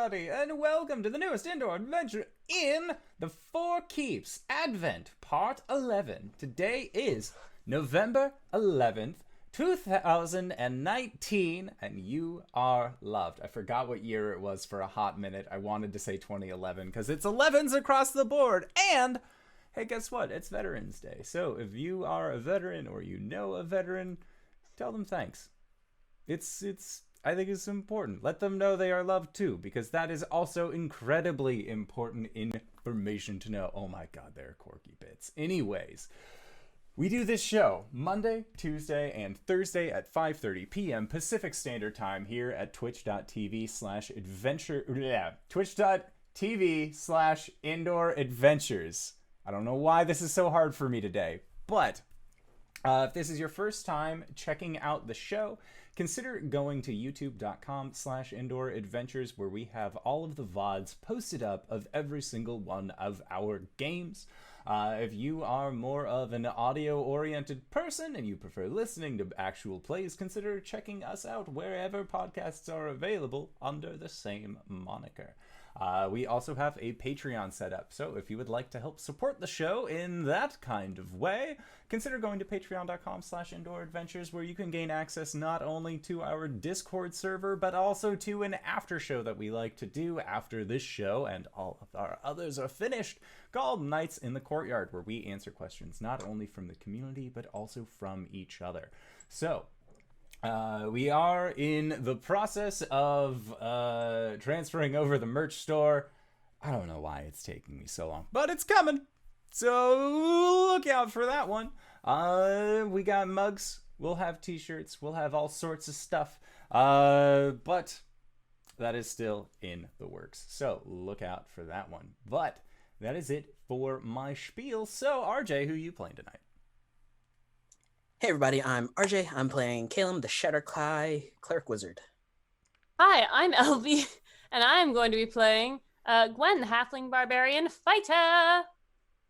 everybody, and welcome to the newest indoor adventure in the Four Keeps Advent Part 11. Today is November 11th, 2019, and you are loved. I forgot what year it was for a hot minute. I wanted to say 2011 because it's 11s across the board, and hey, guess what? It's Veterans Day. So if you are a veteran or you know a veteran, tell them thanks. I think it's important. Let them know they are loved too, because that is also incredibly important information to know. Oh my god, they're quirky bits. Anyways, we do this show Monday, Tuesday, and Thursday at 5:30 p.m. Pacific Standard Time here at twitch.tv/indoor adventures. I don't know why this is so hard for me today, but if this is your first time checking out the show, consider going to youtube.com/indoor adventures, where we have all of the VODs posted up of every single one of our games. If you are more of an audio-oriented person and you prefer listening to actual plays, consider checking us out wherever podcasts are available under the same moniker. We also have a Patreon set up, so if you would like to help support the show in that kind of way, consider going to patreon.com/indoor adventures, where you can gain access not only to our Discord server, but also to an after show that we like to do after this show and all of our others are finished, called Nights in the Courtyard, where we answer questions not only from the community, but also from each other. So, we are in the process of transferring over the merch store. I don't know why it's taking me so long, but it's coming. So look out for that one. We got mugs. We'll have t-shirts. We'll have all sorts of stuff. But that is still in the works. So look out for that one. But that is it for my spiel. So RJ, who are you playing tonight? Hey everybody, I'm RJ. I'm playing Caelum, the Shatterkai Cleric Wizard. Hi, I'm LB, and I'm going to be playing Gwen, the Halfling Barbarian Fighter.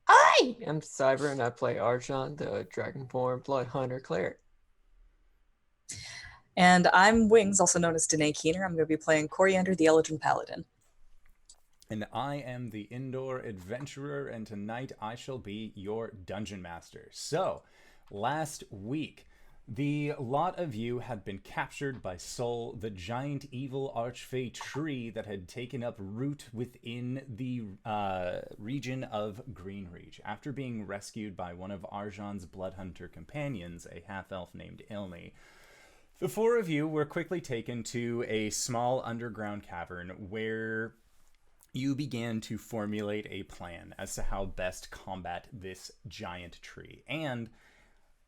Hi! I'm Cyber, and I play Archon, the Dragonborn Blood Hunter Cleric. And I'm Wings, also known as Danae Keener. I'm going to be playing Coriander, the Eldritch Paladin. And I am the Indoor Adventurer, and tonight I shall be your Dungeon Master. So, last week, the lot of you had been captured by Sol, the giant evil Archfey tree that had taken up root within the region of Greenreach, after being rescued by one of Arjon's Bloodhunter companions, a half-elf named Ilni. The four of you were quickly taken to a small underground cavern where you began to formulate a plan as to how best combat this giant tree, and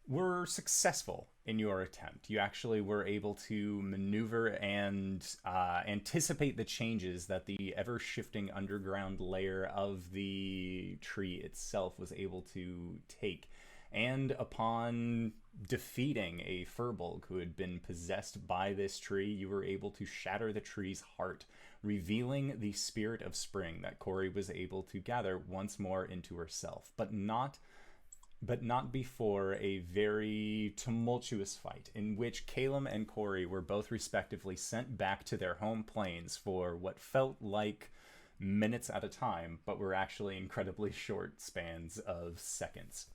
were successful in your attempt. You actually were able to maneuver and anticipate the changes that the ever-shifting underground layer of the tree itself was able to take. And upon defeating a furbolg who had been possessed by this tree, you were able to shatter the tree's heart, revealing the spirit of spring that Cori was able to gather once more into herself, but not before a very tumultuous fight in which Caelum and Cori were both respectively sent back to their home planes for what felt like minutes at a time, but were actually incredibly short spans of seconds.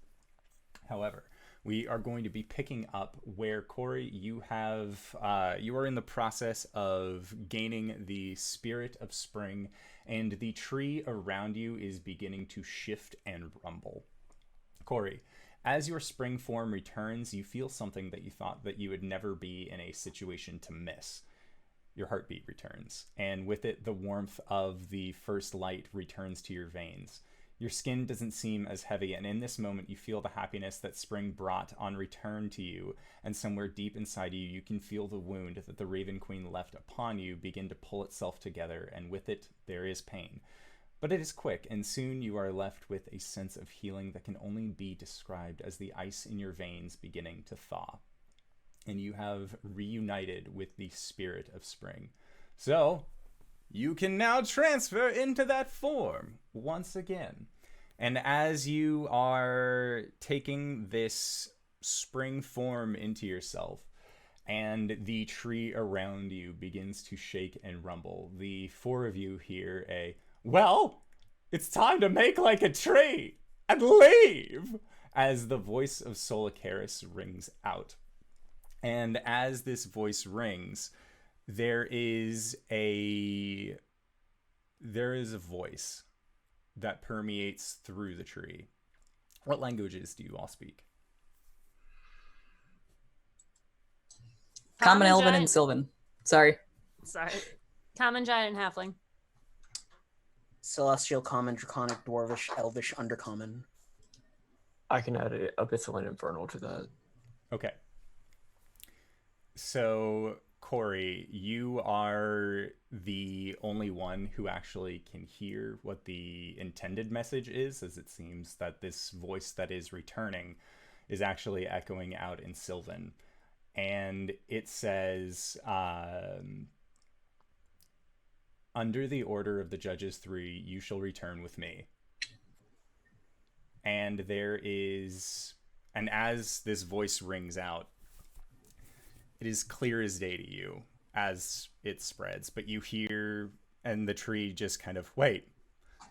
However, we are going to be picking up where, Cori, you are in the process of gaining the spirit of spring, and the tree around you is beginning to shift and rumble. Cori, as your spring form returns, you feel something that you thought that you would never be in a situation to miss. Your heartbeat returns, and with it, the warmth of the first light returns to your veins. Your skin doesn't seem as heavy, and in this moment, you feel the happiness that spring brought on return to you, and somewhere deep inside you, you can feel the wound that the Raven Queen left upon you begin to pull itself together, and with it, there is pain. But it is quick, and soon you are left with a sense of healing that can only be described as the ice in your veins beginning to thaw. And you have reunited with the spirit of spring. So, you can now transfer into that form once again. And as you are taking this spring form into yourself, and the tree around you begins to shake and rumble. The four of you hear a, "Well, it's time to make like a tree and leave," as the voice of Solicaris rings out. And as this voice rings, there is a voice that permeates through the tree. What languages do you all speak? Common, Elven, giant- and Sylvan. Sorry. Sorry. Common, giant, and halfling. Celestial, common, draconic, dwarvish, elvish, undercommon. I can add abyssal and infernal to that. Okay. So, Cori, you are the only one who actually can hear what the intended message is, as it seems that this voice that is returning is actually echoing out in Sylvan. And it says, under the order of the Judges 3, you shall return with me. And as this voice rings out, it is clear as day to you as it spreads, but you hear, and the tree just kind of, wait,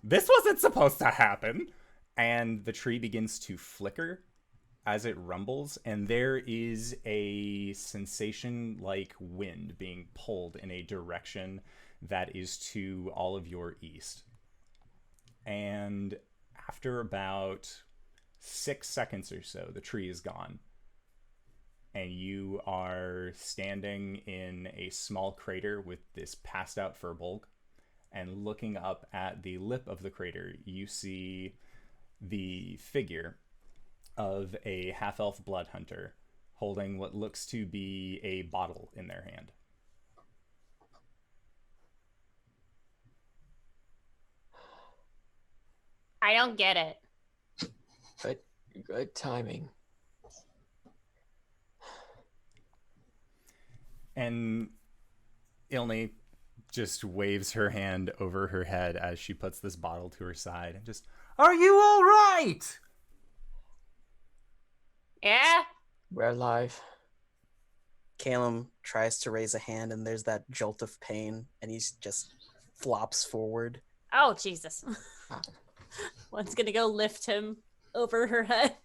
this wasn't supposed to happen. And the tree begins to flicker as it rumbles, and there is a sensation like wind being pulled in a direction that is to all of your east. And after about 6 seconds or so, the tree is gone. And you are standing in a small crater with this passed out Firbolg. And looking up at the lip of the crater, you see the figure of a half-elf blood hunter holding what looks to be a bottle in their hand. I don't get it. But good timing. And Ilni just waves her hand over her head as she puts this bottle to her side and just, "Are you all right?" Yeah? We're alive. Caelum tries to raise a hand, and there's that jolt of pain, and he just flops forward. Oh, Jesus. One's gonna go lift him over her head.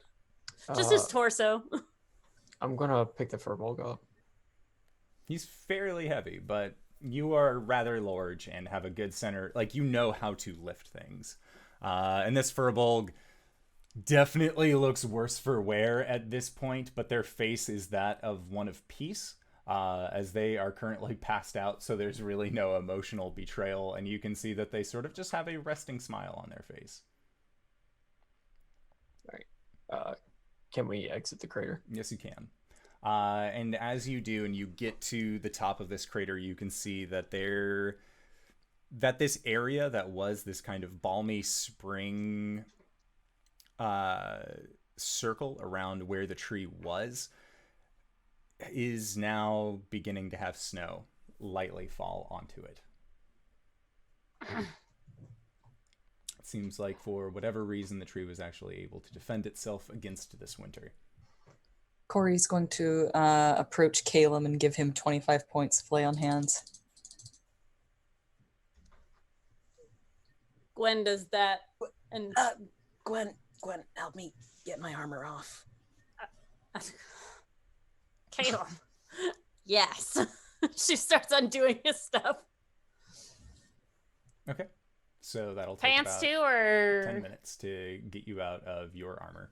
Just his torso. I'm gonna pick the Firbolg up. He's fairly heavy, but you are rather large and have a good center. Like, you know how to lift things. And this Firbolg definitely looks worse for wear at this point, but their face is that of one of peace, as they are currently passed out, so there's really no emotional betrayal, and you can see that they sort of just have a resting smile on their face. Can we exit the crater? Yes, you can. And as you do, and you get to the top of this crater, you can see that this area that was this kind of balmy spring circle around where the tree was is now beginning to have snow lightly fall onto it. It seems like for whatever reason the tree was actually able to defend itself against this winter. Cori's going to approach Caelum and give him 25 points of lay on hands. Gwen does that. And Gwen, help me get my armor off. Caelum. Yes. She starts undoing his stuff. Okay. So that'll take Pants about too, or 10 minutes to get you out of your armor.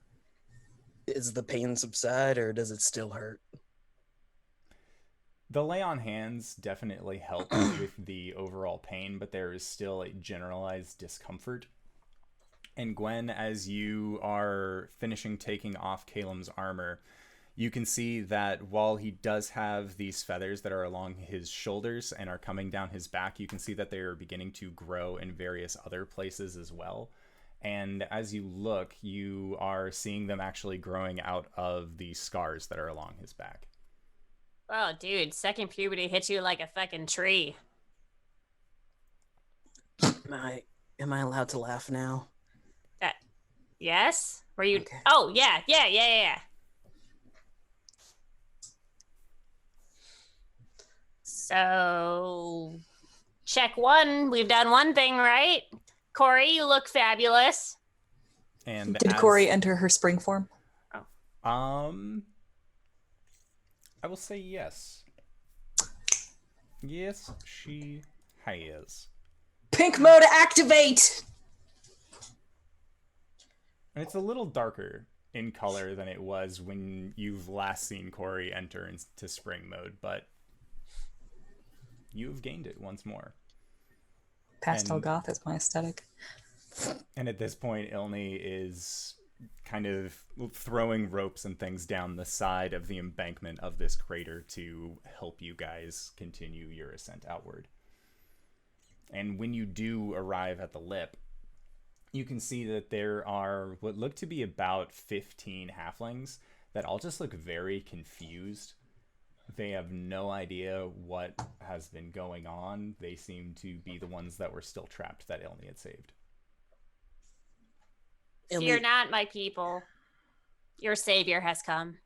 Does the pain subside, or does it still hurt? The lay on hands definitely help with the overall pain, but there is still a generalized discomfort. And Gwen, as you are finishing taking off Caelum's armor, you can see that while he does have these feathers that are along his shoulders and are coming down his back, you can see that they are beginning to grow in various other places as well. And as you look, you are seeing them actually growing out of the scars that are along his back. oh, dude, second puberty hits you like a fucking tree. Am I allowed to laugh now? Yes? Were you? Okay. Oh, yeah. So, check one. We've done one thing right. Cori, you look fabulous. And Did Cori enter her spring form? I will say yes. Yes, she has. Pink mode activate! And it's a little darker in color than it was when you've last seen Cori enter into spring mode, but you've gained it once more. Pastel goth is my aesthetic. And at this point, Ilni is kind of throwing ropes and things down the side of the embankment of this crater to help you guys continue your ascent outward. And when you do arrive at the lip, you can see that there are what look to be about 15 halflings that all just look very confused. They have no idea what has been going on. They seem to be the ones that were still trapped that Ilni had saved. Fear not, my people. Your savior has come.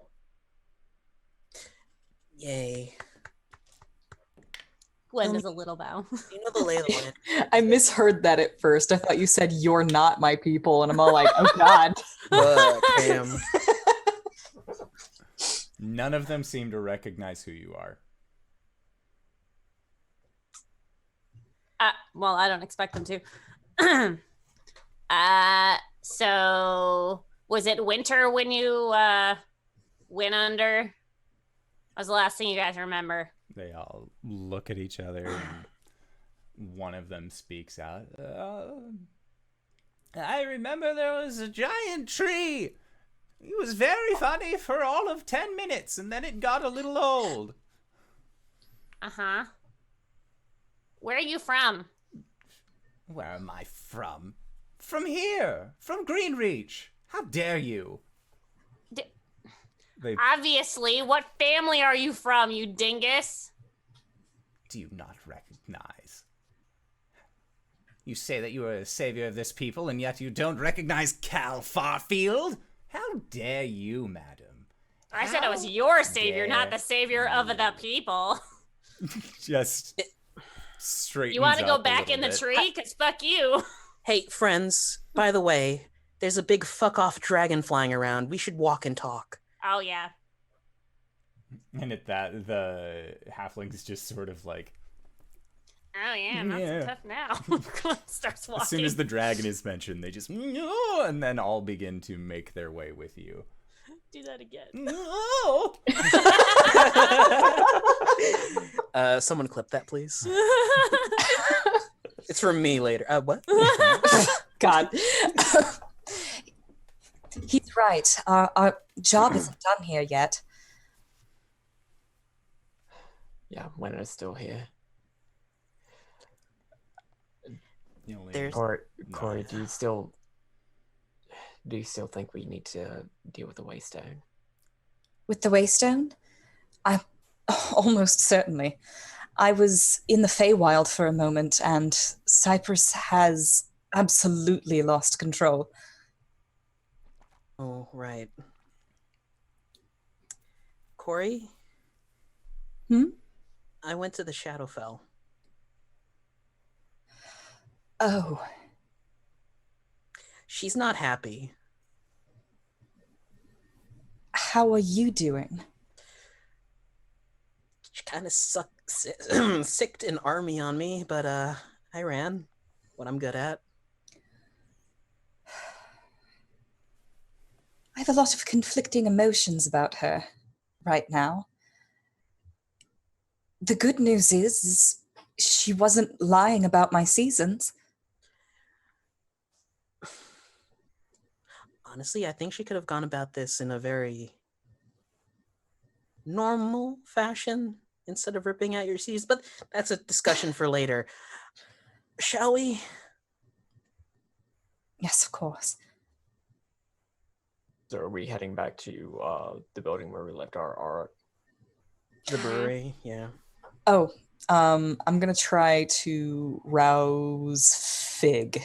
Yay. Gwen does a little bow. You know the lay of the land. I misheard that at first. I thought you said, "You're not my people," and I'm all like, "Oh God." Look, Cam. None of them seem to recognize who you are. Well, I don't expect them to. So was it winter when you went under? What was the last thing you guys remember? They all look at each other, and one of them speaks out. I remember there was a giant tree. It was very funny for all of 10 minutes, and then it got a little old. Uh-huh. Where are you from? Where am I from? From here. From Greenreach. How dare you? Obviously. What family are you from, you dingus? Do you not recognize? You say that you are a savior of this people, and yet you don't recognize Cal Farfield? How dare you, madam? I said I was your savior, not the savior of the people. Just straight. You want to go back in the tree? Because fuck you. Hey, friends, by the way, there's a big fuck-off dragon flying around. We should walk and talk. Oh, yeah. And at that, the halflings just sort of like... Oh, yeah, not so tough now. Starts walking. As soon as the dragon is mentioned, they just... And then all begin to make their way with you. Do that again. No! Someone clip that, please. It's from me later. What? God. He's right. Our job isn't done here yet. Yeah, Winter's still here. There's Cori, do you still think we need to deal with the Waystone? With the Waystone? Almost certainly. I was in the Feywild for a moment, and Cyprus has absolutely lost control. Oh, right. Cori? I went to the Shadowfell. Oh. She's not happy. How are you doing? She kind of sicked an army on me, but I ran what I'm good at. I have a lot of conflicting emotions about her right now. The good news is she wasn't lying about my seasons. Honestly, I think she could have gone about this in a very normal fashion instead of ripping out your seasons, but that's a discussion for later. Shall we? Yes, of course. So are we heading back to the building where we left our The brewery, yeah. Oh, I'm gonna try to rouse Fig.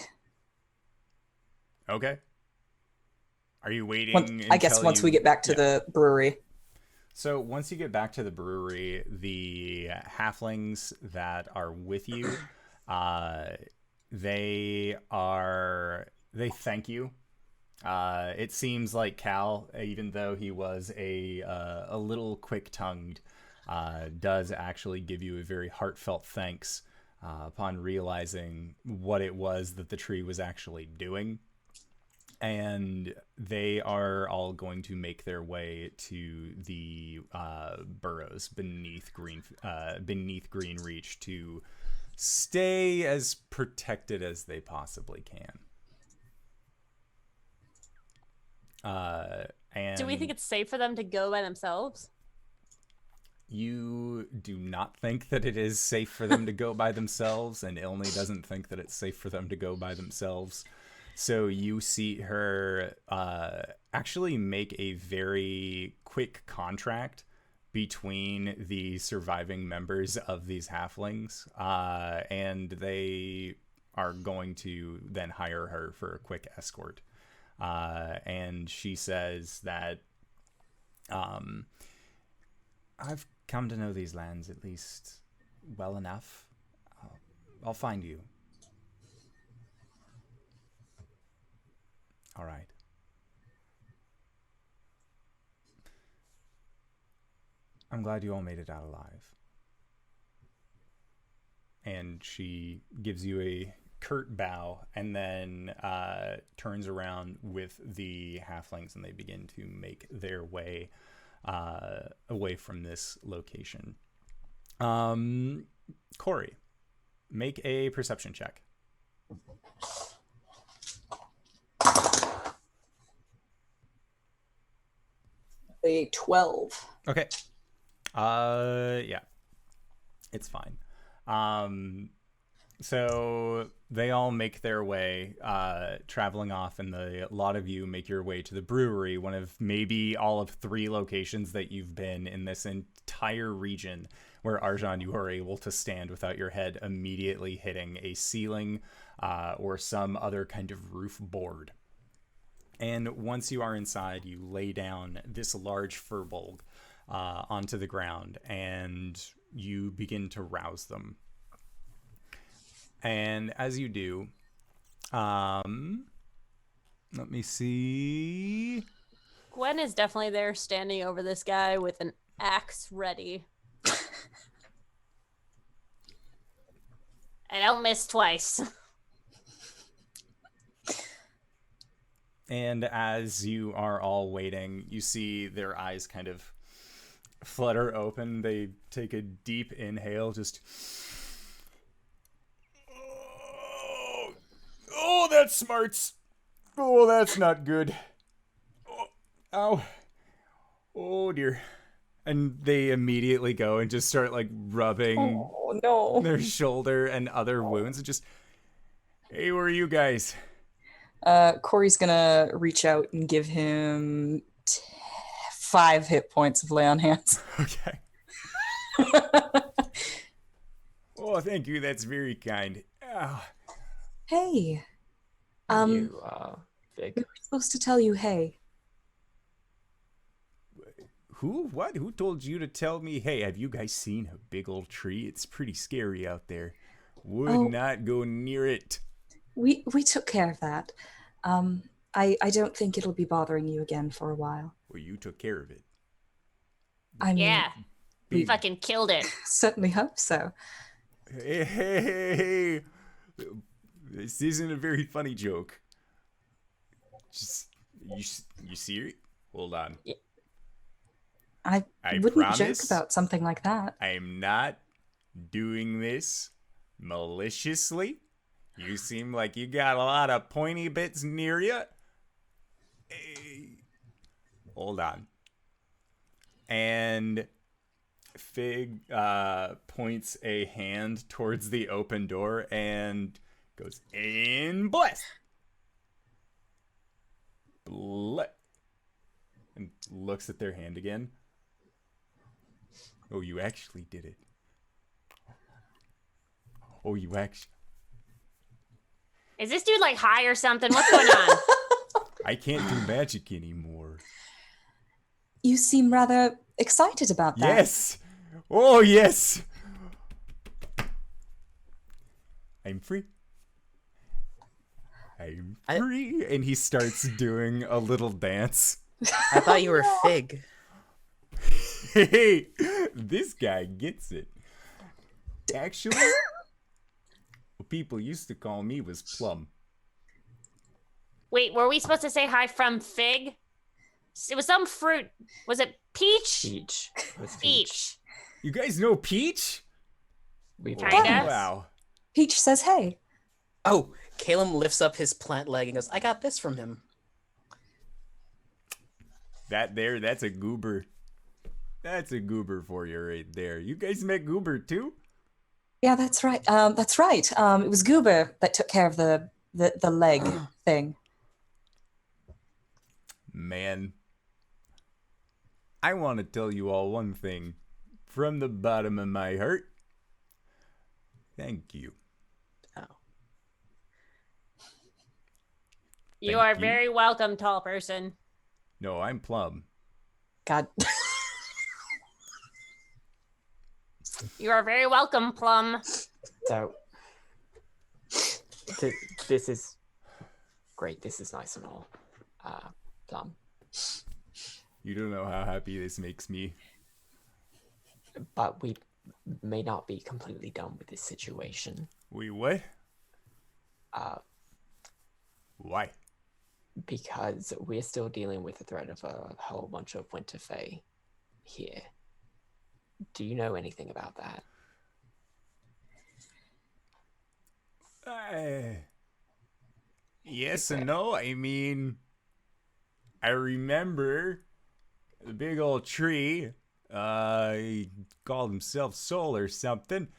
Okay. Are you waiting? I guess once we get back to the brewery. So once you get back to the brewery, the halflings that are with you, they thank you. It seems like Cal, even though he was a little quick-tongued, does actually give you a very heartfelt thanks upon realizing what it was that the tree was actually doing. And they are all going to make their way to the burrows beneath Greenreach to stay as protected as they possibly can. And do we think it's safe for them to go by themselves? You do not think that it is safe for them to go by themselves, and Ilni doesn't think that it's safe for them to go by themselves. So you see her actually make a very quick contract between the surviving members of these halflings, and they are going to then hire her for a quick escort. And she says that I've come to know these lands at least well enough. I'll find you. All right. I'm glad you all made it out alive. And she gives you a curt bow and then turns around with the halflings, and they begin to make their way away from this location. Cori, make a perception check. A 12. Okay. Yeah. It's fine. So they all make their way, traveling off, and a lot of you make your way to the brewery, one of maybe all of 3 locations that you've been in this entire region where, Arjan, you are able to stand without your head immediately hitting a ceiling or some other kind of roof board. And once you are inside, you lay down this large furbolg onto the ground, and you begin to rouse them. And as you do, let me see. Gwen is definitely there standing over this guy with an axe ready. I don't miss twice. And as you are all waiting, you see their eyes kind of flutter open. They take a deep inhale, just... Oh, that smarts. Oh, that's not good. Oh, ow. Oh, dear. And they immediately go and just start, like, rubbing their shoulder and other wounds. And just, hey, where are you guys? Cori's gonna reach out and give him 5 hit points of lay on hands. Okay. Oh, thank you. That's very kind. Ow. Hey. You, We Vic. were supposed to tell you hey. Who? What? Who told you to tell me, hey, have you guys seen a big old tree? It's pretty scary out there. Would not go near it. We took care of that. I don't think it'll be bothering you again for a while. Well, you took care of it. I mean, Yeah, Big- fucking killed it. certainly hope so. Hey. This isn't a very funny joke. Just, you see it? Hold on. I wouldn't promise joke about something like that. I am not doing this maliciously. You seem like you got a lot of pointy bits near you. Hey. Hold on. And Fig points a hand towards the open door and goes, in bless. And looks at their hand again. Oh, you actually did it. Oh, you actually... Is this dude like high or something? What's going on? I can't do magic anymore. You seem rather excited about that. Yes! Oh, yes! I'm free. I'm free. And he starts doing a little dance. I thought you were Fig. Hey, this guy gets it. Actually, what people used to call me was Plum. Wait, were we supposed to say hi from Fig? It was some fruit. Was it peach? Peach. It was Peach. You guys know Peach? We've Kinda. Wow. Peach says, hey. Oh, Caelum lifts up his plant leg and goes, I got this from him. That's a goober. That's a goober for you right there. You guys met Goober too? Yeah, that's right. That's right. It was Goober that took care of the leg thing. Man, I want to tell you all one thing from the bottom of my heart. Thank you. Oh. You Thank are you. very welcome, tall person. No, I'm Plum. God. You are very welcome, Plum. So, this is great. This is nice and all. Plum. You don't know how happy this makes me. But we may not be completely done with this situation. Wait, what? Why? Because we're still dealing with the threat of a whole bunch of Winter Fae here. Do you know anything about that? Yes and no. I mean, I remember the big old tree. He called himself Sol or something.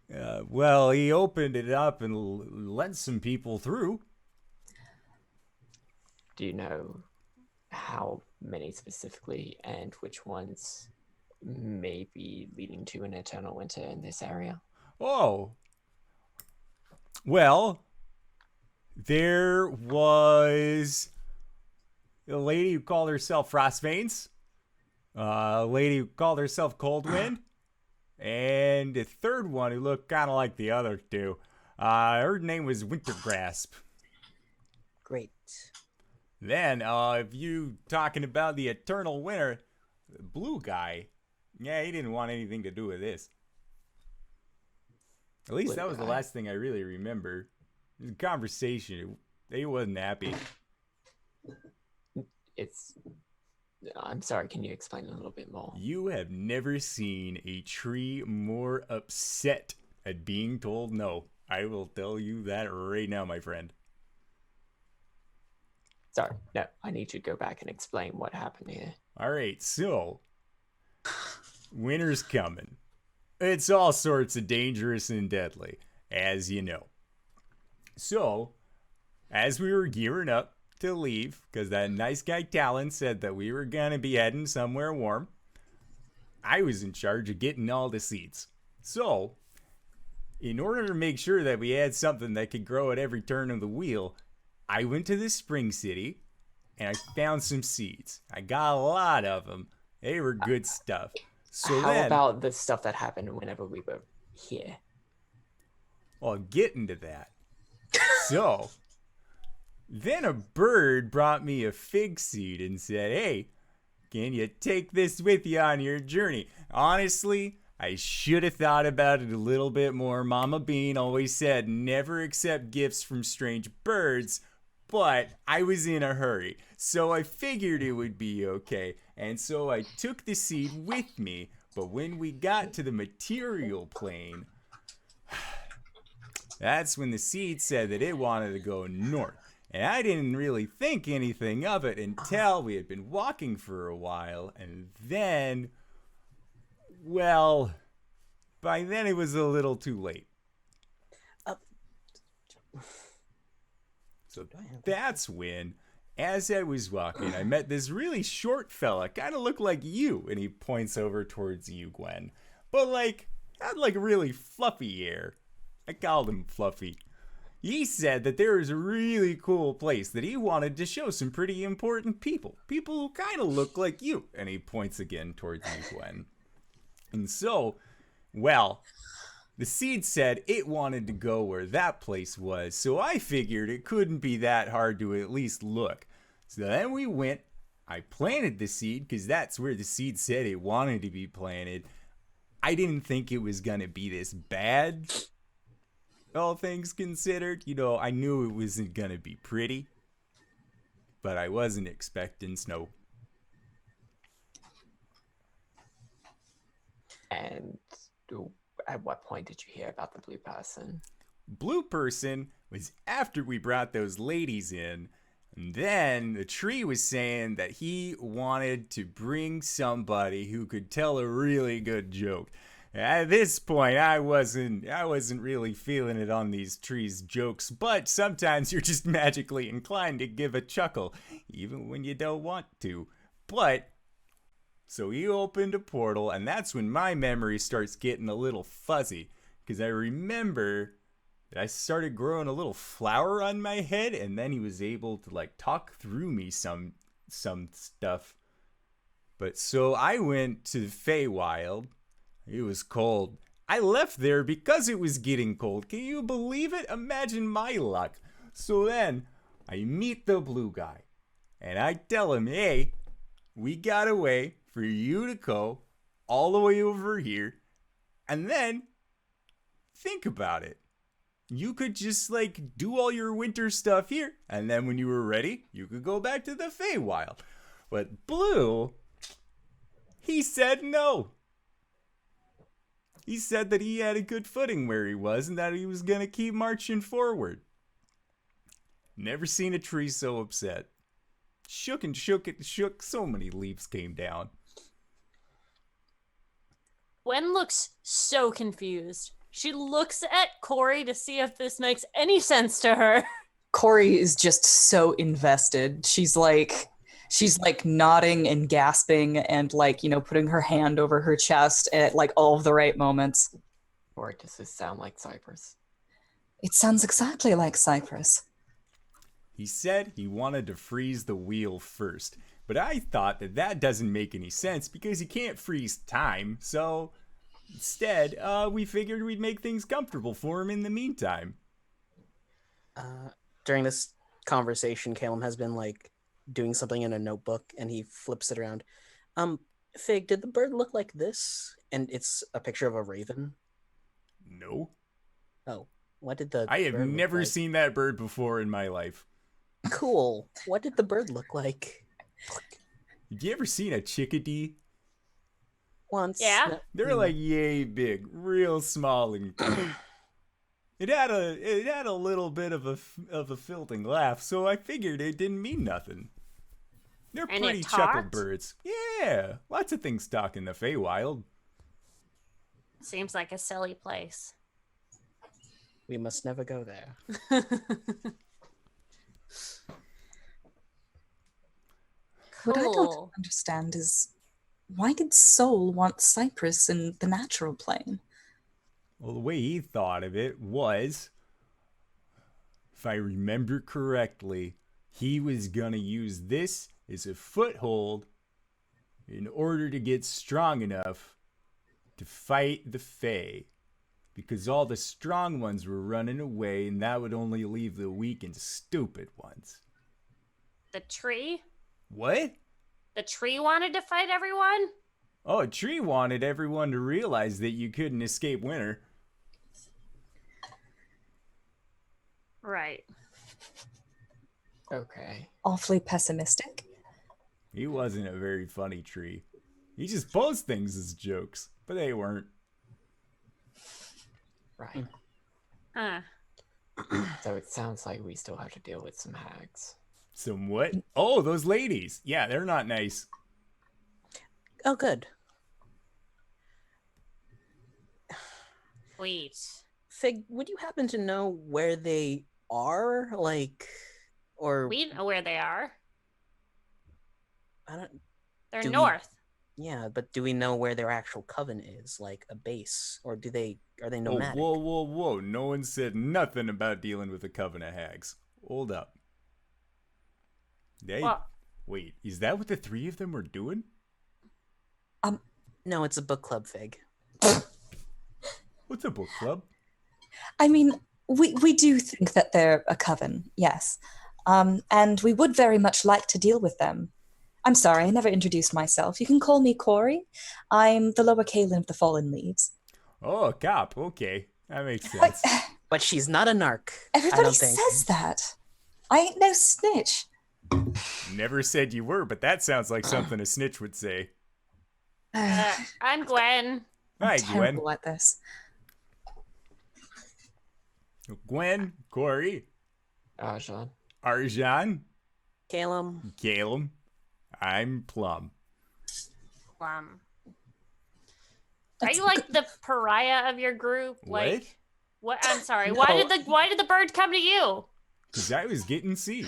Well, he opened it up and let some people through. Do you know how many specifically and which ones may be leading to an eternal winter in this area? Oh. Well, there was a lady who called herself Frostveins, a lady who called herself Coldwind, and a third one who looked kind of like the other two. Her name was Wintergrasp. Great. Then, if you talking about the eternal winter, the blue guy, yeah, he didn't want anything to do with this. At least Blue that was the guy. last thing I really remember. It was a conversation. He wasn't happy. I'm sorry, can you explain a little bit more? You have never seen a tree more upset at being told no. I will tell you that right now, my friend. Sorry, no, I need you to go back and explain what happened here. All right, so winter's coming. It's all sorts of dangerous and deadly, as you know. So, as we were gearing up to leave, because that nice guy Talon said that we were going to be heading somewhere warm, I was in charge of getting all the seeds. So, in order to make sure that we had something that could grow at every turn of the wheel, I went to the Spring City and I found some seeds. I got a lot of them. They were good stuff. So How then, about the stuff that happened whenever we were here? I'll get into that. So, then a bird brought me a fig seed and said, hey, can you take this with you on your journey? Honestly, I should have thought about it a little bit more. Mama Bean always said never accept gifts from strange birds, but I was in a hurry. So I figured it would be okay. And so I took the seed with me. But when we got to the material plane, that's when the seed said that it wanted to go north. And I didn't really think anything of it until we had been walking for a while. And then, well, by then it was a little too late. So that's when, as I was walking, I met this really short fella, kind of looked like you. And he points over towards you, Gwen. But had really fluffy hair. I called him Fluffy. he said that there was a really cool place that he wanted to show some pretty important people. People who kind of look like you. And he points again towards you, Gwen. And so, well, the seed said it wanted to go where that place was. So I figured it couldn't be that hard to at least look. So then we went. I planted the seed because that's where the seed said it wanted to be planted. I didn't think it was going to be this bad. All things considered, you know, I knew it wasn't gonna be pretty, but I wasn't expecting snow. And at what point did you hear about the blue person? Blue person was after we brought those ladies in, and then the tree was saying that he wanted to bring somebody who could tell a really good joke. At this point, I wasn't really feeling it on these trees' jokes, but sometimes you're just magically inclined to give a chuckle, even when you don't want to. But, so he opened a portal, and that's when my memory starts getting a little fuzzy, because I remember that I started growing a little flower on my head, and then he was able to, like, talk through me some stuff. But so I went to the Feywild. It was cold. I left there because it was getting cold. Can you believe it? Imagine my luck. So then I meet the blue guy and I tell him, hey, we got a way for you to go all the way over here. And then think about it. You could just like do all your winter stuff here. And then when you were ready, you could go back to the Feywild. But Blue, he said no. He said that he had a good footing where he was and that he was going to keep marching forward. Never seen a tree so upset. Shook and shook and shook. So many leaves came down. Gwen looks so confused. She looks at Cori to see if this makes any sense to her. Cori is just so invested. She's like nodding and gasping and like, you know, putting her hand over her chest at like all of the right moments. Or does this sound like Cypress? It sounds exactly like Cypress. He said he wanted to freeze the wheel first, but I thought that doesn't make any sense because you can't freeze time. So instead, we figured we'd make things comfortable for him in the meantime. During this conversation, Caelum has been like doing something in a notebook and he flips it around. Fig, did the bird look like this? And it's a picture of a raven. No. Oh, what did the I have bird look never like? seen that bird before in my life. Cool. What did the bird look like? Have you ever seen a chickadee? Once. Yeah. They're like yay big, real small, and it had a little bit of a filting laugh, so I figured it didn't mean nothing. They're And pretty it chuckle talked? birds. Yeah, lots of things talk in the Feywild. Seems like a silly place. We must never go there. What I don't Cool. understand is why did Sol want Cypress in the natural plane? Well, the way he thought of it was, if I remember correctly, he was gonna use this as a foothold in order to get strong enough to fight the Fey. Because all the strong ones were running away, and that would only leave the weak and stupid ones. The tree? What? The tree wanted to fight everyone? Oh, a tree wanted everyone to realize that you couldn't escape winter. Right. Okay. Awfully pessimistic. He wasn't a very funny tree. He just posed things as jokes, but they weren't. Right. Huh. So it sounds like we still have to deal with some hags. Some what? Oh, those ladies. Yeah, they're not nice. Oh, good. Sweet. Fig, would you happen to know where they are? Like, or We know where they are. I don't. They're Do we- north. Yeah, but do we know where their actual coven is, like a base, or are they Oh, nomadic? whoa. No one said nothing about dealing with the coven of hags. Hold up. They Well, wait, is that what the three of them were doing? No, it's a book club, Fig. What's a book club? I mean, we do think that they're a coven, yes. And we would very much like to deal with them. I'm sorry, I never introduced myself. You can call me Cori. I'm the lower Caelum of the Fallen Leaves. Oh, a cop. Okay, that makes But sense. But she's not a narc. I everybody don't think. says that. I ain't no snitch. Never said you were, but that sounds like something a snitch would say. I'm Gwen. Hi, I'm Gwen. terrible at this. Gwen, Cori, Arjan. Arjan, Caelum. Caelum. I'm Plum. Are That's you like the pariah of your group? What? Like what? I'm sorry. No. Why did the bird come to you? Because I was getting seeds.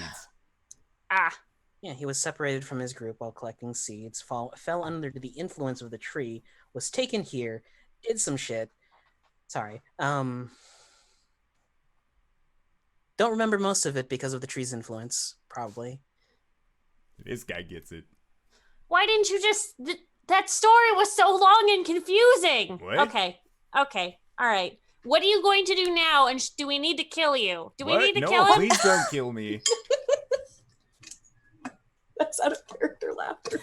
Ah, Yeah, he was separated from his group while collecting seeds, fell under the influence of the tree, was taken here, did some shit. Sorry. Don't remember most of it because of the tree's influence, probably. This guy gets it. why didn't you just? That story was so long and confusing. What? Okay. All right. What are you going to do now? And do we need to kill you? Do we What? need to No, kill him? please don't kill me. That's out of character laughter.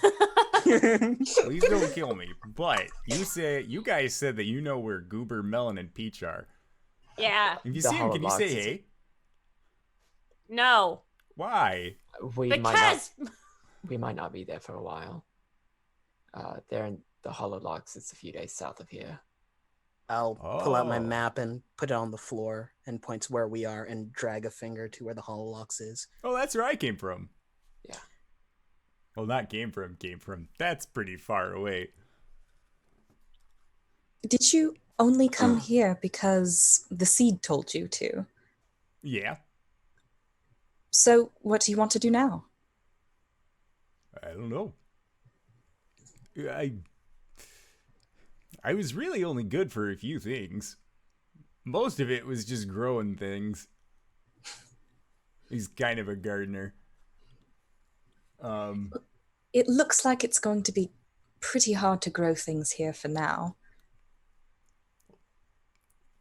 Please don't kill me. But you guys said that you know where Goober, Melon, and Peach are. Yeah. If you The see him, can you say Hololocks. hey? No. Why? We might not. Because We might not be there for a while. They're in the Hololocks. It's a few days south of here. I'll pull out my Oh. map and put it on the floor and point to where we are and drag a finger to where the Hololocks is. Oh, that's where I came from. Yeah. Well, not came from. That's pretty far away. Did you only come here because the seed told you to? Yeah. So what do you want to do now? I don't know. I was really only good for a few things. Most of it was just growing things. He's kind of a gardener. It looks like it's going to be pretty hard to grow things here for now.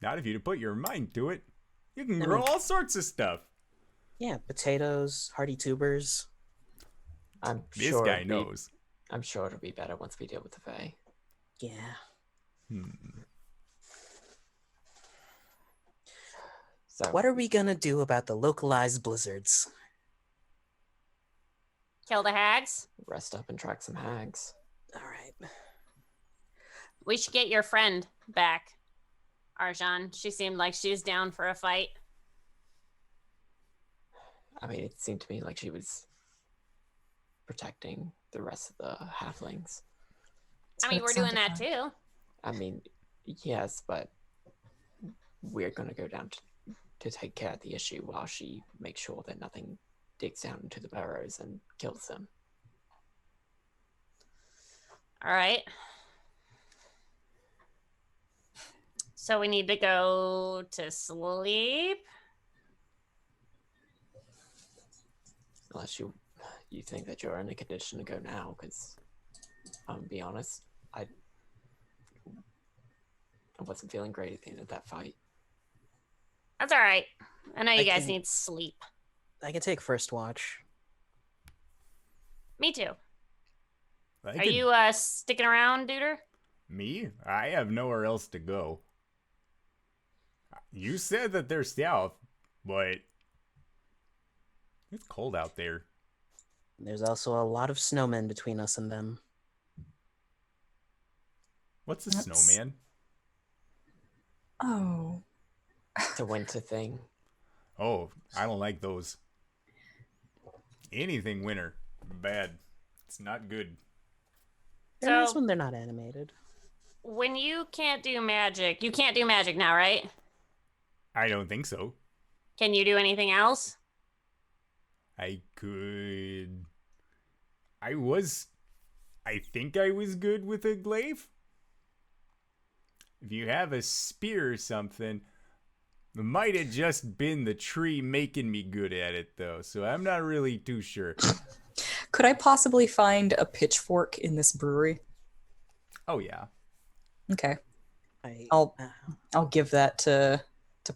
Not if you put your mind to it. You can I grow mean- all sorts of stuff. Yeah, potatoes, hardy tubers. I'm This sure guy it'll be- knows. I'm sure it'll be better once we deal with the Fae. Yeah. So What are we gonna do about the localized blizzards? kill the hags. rest up and track some hags. All right. We should get your friend back, Arjan. She seemed like she was down for a fight. I mean, it seemed to me like she was protecting the rest of the halflings. That's I mean, what we're it doing sounded that like. too. I mean, yes, but we're gonna go down to take care of the issue while she makes sure that nothing digs down into the burrows and kills them. All right. So we need to go to sleep. Unless you think that you're in a condition to go now, because to be honest, I wasn't feeling great at the end of that fight. That's all right. I know you I guys can- need sleep. I can take first watch. Me too. I Are could- you sticking around, Duder? Me? I have nowhere else to go. You said that they're south, but it's cold out there. There's also a lot of snowmen between us and them. What's a That's- snowman? Oh, It's a winter thing. Oh, I don't like those. Anything winter, bad. It's not good. They're nice So- when they're not animated. When you can't do magic, you can't do magic now, right? I don't think so. Can you do anything else? I could. I think I was good with a glaive. If you have a spear or something, it might have just been the tree making me good at it, though, so I'm not really too sure. Could I possibly find a pitchfork in this brewery? Oh, yeah. Okay. I, I'll give that to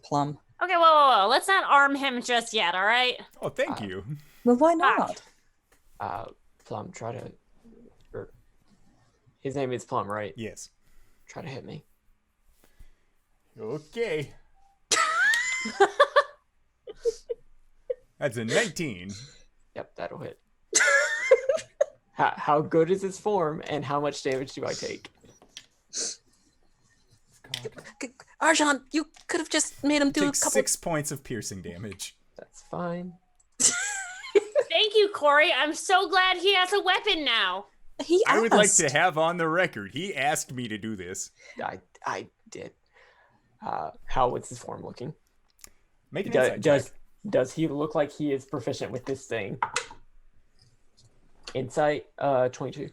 Plum. Okay, whoa. Let's not arm him just yet, all right? Oh, thank you. Well, why not? Plum, try to. His name is Plum, right? Yes. Try to hit me. Okay. That's a 19. Yep, that'll hit. How good is his form, and how much damage do I take? Arjan, you could have just made him do Take a couple. 6 points of piercing damage. That's fine. Thank you, Cori. I'm so glad he has a weapon now. He asked. I would like to have on the record, he asked me to do this. I did. How was his form looking? Make an insight check. Does he look like he is proficient with this thing? Insight, 22.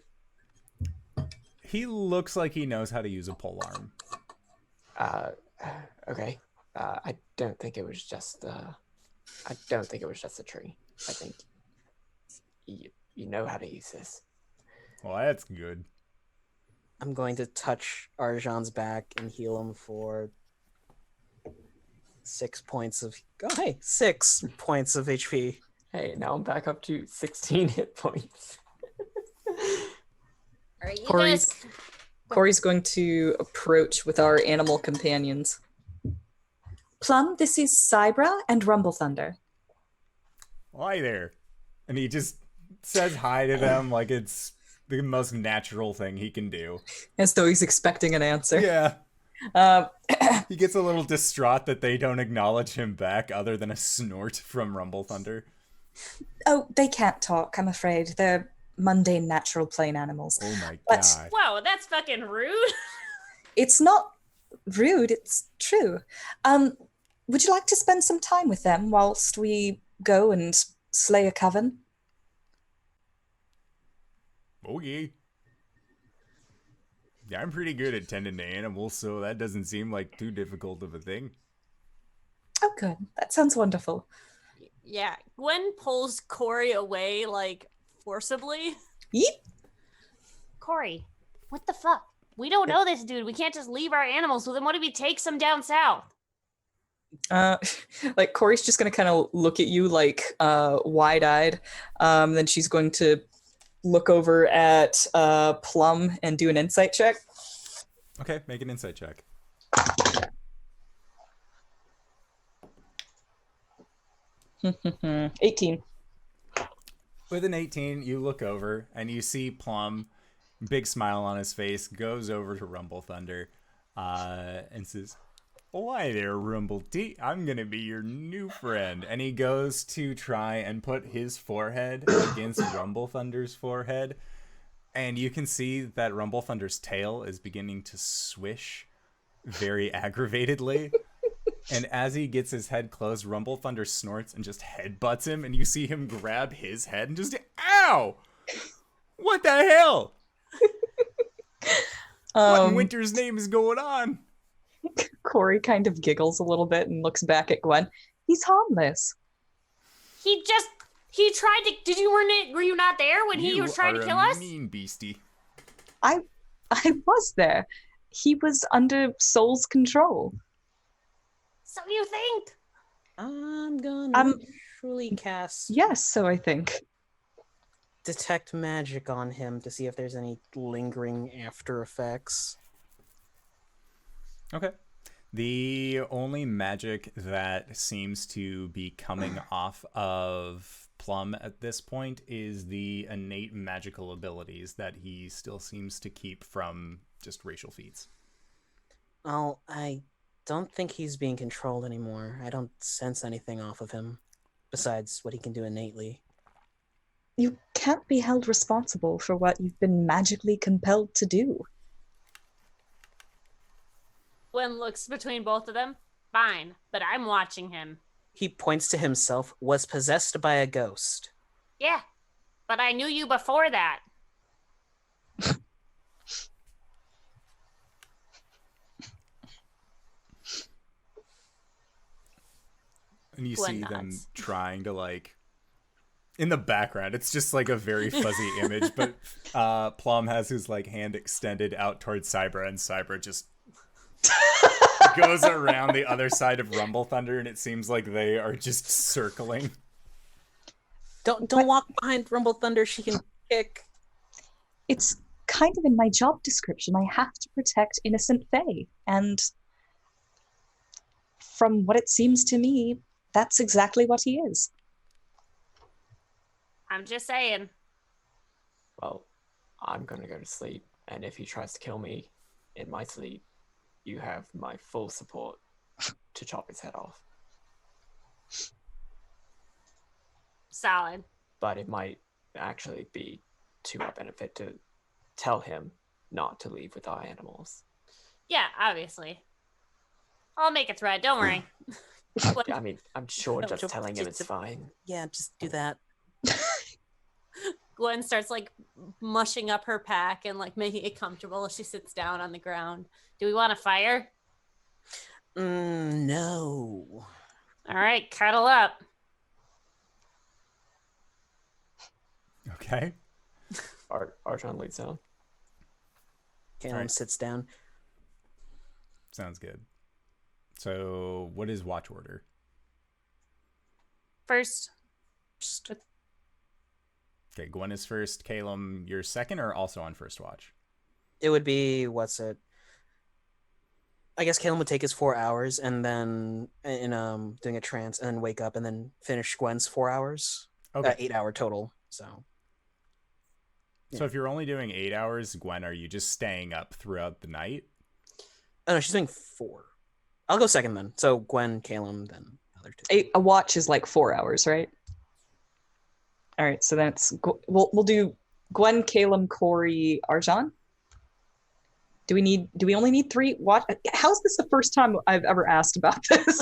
He looks like he knows how to use a polearm. Okay. I don't think it was just. I don't think it was just a tree. I think you know how to use this. Well, that's good. I'm going to touch Arjan's back and heal him for 6 points of. Oh, hey, 6 points of HP. Hey, now I'm back up to 16 hit points. All right, you Cori's, guys. Corey's going to approach with our animal companions. Plum, this is Cybra and Rumble Thunder. Hi there. And he just says hi to them like it's the most natural thing he can do. As though he's expecting an answer. Yeah. He gets a little distraught that they don't acknowledge him back other than a snort from Rumble Thunder. Oh, they can't talk, I'm afraid. They're mundane, natural, plain animals. Oh my But- god. Whoa, that's fucking rude. It's not rude, it's true. Would you like to spend some time with them whilst we go and slay a coven? Okay. Yeah, I'm pretty good at tending to animals, so that doesn't seem like too difficult of a thing. Oh, good. That sounds wonderful. Yeah, Gwen pulls Cori away, like, forcibly. Yeep. Cori, what the fuck? We don't know this dude. We can't just leave our animals with him. What if he takes them down south? Like Corey's just gonna kind of look at you like wide-eyed. Then she's going to look over at Plum and do an insight check. Okay, make an insight check. Hmm. 18. With an 18, you look over and you see Plum, big smile on his face, goes over to Rumble Thunder and says, "Why there, Rumble T? I'm gonna be your new friend." And he goes to try and put his forehead against Rumble Thunder's forehead. And you can see that Rumble Thunder's tail is beginning to swish very aggravatedly. And as he gets his head closed, Rumble Thunder snorts and just headbutts him. And you see him grab his head and just, ow! What the hell? What in winter's name is going on? Corey kind of giggles a little bit and looks back at Gwen. He's harmless. He tried to. Were you not there when he was trying to kill us? Mean beastie. I was there. He was under Soul's control. So you think? I'm gonna truly cast Yes, so I think. detect magic on him to see if there's any lingering after effects. Okay. The only magic that seems to be coming off of Plum at this point is the innate magical abilities that he still seems to keep from just racial feats. Well, I don't think he's being controlled anymore. I don't sense anything off of him besides what he can do innately. You can't be held responsible for what you've been magically compelled to do. Gwen looks between both of them. Fine, but I'm watching him. He points to himself, was possessed by a ghost. Yeah, but I knew you before that. And you Gwen see them nods. trying to, like, in the background, it's just like a very fuzzy image, but Plum has his like hand extended out towards Cybra, and Cybra just goes around the other side of Rumble Thunder, and it seems like they are just circling. Don't walk behind Rumble Thunder. She can kick. It's kind of in my job description. I have to protect innocent Fae, and from what it seems to me, that's exactly what he is. I'm just saying. Well, I'm gonna go to sleep, and if he tries to kill me in my sleep, you have my full support to chop his head off. Solid. But it might actually be to our benefit to tell him not to leave with our animals. Yeah, obviously. I'll make a thread. Don't worry. I mean, I'm sure No, just just- telling him just- it's fine. Yeah, just do that. Gwen starts like mushing up her pack and like making it comfortable as she sits down on the ground. Do we want to fire? No. All right, cuddle up. Okay. Archon leads down. Caelum Alright. sits down. Sounds good. So, what is watch order? First. Okay, Gwen is first. Caelum, you're second, or also on first watch? It would be I guess Caelum would take his 4 hours and then in doing a trance and then wake up and then finish Gwen's 4 hours. Okay. 8 hour total. So So if you're only doing 8 hours, Gwen, are you just staying up throughout the night? oh no, she's doing 4. I'll go second then. So Gwen, Caelum, then the other two. A watch is like 4 hours, right? All right, so that's we'll do Gwen, Caelum, Cori, Arjan. Do we only need 3 watch? How's this the first time I've ever asked about this?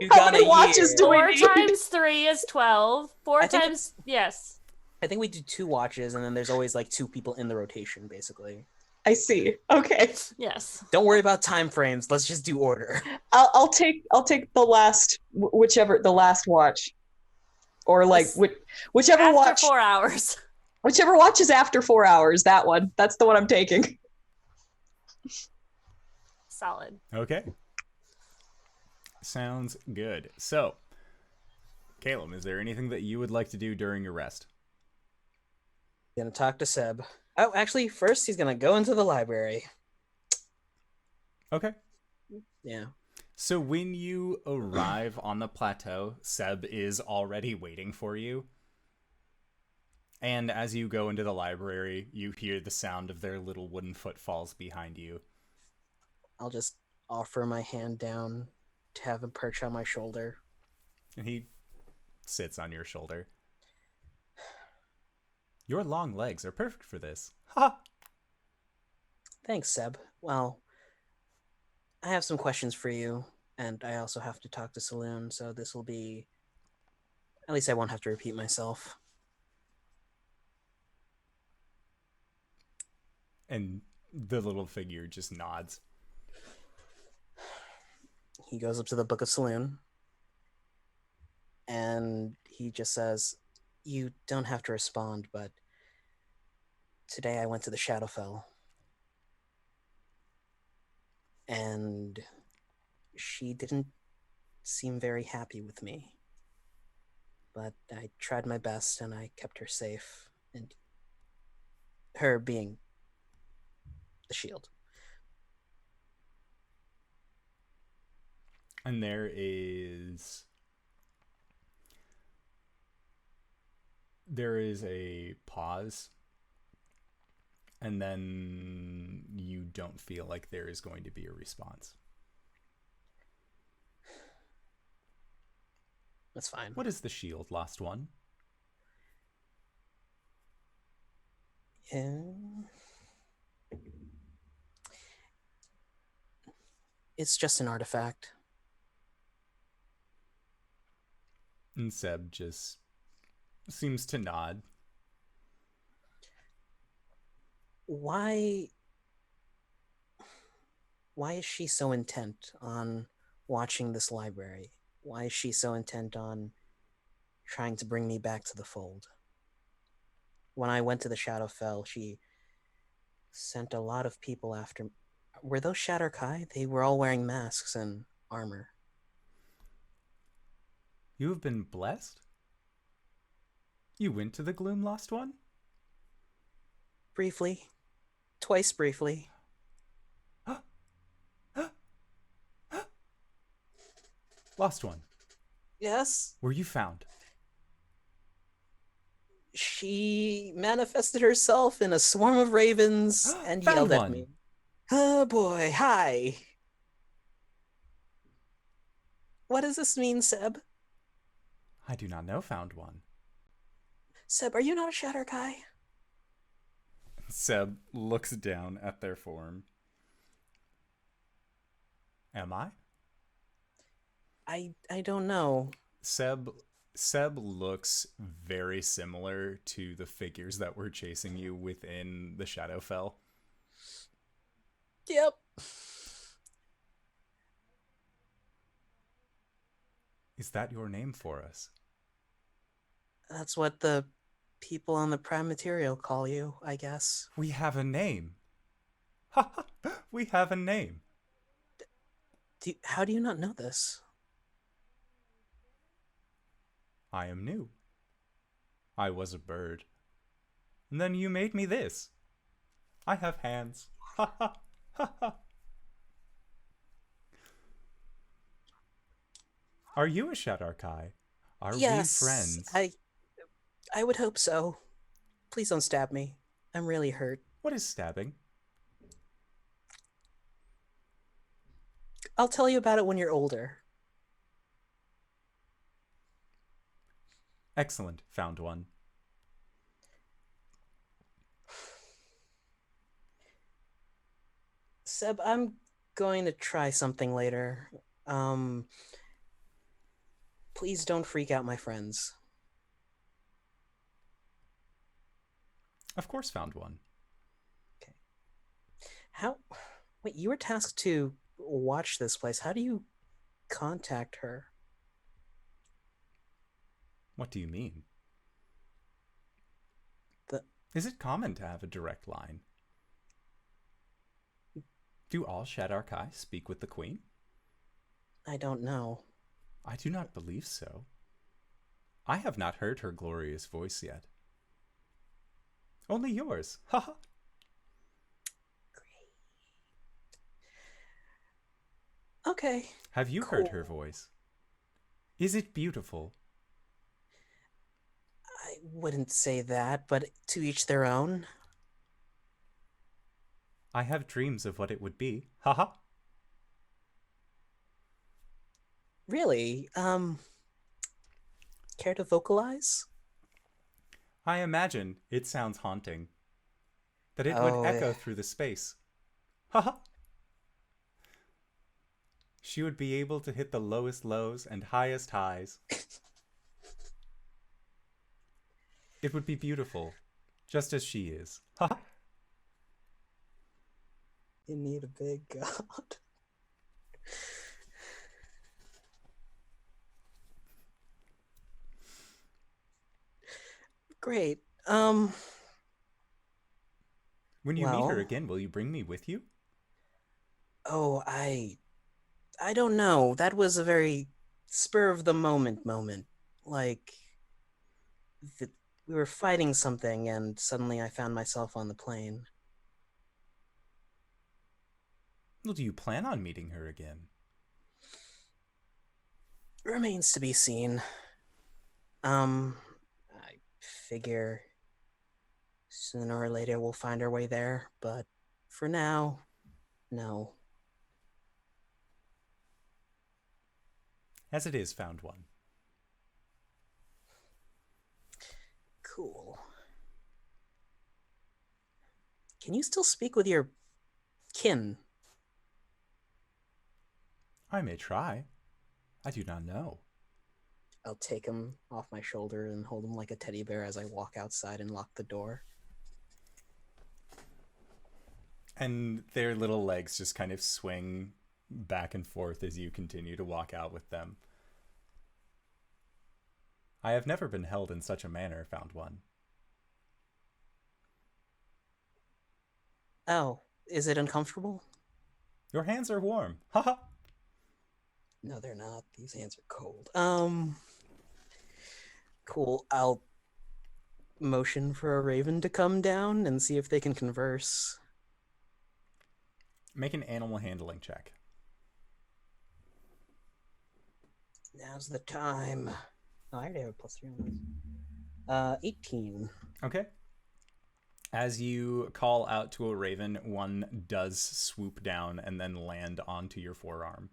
You How got many a watches year. do we 4 need? times 3 is 12. 4 I think times, yes. I think we do 2 watches and then there's always like 2 people in the rotation basically. I see. Okay, Yes. Don't worry about time frames. Let's just do order. I'll take the last whichever the last watch, or like whichever After watch 4 hours. whichever watch is after 4 hours. That one. That's the one I'm taking. Solid. Okay. Sounds good. So, Caelum, is there anything that you would like to do during your rest? Gonna talk to Seb. Oh, actually, first he's gonna go into the library. Okay. Yeah. So when you arrive on the plateau, Seb is already waiting for you. And as you go into the library, you hear the sound of their little wooden footfalls behind you. I'll just offer my hand down to have him perch on my shoulder. And he sits on your shoulder. Your long legs are perfect for this. Ha! Thanks, Seb. Well, I have some questions for you, and I also have to talk to Saloon, so this will be... At least I won't have to repeat myself. And the little figure just nods. He goes up to the Book of Saloon, and he just says, "You don't have to respond, but today I went to the Shadowfell, and she didn't seem very happy with me. But I tried my best, and I kept her safe, and her being the shield." And there is a pause. And then you don't feel like there is going to be a response. That's fine. What is the shield, last one? It's just an artifact. And Seb just seems to nod. Why is she so intent on watching this library? Why is she so intent on trying to bring me back to the fold? When I went to the Shadowfell, she sent a lot of people after me. Were those Shatter Kai? They were all wearing masks and armor. You have been blessed? You went to the Gloom Lost One? Briefly. Twice briefly. Lost One, Yes? were you found? She manifested herself in a swarm of ravens and Found yelled at one. me. Oh boy, hi. What does this mean, Seb? I do not know, found one. Seb, are you not a Shatter Kai? Seb looks down at their form. Am I? I don't know. Seb looks very similar to the figures that were chasing you within the Shadowfell. Yep. Is that your name for us? That's what the people on the Prime Material call you, I guess. We have a name. Ha ha! We have a name. How do you not know this? I am new. I was a bird. And then you made me this. I have hands. Ha ha! Ha ha! Are you a Shadarkai? Are Yes, we friends? I would hope so. Please don't stab me. I'm really hurt. What is stabbing? I'll tell you about it when you're older. Excellent, found one. Seb, I'm going to try something later. Please don't freak out my friends. Of course, found one. Okay. Wait, you were tasked to watch this place. How do you contact her? What do you mean? The Is it common to have a direct line? Do all Shadarkai speak with the Queen? I don't know. I do not believe so. I have not heard her glorious voice yet. Only yours. Ha ha! Okay. Have you heard her voice? Is it beautiful? I wouldn't say that, but to each their own. I have dreams of what it would be. Ha ha! Really? Care to vocalize? I imagine it sounds haunting. That it Oh, would echo yeah. through the space. Ha ha! She would be able to hit the lowest lows and highest highs. It would be beautiful, just as she is. Ha ha! You need a big god. Great. When you meet her Well- again, will you bring me with you? Oh, I don't know. That was a very spur of the moment. Like, we were fighting something, and suddenly I found myself on the plane. Well, do you plan on meeting her again? Remains to be seen. I figure sooner or later we'll find our way there, but for now, no. As it is, found one. Cool. Can you still speak with your kin? I may try. I do not know. I'll take him off my shoulder and hold him like a teddy bear as I walk outside and lock the door. And their little legs just kind of swing back and forth as you continue to walk out with them. I have never been held in such a manner, found one. Oh, is it uncomfortable? Your hands are warm. Haha. No, they're not. These hands are cold. Cool. I'll motion for a raven to come down and see if they can converse. Make an animal handling check. Now's the time. Oh, I already have a +3 on this. 18. Okay. As you call out to a raven, one does swoop down and then land onto your forearm.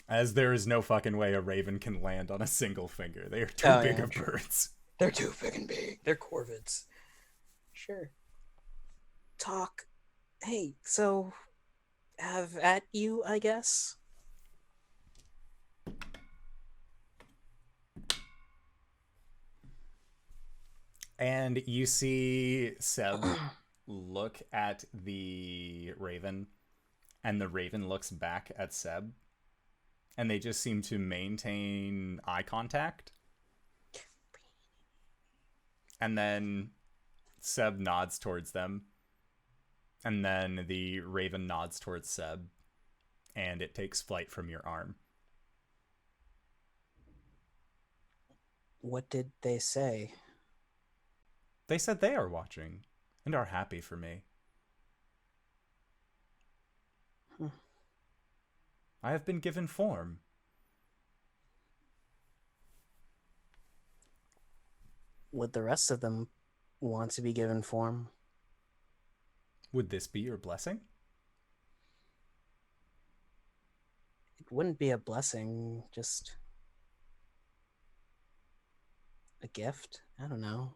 As there is no fucking way a raven can land on a single finger. They are too big of birds. They're too fucking big. They're corvids. Sure. Talk. Hey, so have at you, I guess. And you see Seb look at the raven, and the raven looks back at Seb, and they just seem to maintain eye contact. And then Seb nods towards them, and then the raven nods towards Seb, and it takes flight from your arm. What did they say? They said they are watching and are happy for me. I have been given form. Would the rest of them want to be given form? Would this be your blessing? It wouldn't be a blessing, just a gift. I don't know.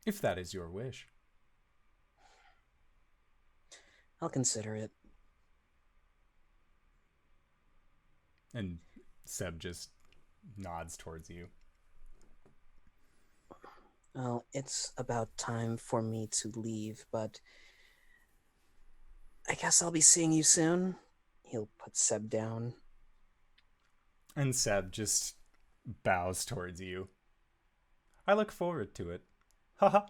If that is your wish. I'll consider it. And Seb just nods towards you. Well, it's about time for me to leave, but I guess I'll be seeing you soon. He'll put Seb down. And Seb just bows towards you. I look forward to it. Haha.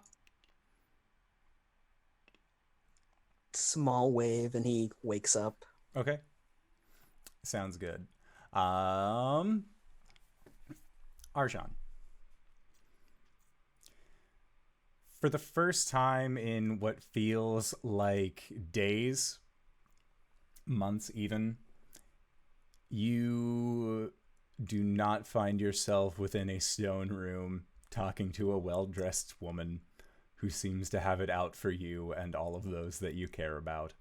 Small wave, and he wakes up. Okay. Sounds good. Arjan. For the first time in what feels like days, months even, you do not find yourself within a stone room talking to a well-dressed woman who seems to have it out for you and all of those that you care about.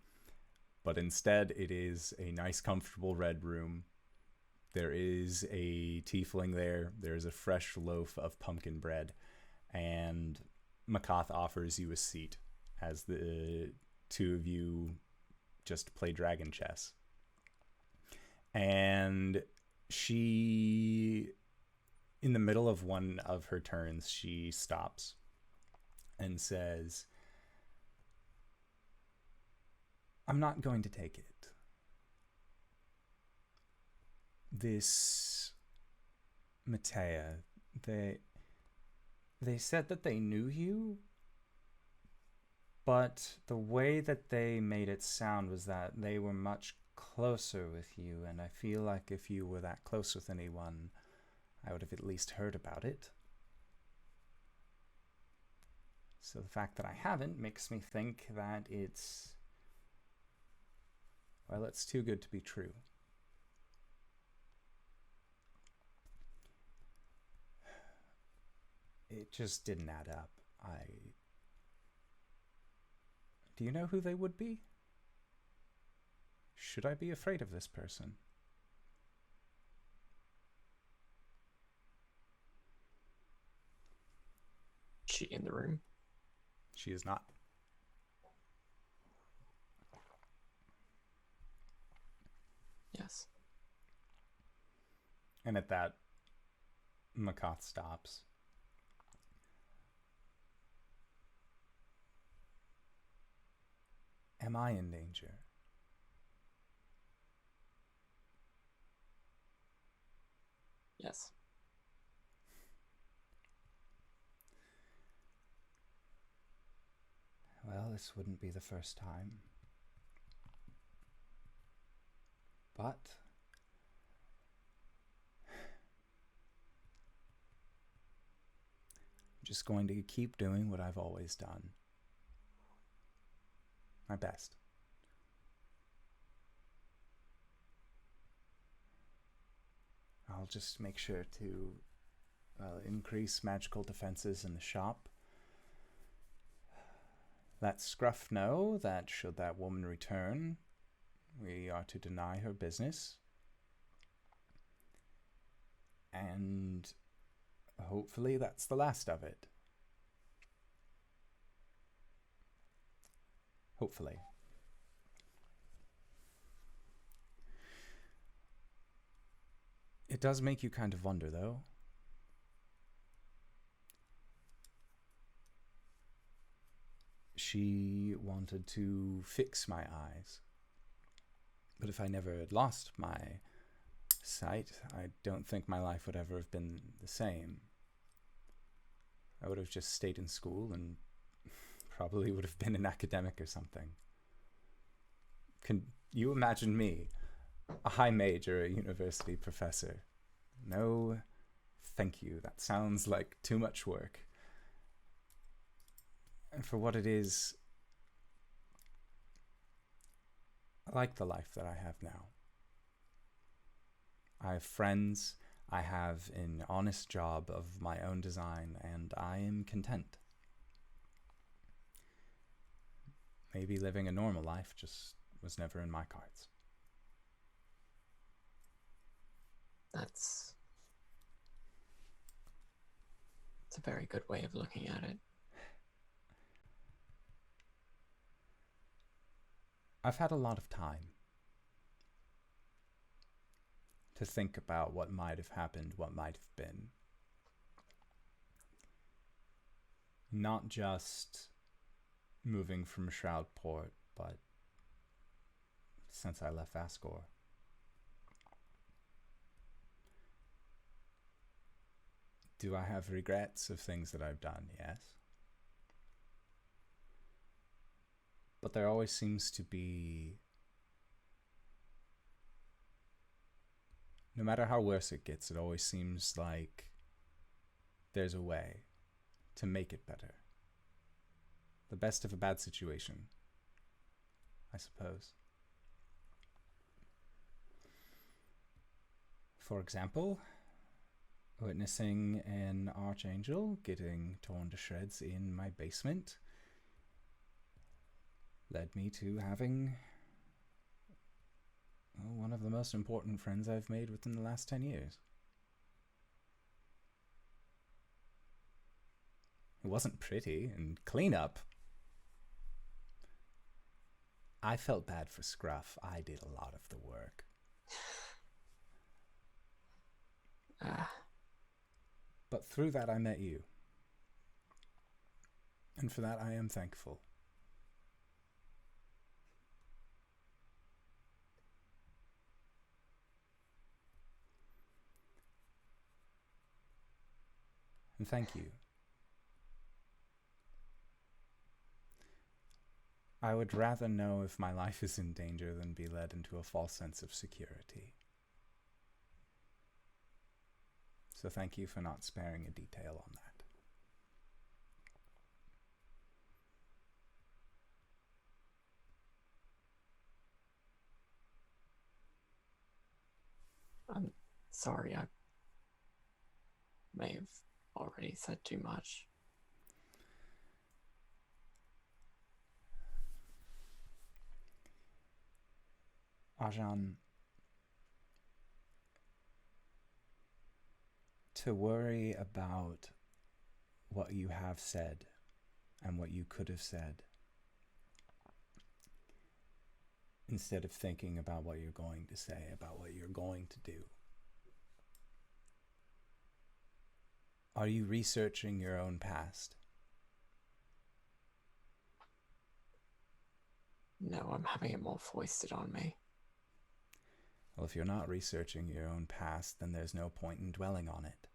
But instead, it is a nice, comfortable red room. There is a tiefling there. There's a fresh loaf of pumpkin bread. And Makath offers you a seat as the two of you just play dragon chess. And she, in the middle of one of her turns, she stops and says, I'm not going to take it. This Matea, they said that they knew you, but the way that they made it sound was that they were much closer with you, and I feel like if you were that close with anyone, I would have at least heard about it. So the fact that I haven't makes me think that it's too good to be true. It just didn't add up. Do you know who they would be? Should I be afraid of this person? She in the room? She is not. Yes. And at that, Makath stops. Am I in danger? Yes. Well, this wouldn't be the first time. But I'm just going to keep doing what I've always done. My best. I'll just make sure to increase magical defenses in the shop. Let Scruff know that should that woman return, we are to deny her business. And hopefully that's the last of it. Hopefully. It does make you kind of wonder, though. She wanted to fix my eyes. But if I never had lost my sight, I don't think my life would ever have been the same. I would have just stayed in school and probably would have been an academic or something. Can you imagine me, a high mage or a university professor? No, thank you. That sounds like too much work. And for what it is, I like the life that I have now. I have friends, I have an honest job of my own design, and I am content. Maybe living a normal life just was never in my cards. That's a very good way of looking at it. I've had a lot of time to think about what might have happened, what might have been. Not just moving from Shroudport, but since I left Asgore. Do I have regrets of things that I've done? Yes. But there always seems to be, no matter how worse it gets, it always seems like there's a way to make it better. The best of a bad situation, I suppose. For example, witnessing an archangel getting torn to shreds in my basement led me to having one of the most important friends I've made within the last 10 years. It wasn't pretty, and cleanup. I felt bad for Scruff. I did a lot of the work. But through that I met you. And for that I am thankful. And thank you. I would rather know if my life is in danger than be led into a false sense of security. So thank you for not sparing a detail on that. I'm sorry, I may have already said too much. Ajahn, to worry about what you have said and what you could have said, instead of thinking about what you're going to say, about what you're going to do. Are you researching your own past? No, I'm having it more foisted on me. Well, if you're not researching your own past, then there's no point in dwelling on it.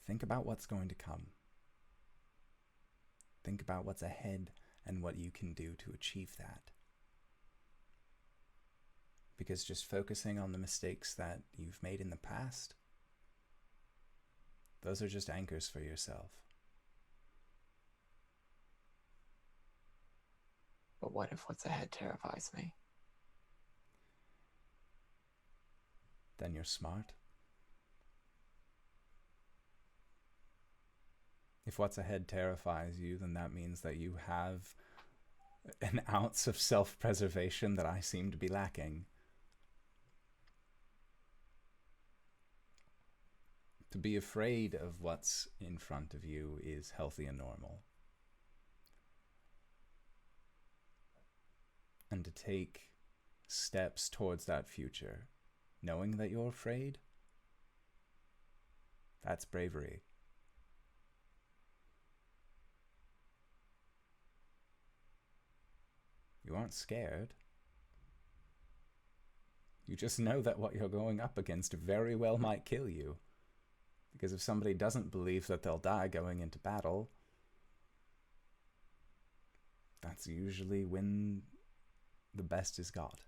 Think about what's going to come. Think about what's ahead and what you can do to achieve that. Because just focusing on the mistakes that you've made in the past, those are just anchors for yourself. But what if what's ahead terrifies me? Then you're smart. If what's ahead terrifies you, then that means that you have an ounce of self-preservation that I seem to be lacking. To be afraid of what's in front of you is healthy and normal. And to take steps towards that future, knowing that you're afraid, that's bravery. You aren't scared. You just know that what you're going up against very well might kill you. Because if somebody doesn't believe that they'll die going into battle, that's usually when the best is got.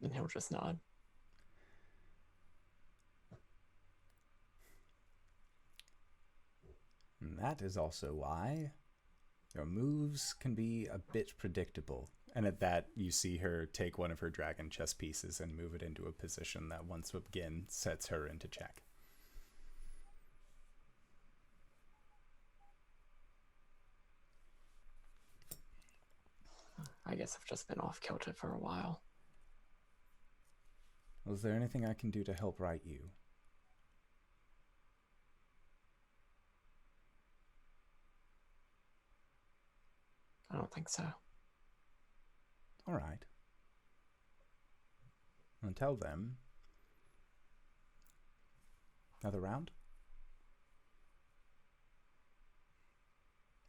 And he'll just nod. And that is also why your moves can be a bit predictable. And at that, you see her take one of her dragon chess pieces and move it into a position that once again sets her into check. I guess I've just been off kilter for a while. Well, is there anything I can do to help right you? I don't think so. All right. And tell them. Another round?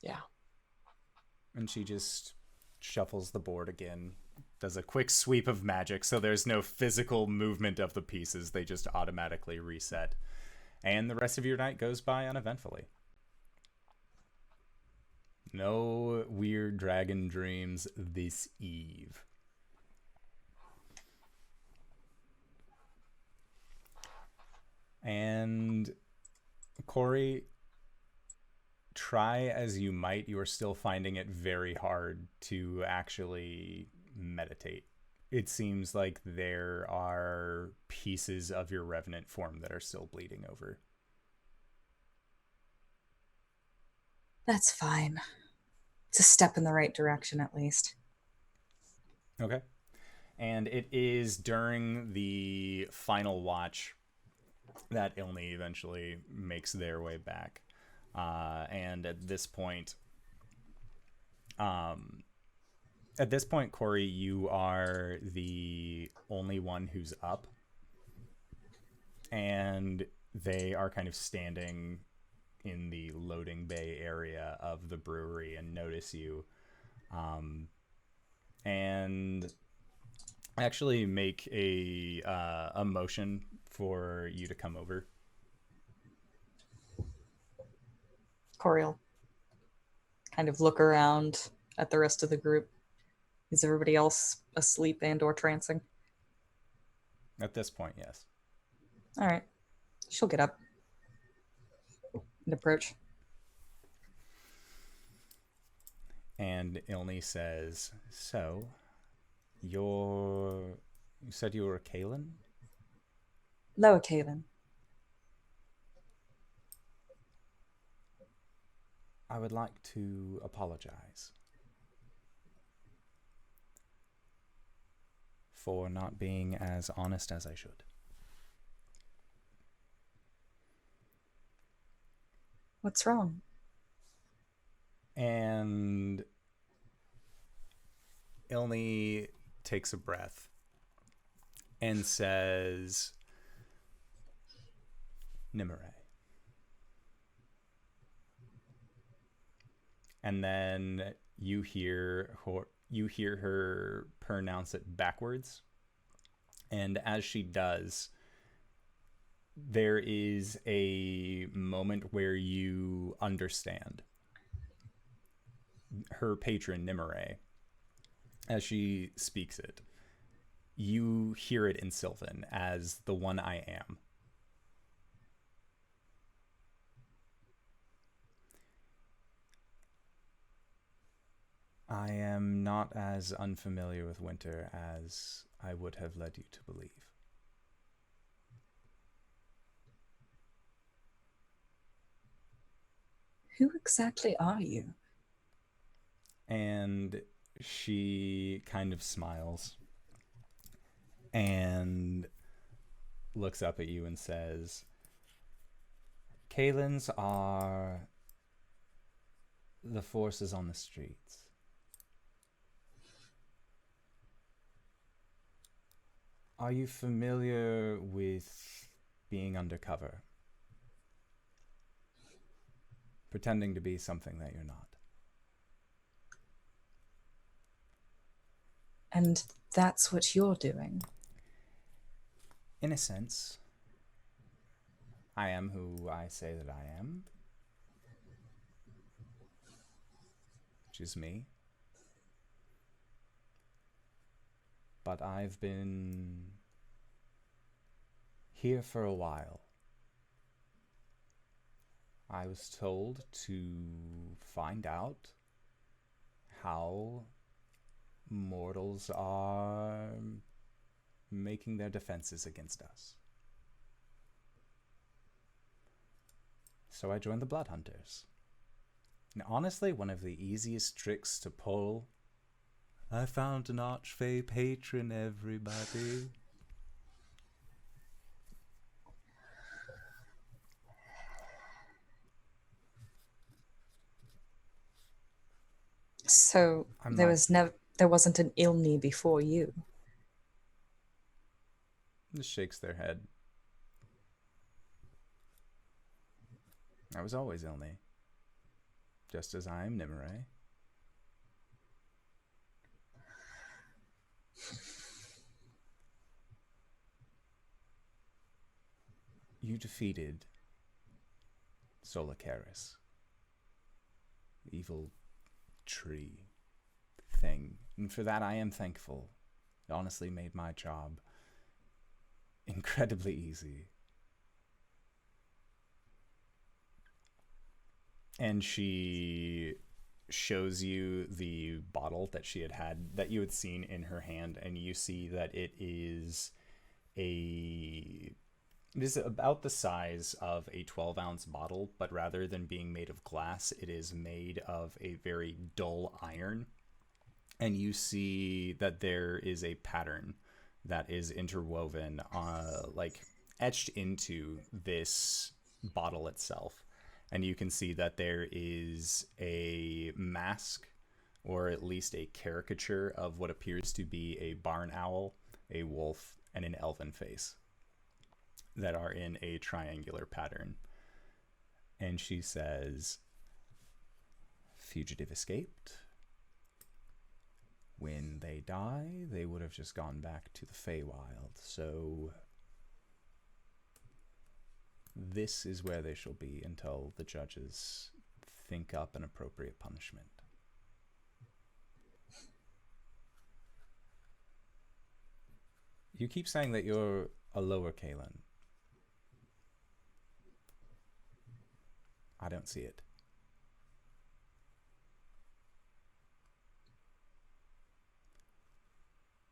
Yeah. And she just shuffles the board again, does a quick sweep of magic, so there's no physical movement of the pieces. They just automatically reset. And the rest of your night goes by uneventfully. No weird dragon dreams this eve. And Cori, try as you might, you are still finding it very hard to actually meditate. It seems like there are pieces of your revenant form that are still bleeding over. That's fine. It's a step in the right direction, at least. Okay. And it is during the final watch that Ilni eventually makes their way back. And at this point, Cori, you are the only one who's up. And they are kind of standing in the loading bay area of the brewery and notice you. And actually make a motion for you to come over. Cori will kind of look around at the rest of the group. Is everybody else asleep and or trancing? At this point, yes. All right. She'll get up and approach. And Ilni says, so, you said you were a Caelum? Lower Caelum. I would like to apologize for not being as honest as I should. What's wrong? And Ilni takes a breath and says, Nimue. And then you hear her pronounce it backwards. And as she does, there is a moment where you understand her patron Nimue. As she speaks it, you hear it in Sylvan as the one I am. I am not as unfamiliar with winter as I would have led you to believe. Who exactly are you? And she kind of smiles and looks up at you and says, Caelums are the forces on the streets. Are you familiar with being undercover? Pretending to be something that you're not. And that's what you're doing. In a sense, I am who I say that I am. Which is me. But I've been here for a while. I was told to find out how mortals are making their defenses against us. So I joined the Blood Hunters. And honestly, one of the easiest tricks to pull. I found an Archfey patron, everybody. So there wasn't an Ilni before you. Just shakes their head. I was always Ilni. Just as I am Nimue. You defeated Solacaris. Evil tree thing. And for that I am thankful. It honestly made my job incredibly easy. And she shows you the bottle that she had that you had seen in her hand, and you see that it is about the size of a 12-ounce bottle, but rather than being made of glass, it is made of a very dull iron. And you see that there is a pattern that is interwoven, like etched into this bottle itself. And you can see that there is a mask, or at least a caricature of what appears to be a barn owl, a wolf, and an elven face that are in a triangular pattern. And she says, fugitive escaped. When they die, they would have just gone back to the Feywild. So this is where they shall be until the judges think up an appropriate punishment. You keep saying that you're a lower Caelum. I don't see it.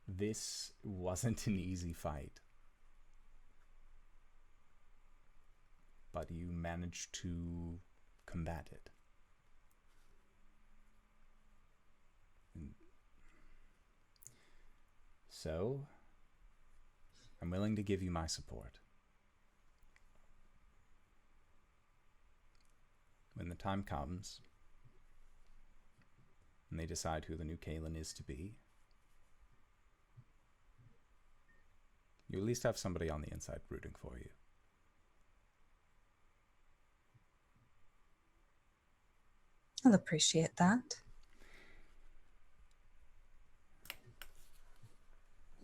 This wasn't an easy fight. But you managed to combat it. So, I'm willing to give you my support. When the time comes, and they decide who the new Caelum is to be, you at least have somebody on the inside rooting for you. I'll appreciate that.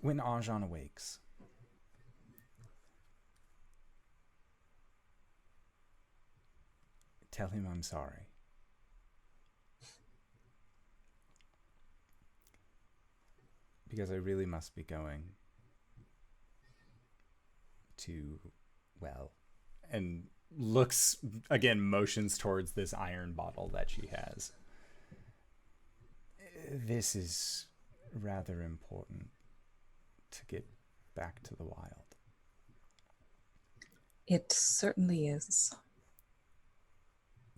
When Arjan awakes, tell him I'm sorry. Because I really must be going to, well, and looks, again, motions towards this iron bottle that she has. This is rather important to get back to the wild. It certainly is.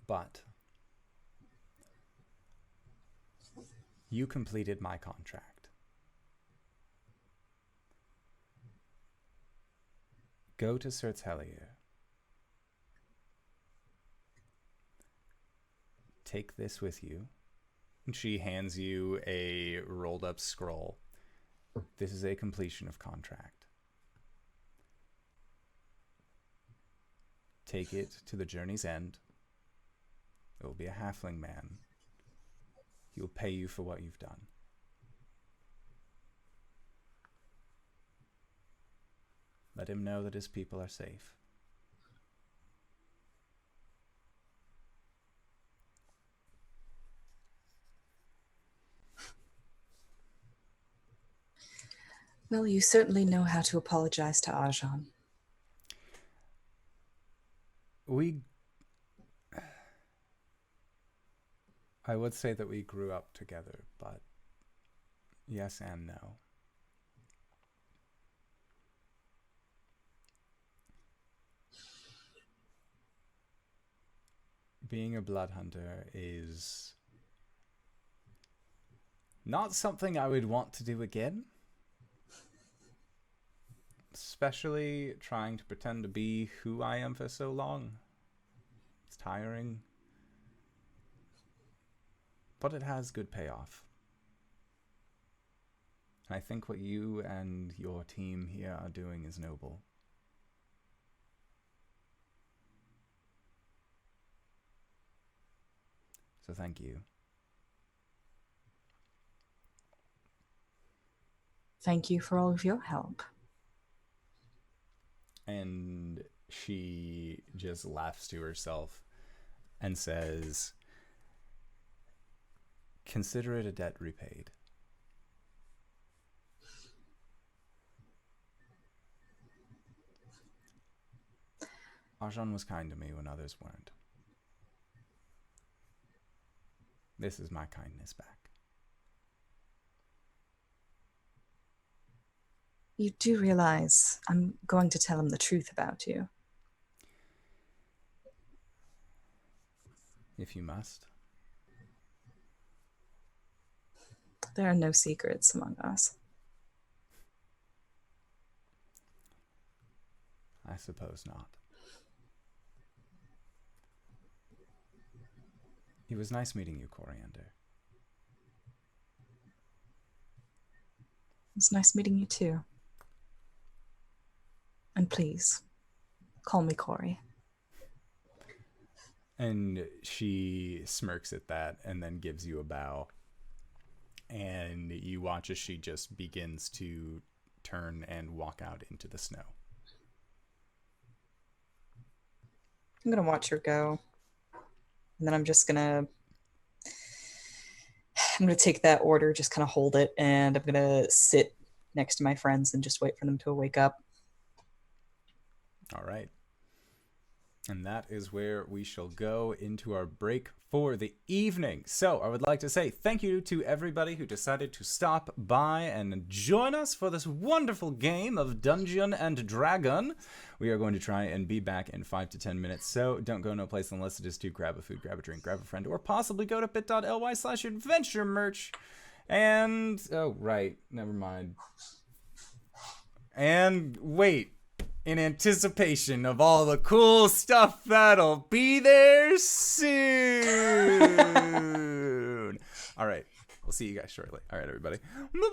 But you completed my contract. Go to Sirt's Hellier. Take this with you. And she hands you a rolled up scroll. This is a completion of contract. Take it to the journey's end. It will be a halfling man. He will pay you for what you've done. Let him know that his people are safe. Well, you certainly know how to apologize to Arjan. I would say that we grew up together, but yes and no. Being a blood hunter is not something I would want to do again. Especially trying to pretend to be who I am for so long. It's tiring. But it has good payoff. I think what you and your team here are doing is noble. So thank you. Thank you for all of your help. And she just laughs to herself and says, consider it a debt repaid. Arjan was kind to me when others weren't. This is my kindness back. You do realize I'm going to tell him the truth about you. If you must. There are no secrets among us. I suppose not. It was nice meeting you, Coriander. It's nice meeting you too. And please, call me Cori. And she smirks at that and then gives you a bow. And you watch as she just begins to turn and walk out into the snow. I'm going to watch her go. And then I'm going to take that order, just kind of hold it, and I'm going to sit next to my friends and just wait for them to wake up. All right. And that is where we shall go into our break for the evening. So I would like to say thank you to everybody who decided to stop by and join us for this wonderful game of Dungeon and Dragon. We are going to try and be back in 5 to 10 minutes. So don't go no place unless it is to grab a food, grab a drink, grab a friend, or possibly go to bit.ly/adventure merch. And, oh, right. Never mind. And wait. In anticipation of all the cool stuff that'll be there soon. All right. We'll see you guys shortly. All right, everybody. Bye-bye.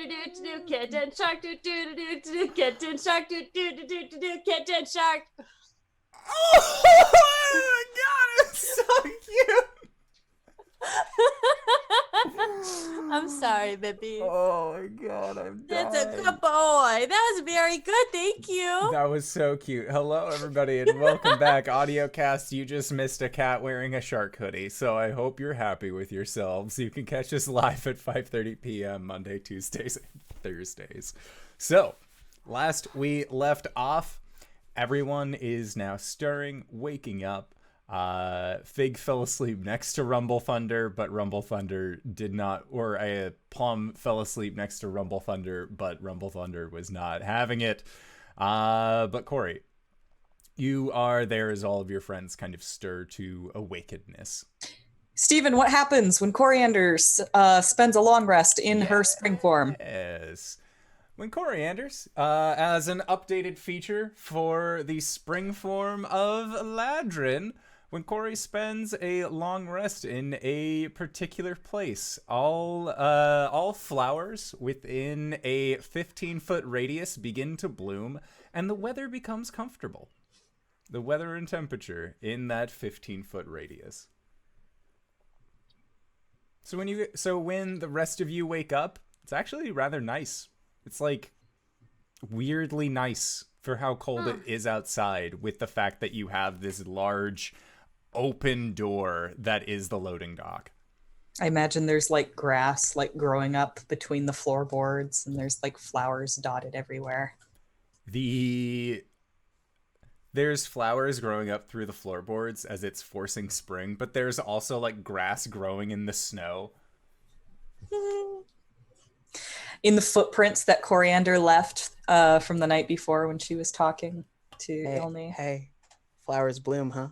do kitten shark do do do do kitten shark do do do do kitten shark. Oh my god, it's so cute. I'm sorry, baby. Oh my god, I'm dying. That's a good boy. That was very good. Thank you. That was so cute. Hello, everybody, and welcome back. Audiocast, you just missed a cat wearing a shark hoodie, so I hope you're happy with yourselves. You can catch us live at 5:30 p.m. Monday, Tuesdays, and Thursdays. So, last we left off, everyone is now stirring, waking up. Fig fell asleep next to Rumble Thunder, but Rumble Thunder did not, or Plum fell asleep next to Rumble Thunder, but Rumble Thunder was not having it. But Cori, you are there as all of your friends kind of stir to awakenedness. Stephen, what happens when Corianders spends a long rest in her spring form? Yes. When Corianders, as an updated feature for the spring form of Ladrin, when Cori spends a long rest in a particular place, all flowers within a 15-foot radius begin to bloom, and the weather becomes comfortable. The weather and temperature in that 15-foot radius. So when the rest of you wake up, it's actually rather nice. It's like weirdly nice for how cold it is outside, with the fact that you have this large open door that is the loading dock. I imagine there's like grass like growing up between the floorboards, and there's like flowers dotted everywhere. There's flowers growing up through the floorboards as it's forcing spring, but there's also like grass growing in the snow. In the footprints that Coriander left from the night before when she was talking to Ilni. Hey, flowers bloom, huh?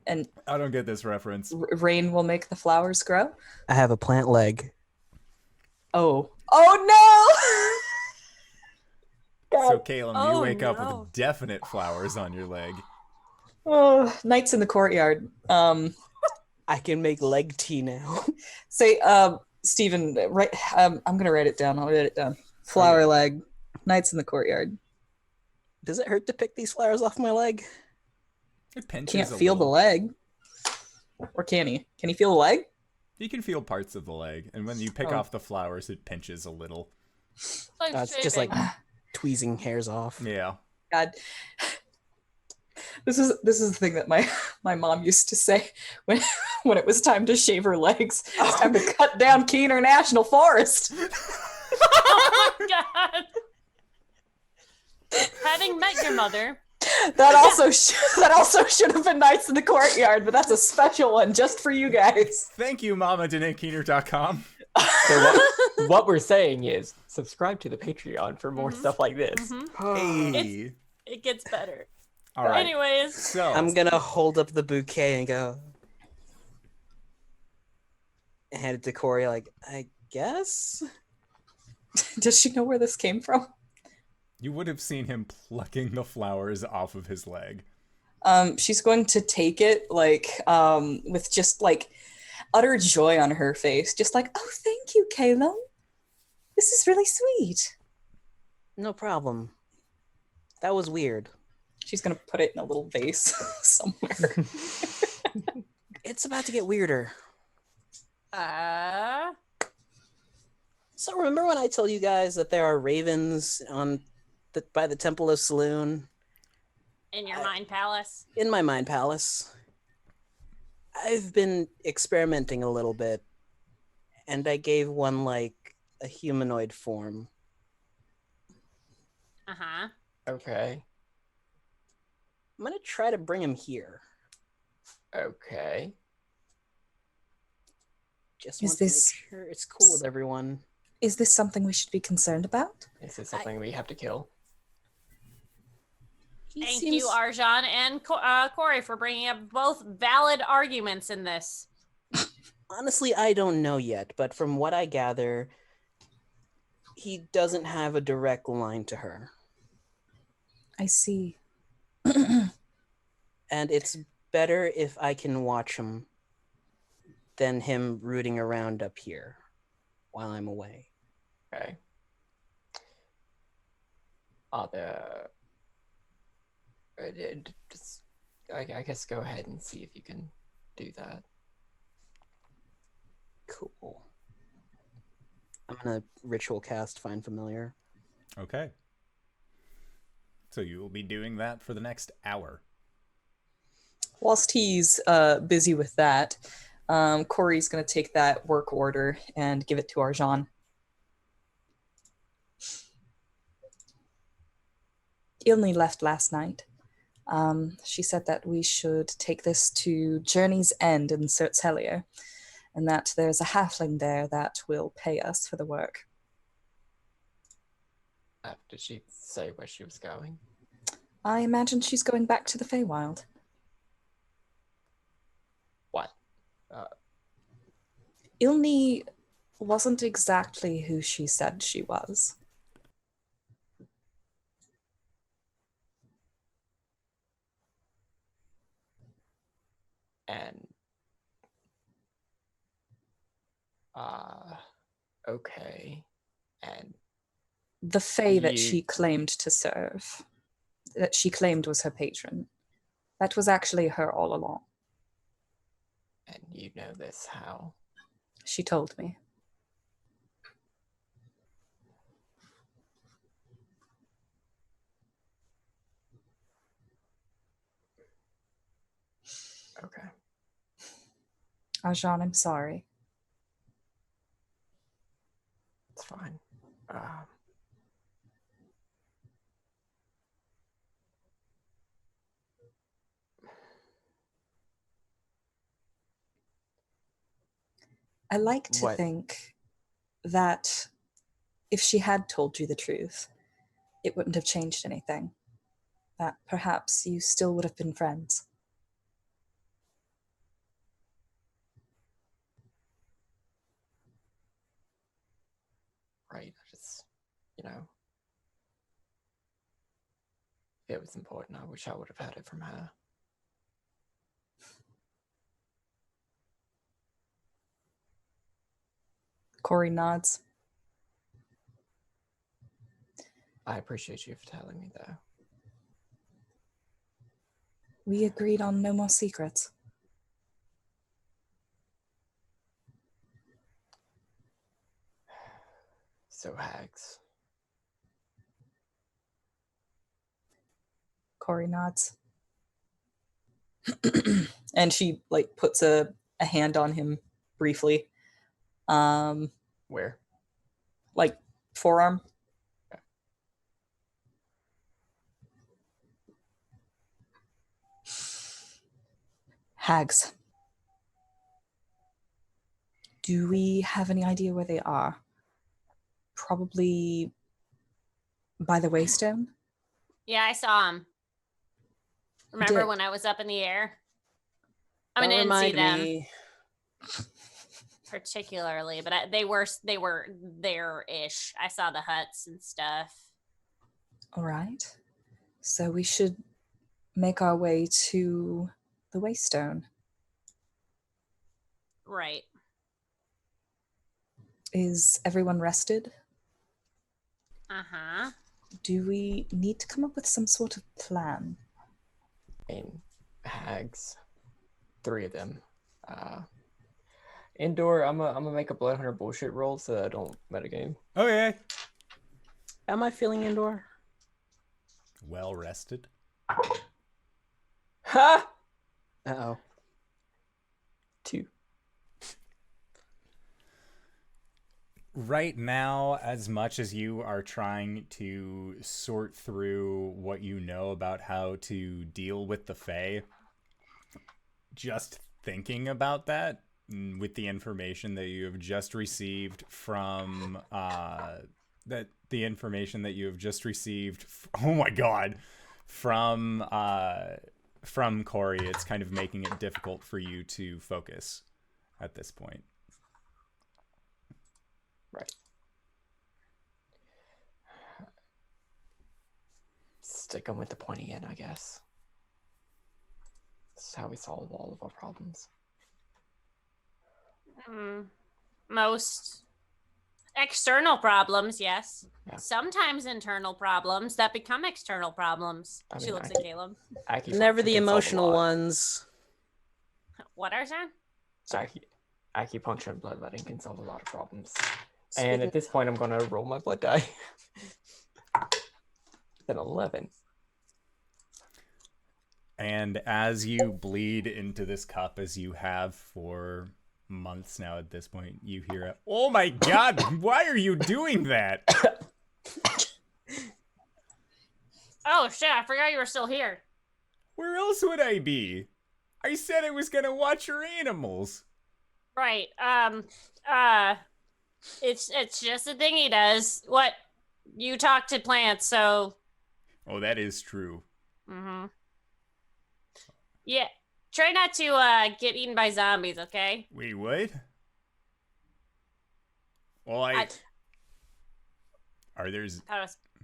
And I don't get this reference. rain will make the flowers grow? I have a plant leg. Oh no! So Caelum, you wake up no. with definite flowers on your leg. Oh, nights in the courtyard. I can make leg tea now. Say, Stephen, right? I'm gonna write it down. I'll write it down. Flower leg, nights in the courtyard. Does it hurt to pick these flowers off my leg? It pinches Can't a feel the little. leg, or can he? Can he feel the leg? You can feel parts of the leg, and when you pick off the flowers, it pinches a little. It's just like tweezing hairs off. Yeah. God, this is the thing that my mom used to say when it was time to shave her legs. It's time to cut down Keener National Forest. Oh my god. Having met your mother. That also should have been nights in the courtyard, but that's a special one just for you guys. Thank you, mama.DanaeKeener.com. So what we're saying is subscribe to the Patreon for more stuff like this. Hey. It gets better. All right. Anyways. So I'm gonna hold up the bouquet and go, and hand it to Cori. Like, I guess. Does she know where this came from? you would have seen him plucking the flowers off of his leg. She's going to take it with just like utter joy on her face, just like, oh, thank you, Caelum. This is really sweet. No problem. That was weird. She's gonna put it in a little vase somewhere. It's about to get weirder. So remember when I told you guys that there are ravens by the Temple of Saloon? In your mind palace. In my mind palace. I've been experimenting a little bit, and I gave one like a humanoid form. Uh-huh. Okay. I'm gonna try to bring him here. Okay. Just Is want to this- make sure it's cool with everyone. Is this something we should be concerned about? Is this something we have to kill? He Thank seems- you, Arjan and Cori, for bringing up both valid arguments in this. Honestly, I don't know yet, but from what I gather, he doesn't have a direct line to her. I see. And it's better if I can watch him than him rooting around up here. while I'm away. Okay. Are there... just, I guess go ahead and see if you can do that. Cool. I'm gonna ritual cast Find Familiar. Okay. So you will be doing that for the next hour. Whilst he's busy with that, Cori's going to take that work order and give it to Arjan. Ilni left last night. She said that we should take this to Journey's End in Sertzelia, and that there's a halfling there that will pay us for the work. Did she say where she was going? I imagine she's going back to the Feywild. What? Ilni wasn't exactly who she said she was. And okay. And The Fae that You- she claimed to serve, that she claimed was her patron, that was actually her all along. and you know this how? She told me. Okay. Arjan, I'm sorry. It's fine. I like to What? think that if she had told you the truth, it wouldn't have changed anything. That perhaps you still would have been friends. Right. I just, if it was important, I wish I would have had it from her. Cori nods. I appreciate you for telling me, though. We agreed on no more secrets. So, Hags. Cori nods. And she puts a hand on him briefly. Where? Forearm. Hags. Do we have any idea where they are? Probably by the Waystone? Yeah, I saw him. Remember did. when I was up in the air? I mean, Don't I didn't see remind them me. particularly, but they were there-ish. I saw the huts and stuff. All right. So we should make our way to the Waystone. Right. Is everyone rested? Uh-huh. Do we need to come up with some sort of plan? Hags. 3 of them. Indoor, I'm gonna make a Blood Hunter bullshit roll so that I don't metagame. Okay. Am I feeling indoor? Well rested. Ha! Uh-oh. 2. Right now, as much as you are trying to sort through what you know about how to deal with the Fae, just thinking about that with the information that you have just received from oh my god, from Cori, it's kind of making it difficult for you to focus at this point. Right. Sticking with the pointy end, I guess. This is how we solve all of our problems. Most external problems, yes. Yeah. Sometimes internal problems that become external problems. I She mean, looks at Caelum. Never Acupuncture the can solve a emotional lot. ones. What are they? So acupuncture and bloodletting can solve a lot of problems. And Speaking at this point, I'm gonna roll my blood die. Then 11. And as you bleed into this cup, as you have for months now at this point, you hear a, "Oh my god, why are you doing that?" Oh shit, I forgot you were still here. Where else would I be? I said I was gonna watch your animals. Right. It's just a thing he does. What? You talk to plants, so Oh, that is true. mm-hmm. Yeah. Try not to get eaten by zombies, okay? Wait, what? Well, I Are there...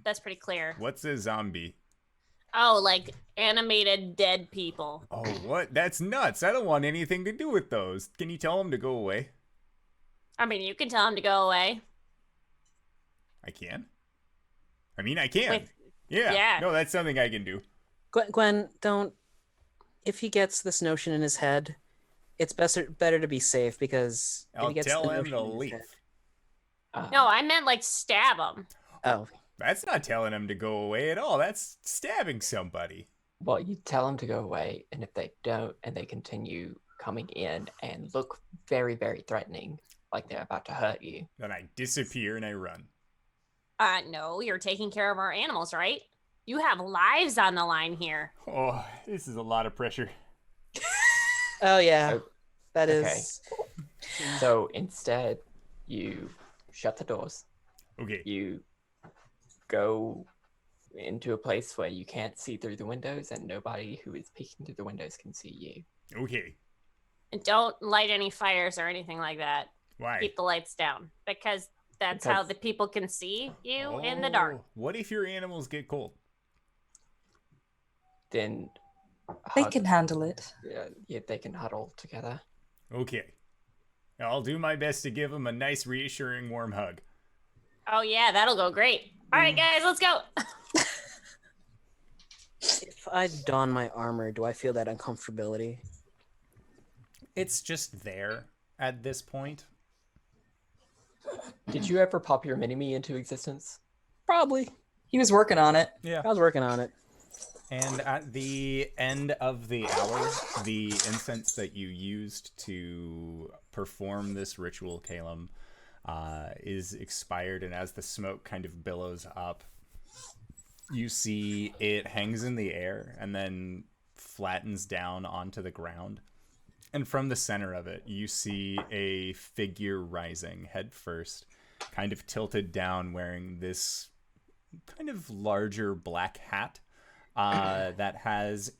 that's pretty clear. What's a zombie? Oh, like animated dead people. Oh, what? That's nuts. I don't want anything to do with those. Can you tell them to go away? I mean, you can tell him to go away. I can? I mean, I can. Wait, Yeah. yeah. No, that's something I can do. Gwen, don't. If he gets this notion in his head, it's better to be safe because if I'll he gets tell the him notion to in his leave. head- No, I meant like stab him. Oh, That's not telling him to go away at all. That's stabbing somebody. Well, you tell them to go away, and if they don't, and they continue coming in and look very, very threatening, like they're about to hurt you. Then I disappear and I run. No, you're taking care of our animals, right? You have lives on the line here. Oh, this is a lot of pressure. oh yeah, Oh, that okay. is. So instead, you shut the doors. Okay. You go into a place where you can't see through the windows, and nobody who is peeking through the windows can see you. Okay. And don't light any fires or anything like that. Why? Keep the lights down because that's how the people can see you in the dark. Oh, what if your animals get cold? Then They can handle it. yeah, they can huddle together. Okay. I'll do my best to give them a nice, reassuring, warm hug. Oh yeah, that'll go great. All right, guys, let's go. If I don my armor, do I feel that uncomfortability? It's just there at this point. Did you ever pop your mini-me into existence? Probably. He was working on it. Yeah. I was working on it. And at the end of the hour, the incense that you used to perform this ritual, Caelum, is expired. And as the smoke kind of billows up, you see it hangs in the air and then flattens down onto the ground. And from the center of it, you see a figure rising head first, kind of tilted down, wearing this kind of larger black hat that has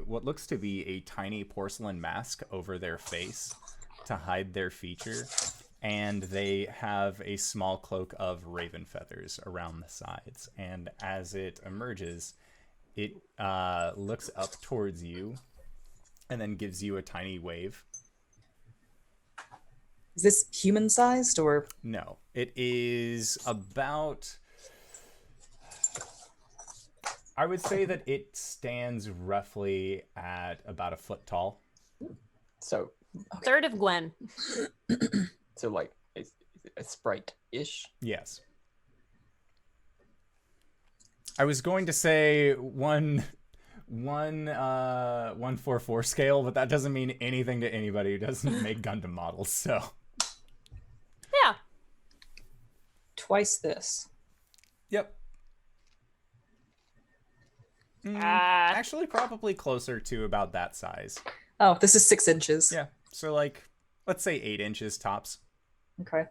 what looks to be a tiny porcelain mask over their face to hide their feature. And they have a small cloak of raven feathers around the sides. And as it emerges, it looks up towards you and then gives you a tiny wave. Is this human-sized or? No, it is about... I would say that it stands roughly at about a foot tall. So, Third of Gwen. so like a sprite-ish. Yes. I was going to say 1/4 scale, but that doesn't mean anything to anybody who doesn't make Gundam models. So Yeah. Twice this. yep. Actually, probably closer to about that size. Oh, this is 6 inches. Yeah. So like, let's say 8 inches tops. Okay.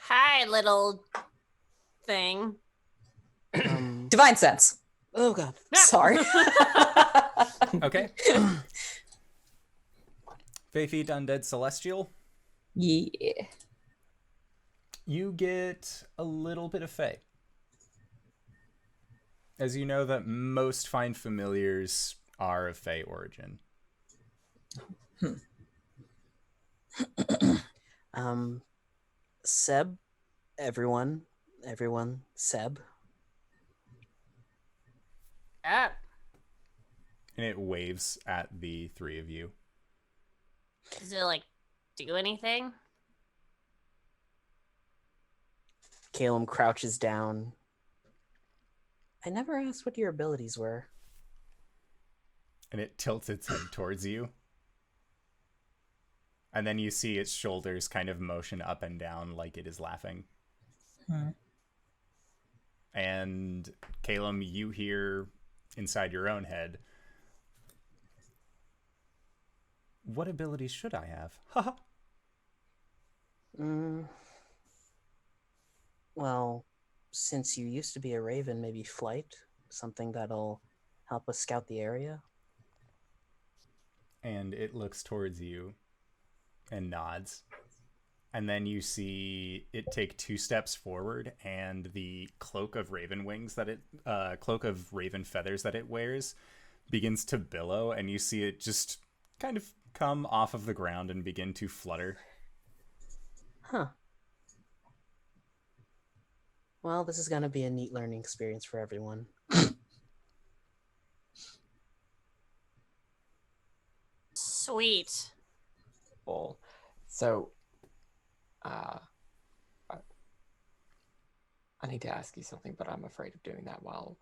Hi, little thing. Divine sense. Oh god. Sorry. Okay. Fae Feet Undead Celestial. Yeah. You get a little bit of Fae. As you know that most Find Familiars are of Fae origin. Seb, everyone, Seb. Up. And it waves at the three of you. Does it like do anything? Caelum crouches down. I never asked what your abilities were. And it tilts its head towards you. And then you see its shoulders kind of motion up and down like it is laughing. And Caelum, you hear inside your own head, what abilities should I have? Haha. Well, since you used to be a raven, maybe flight, something that'll help us scout the area. And it looks towards you and nods. And then you see it take 2 steps forward, and the cloak of raven wings cloak of raven feathers that it wears begins to billow, and you see it just kind of come off of the ground and begin to flutter. Huh. Well, this is going to be a neat learning experience for everyone. Sweet. Well, so, I need to ask you something, but I'm afraid of doing that while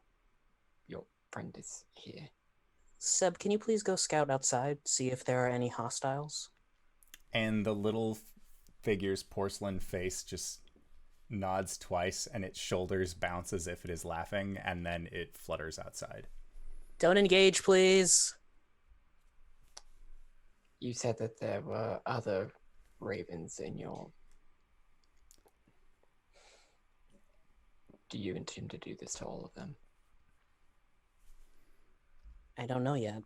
your friend is here. Seb, can you please go scout outside, see if there are any hostiles? And the little figure's porcelain face just nods twice, and its shoulders bounce as if it is laughing, and then it flutters outside. Don't engage, please. You said that there were other ravens in your... Do you intend to do this to all of them? I don't know yet.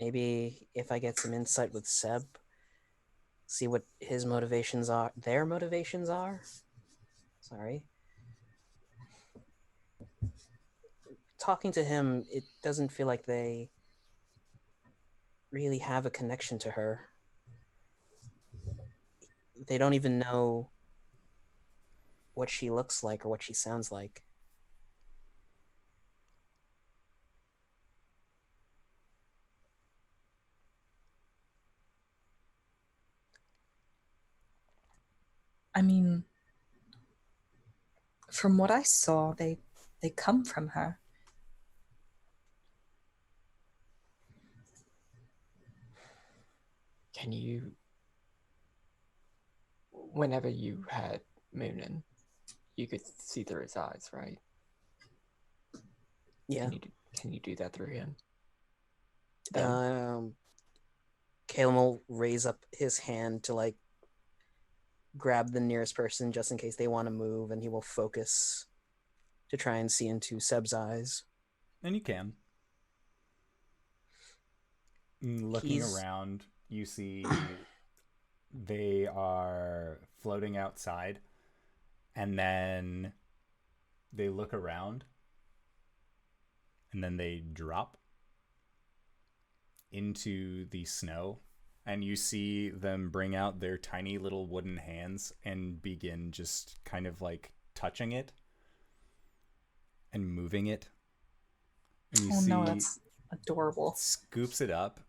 Maybe if I get some insight with Seb, see what his motivations are, their motivations are. Sorry. Talking to him, it doesn't feel like they really have a connection to her. They don't even know what she looks like or what she sounds like. I mean, from what I saw, they come from her. Can you... Whenever you had Moonin, you could see through his eyes, right? Yeah. Can you do that through him? Caelum will raise up his hand to like grab the nearest person just in case they want to move, and he will focus to try and see into Seb's eyes. And you can. Looking around, you see they are floating outside, and then they look around, and then they drop into the snow, and you see them bring out their tiny little wooden hands and begin just kind of like touching it and moving it. And you see no, that's adorable. scoops it up,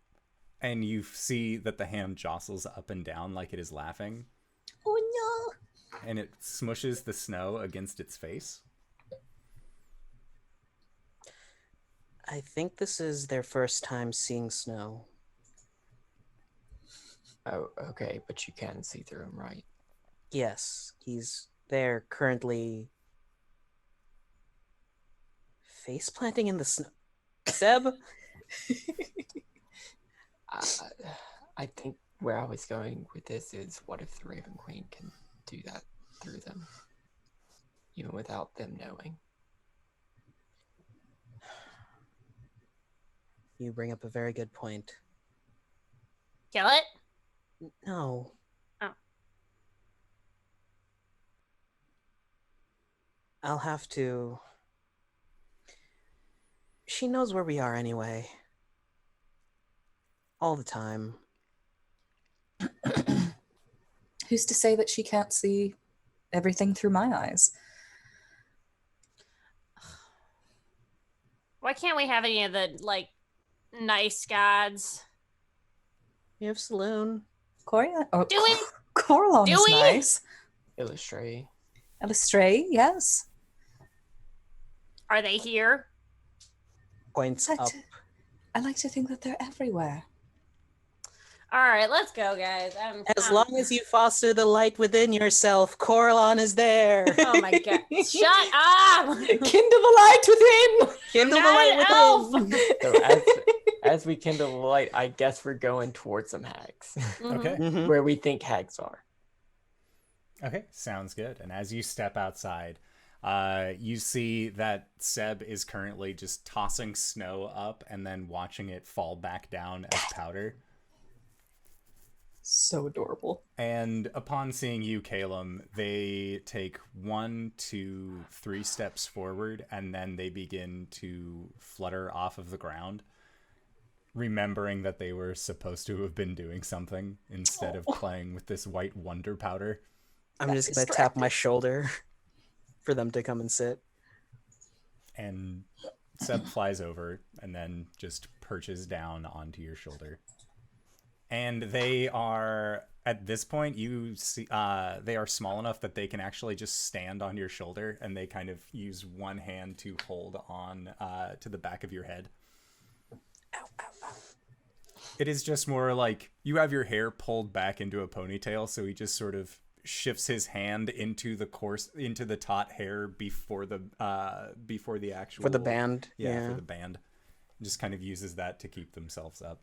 and you see that the hand jostles up and down like it is laughing. Oh no! And it smushes the snow against its face. I think this is their first time seeing snow. Oh, okay, but you can see through him, right? Yes, he's there currently face planting in the snow. Seb? I think where I was going with this is, what if the Raven Queen can do that through them, even without them knowing? You bring up a very good point. Kill it? No. Oh. I'll have to... She knows where we are anyway. All the time. Who's to say that she can't see everything through my eyes? Why can't we have any of the, like, nice gods? You have Saloon. Cori? Oh, Do we? Coralon Do is we? nice. Illustrate. Illustrate, yes. Are they here? Points up. I like to think that they're everywhere. All right, let's go, guys. As long as you foster the light within yourself, Coralon is there. Oh my god! Shut up! Kindle the light within! Kindle the Not light an within. elf! So as we kindle the light, I guess we're going towards some hags. Okay. Mhm. Where we think hags are. Okay, sounds good. And as you step outside, you see that Seb is currently just tossing snow up and then watching it fall back down as powder. So adorable. And upon seeing you, Caelum, they take 1, 2, 3 steps forward, and then they begin to flutter off of the ground, remembering that they were supposed to have been doing something instead of playing with this white wonder powder. I'm just going to tap my shoulder for them to come and sit. And Seb flies over and then just perches down onto your shoulder. And they are, at this point, you see, they are small enough that they can actually just stand on your shoulder, and they kind of use one hand to hold on to the back of your head. Ow, ow, ow. It is just more like you have your hair pulled back into a ponytail, so he just sort of shifts his hand into the taut hair before the actual For the band. for the band. Just kind of uses that to keep themselves up.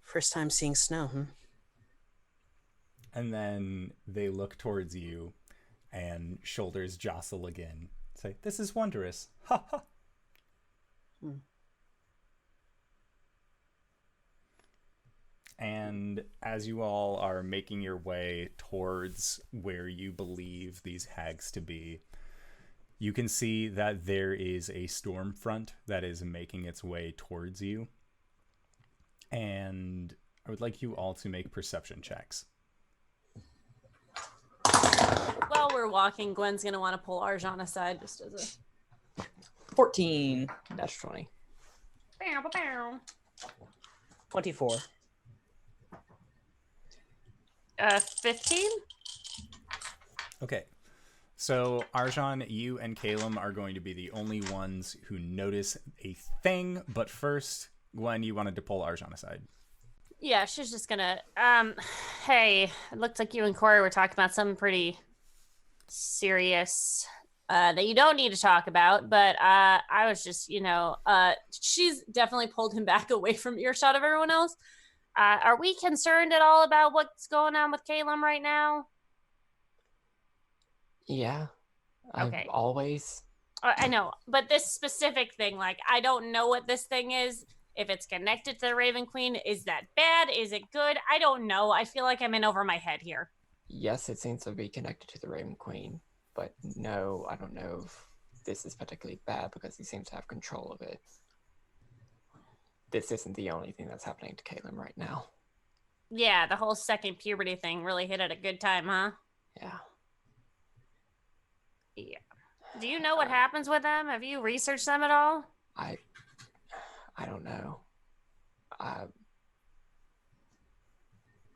First time seeing snow, huh? And then they look towards you, and shoulders jostle again. Say, "This is wondrous." Ha ha. And as you all are making your way towards where you believe these hags to be, you can see that there is a storm front that is making its way towards you. And I would like you all to make perception checks. While we're walking, Gwen's gonna want to pull Arjan aside just as a 14. That's 20. 24. 15. Okay. So, Arjan, you and Caelum are going to be the only ones who notice a thing. But first, Gwen, you wanted to pull Arjan aside. Yeah, she's just gonna. Hey, it looks like you and Cori were talking about something pretty serious that you don't need to talk about. But I was just, she's definitely pulled him back away from earshot of everyone else. Are we concerned at all about what's going on with Caelum right now? Yeah. Okay. I've always. I know, but this specific thing, like, I don't know what this thing is. If it's connected to the Raven Queen, is that bad? Is it good? I don't know. I feel like I'm in over my head here. Yes, it seems to be connected to the Raven Queen, but no, I don't know if this is particularly bad because he seems to have control of it. This isn't the only thing that's happening to Caelum right now. Yeah, the whole second puberty thing really hit at a good time, huh? Yeah. Yeah. Do you know what happens with them? Have you researched them at all? I don't know. I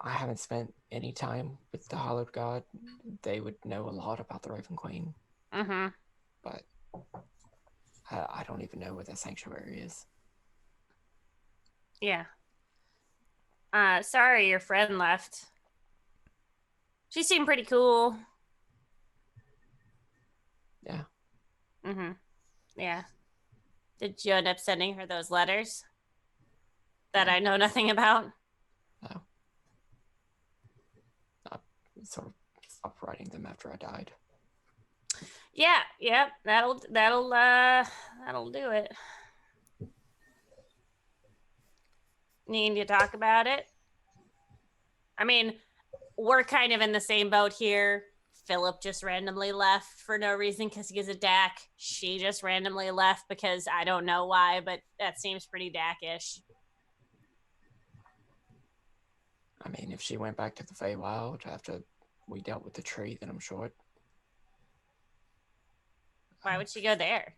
haven't spent any time with the Hallowed God. They would know a lot about the Raven Queen. Mm-hmm. But I don't even know where their sanctuary is. Yeah. Sorry your friend left. She seemed pretty cool. Yeah. Mm-hmm. Yeah. Did you end up sending her those letters that I know nothing about? No. I sort of stopped writing them after I died. Yeah, yep. That'll do it. Need to talk about it? I mean, we're kind of in the same boat here. Philip just randomly left for no reason because he is a DAC. She just randomly left because I don't know why, but that seems pretty DAC-ish. I mean, if she went back to the Feywild after we dealt with the tree, then I'm sure. Why would she go there?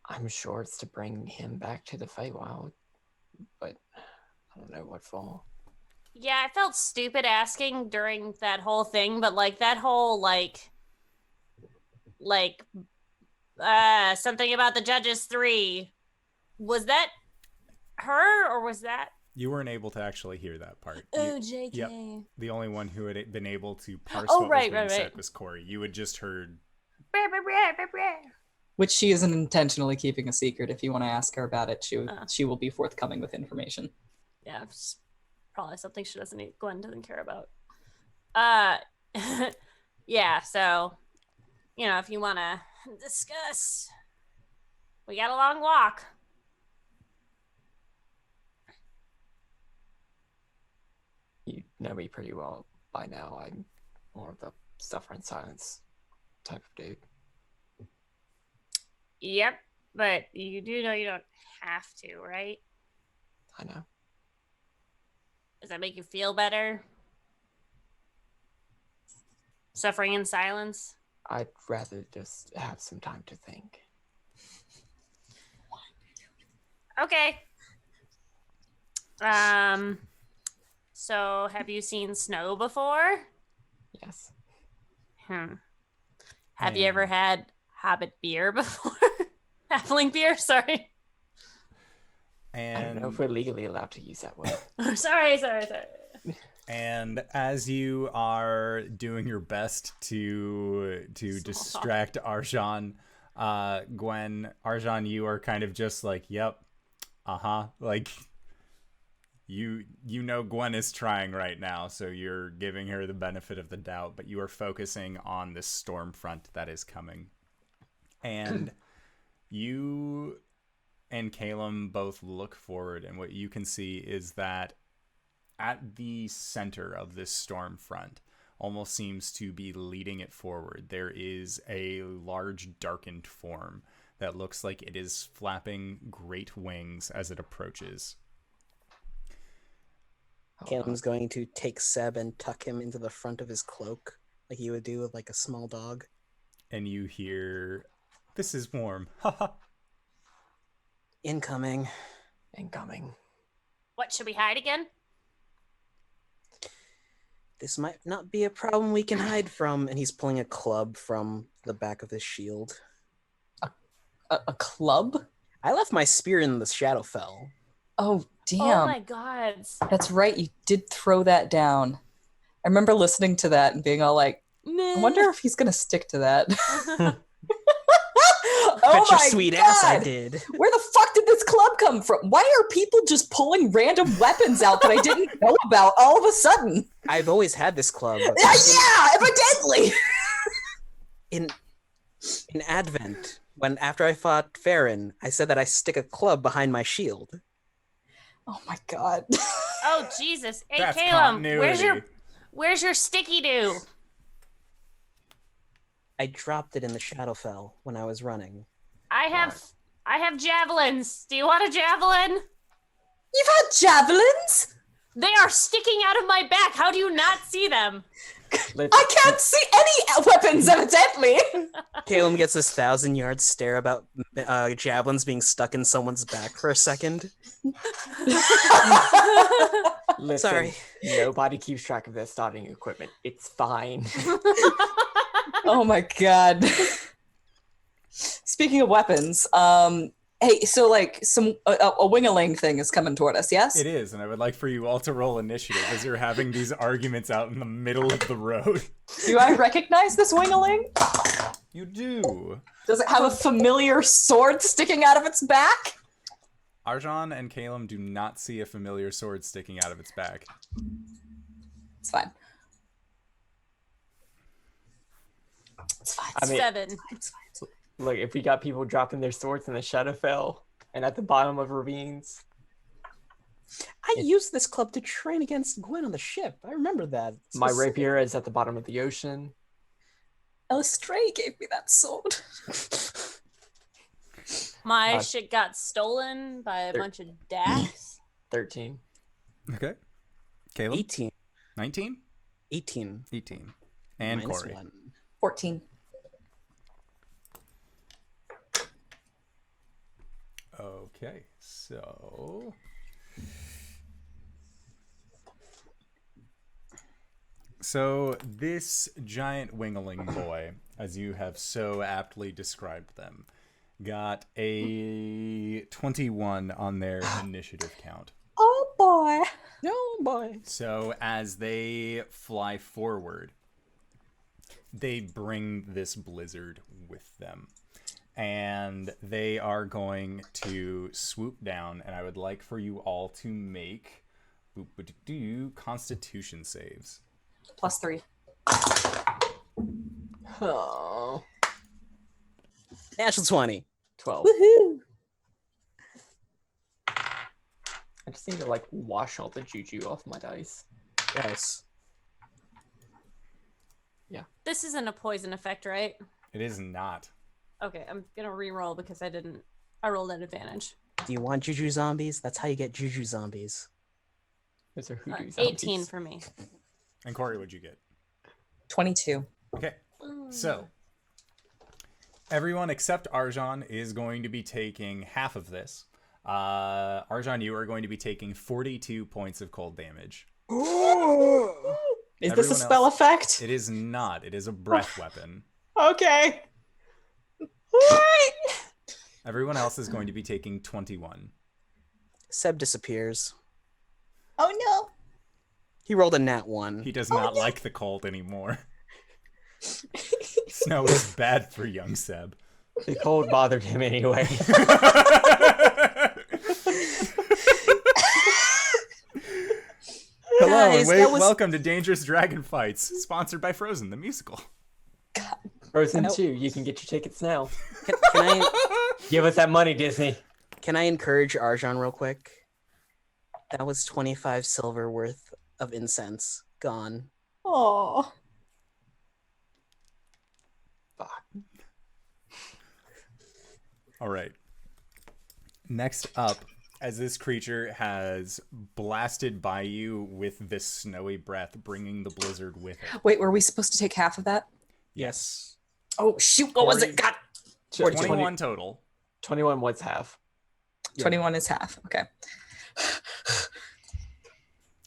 I'm sure it's to bring him back to the Feywild, but I don't know what for. Yeah, I felt stupid asking during that whole thing, but like that whole something about the Judges 3. Was that her or was that? You weren't able to actually hear that part. Oh, JK. Yep. The only one who had been able to parse Oh, what right, was being right, said right. was Cori. You had just heard. Which she isn't intentionally keeping a secret. If you want to ask her about it, she will be forthcoming with information. Yeah, it's probably something Gwen doesn't care about. Yeah, so, if you want to discuss, we got a long walk. You know me pretty well by now. I'm more of the suffer in silence type of dude. Yep, but you do know you don't have to, right? I know. Does that make you feel better? Suffering in silence? I'd rather just have some time to think. Okay. So have you seen snow before? Yes. Have you ever had Hobbit beer before? Halfling beer, sorry. And I don't know if we're legally allowed to use that word. Sorry. And as you are doing your best to distract Arjan, Gwen, Arjan, you are kind of just like, yep, like you know Gwen is trying right now, so you're giving her the benefit of the doubt, but you are focusing on this storm front that is coming. And you and Caelum both look forward, and what you can see is that at the center of this storm front, almost seems to be leading it forward, there is a large darkened form that looks like it is flapping great wings as it approaches. Caelum's going to take Seb and tuck him into the front of his cloak, like he would do with like a small dog. And you hear, "This is warm." Haha. Incoming. What, should we hide again? This might not be a problem we can hide from. And he's pulling a club from the back of his shield. A club? I left my spear in the Shadowfell. Oh, damn. Oh my god. That's right, you did throw that down. I remember listening to that and being all like, I wonder if he's going to stick to that. Bet your sweet ass I did. Where the fuck did this club come from? Why are people just pulling random weapons out that I didn't know about all of a sudden? I've always had this club. Yeah, evidently! In Advent, after I fought Farron, I said that I stick a club behind my shield. Oh my god. Oh Jesus! Hey, That's Caelum, continuity. where's your sticky do? I dropped it in the Shadowfell when I was running. I have javelins. Do you want a javelin? You've had javelins? They are sticking out of my back. How do you not see them? I can't see any weapons, evidently. Caelum gets this 1,000-yard stare about javelins being stuck in someone's back for a second. Listen, Sorry. Nobody keeps track of their starting equipment. It's fine. Oh my god. Speaking of weapons, hey, so like a wing-a-ling thing is coming toward us, yes? It is, and I would like for you all to roll initiative as you're having these arguments out in the middle of the road. Do I recognize this wing-a-ling? You do. Does it have a familiar sword sticking out of its back? Arjan and Caelum do not see a familiar sword sticking out of its back. It's fine. It's fine. I mean, 7. It's fine. look, if we got people dropping their swords in the Shadowfell and at the bottom of ravines. I used this club to train against Gwen on the ship. I remember that. My rapier is at the bottom of the ocean. Elistray gave me that sword. My shit got stolen by a bunch of dacks. 13. Okay. Caelum? 18. 19? 18. 18. And Minus Cori. 1. 14. Okay, so... So this giant wingling boy, as you have so aptly described them, got a 21 on their initiative count. Oh boy. No, boy. So as they fly forward, they bring this blizzard with them. And they are going to swoop down, and I would like for you all to make Constitution saves. +3. Oh. Natural 20. 12. Woohoo! I just need to like wash all the juju off my dice. Yes. This isn't a poison effect, right? It is not. Okay, I'm gonna re-roll because I rolled at advantage. Do you want Juju zombies? That's how you get Juju zombies. Those are hoodoo 18 zombies. for me. And Cori, what'd you get? 22. Okay, so everyone except Arjan is going to be taking half of this. Arjan, you are going to be taking 42 points of cold damage. Is this a Everyone spell else- effect? It is not. It is a breath weapon. Okay. Alright. Everyone else is going to be taking 21. Seb disappears. Oh no. He rolled a nat 1. He does not like the cold anymore. Snow is bad for young Seb. The cold bothered him anyway. Hello Guys, and that was- welcome to Dangerous Dragon Fights, sponsored by Frozen, the musical. Frozen I know. 2, you can get your tickets now. Can I Give us that money, Disney. can I encourage Arjan real quick? That was 25 silver worth of incense gone. Oh. Fuck. All right. Next up, as this creature has blasted by you with this snowy breath, bringing the blizzard with it. Wait, were we supposed to take half of that? Yes. Oh shoot, what was it? God. 21 total. 21 was half. 21 is half. Okay.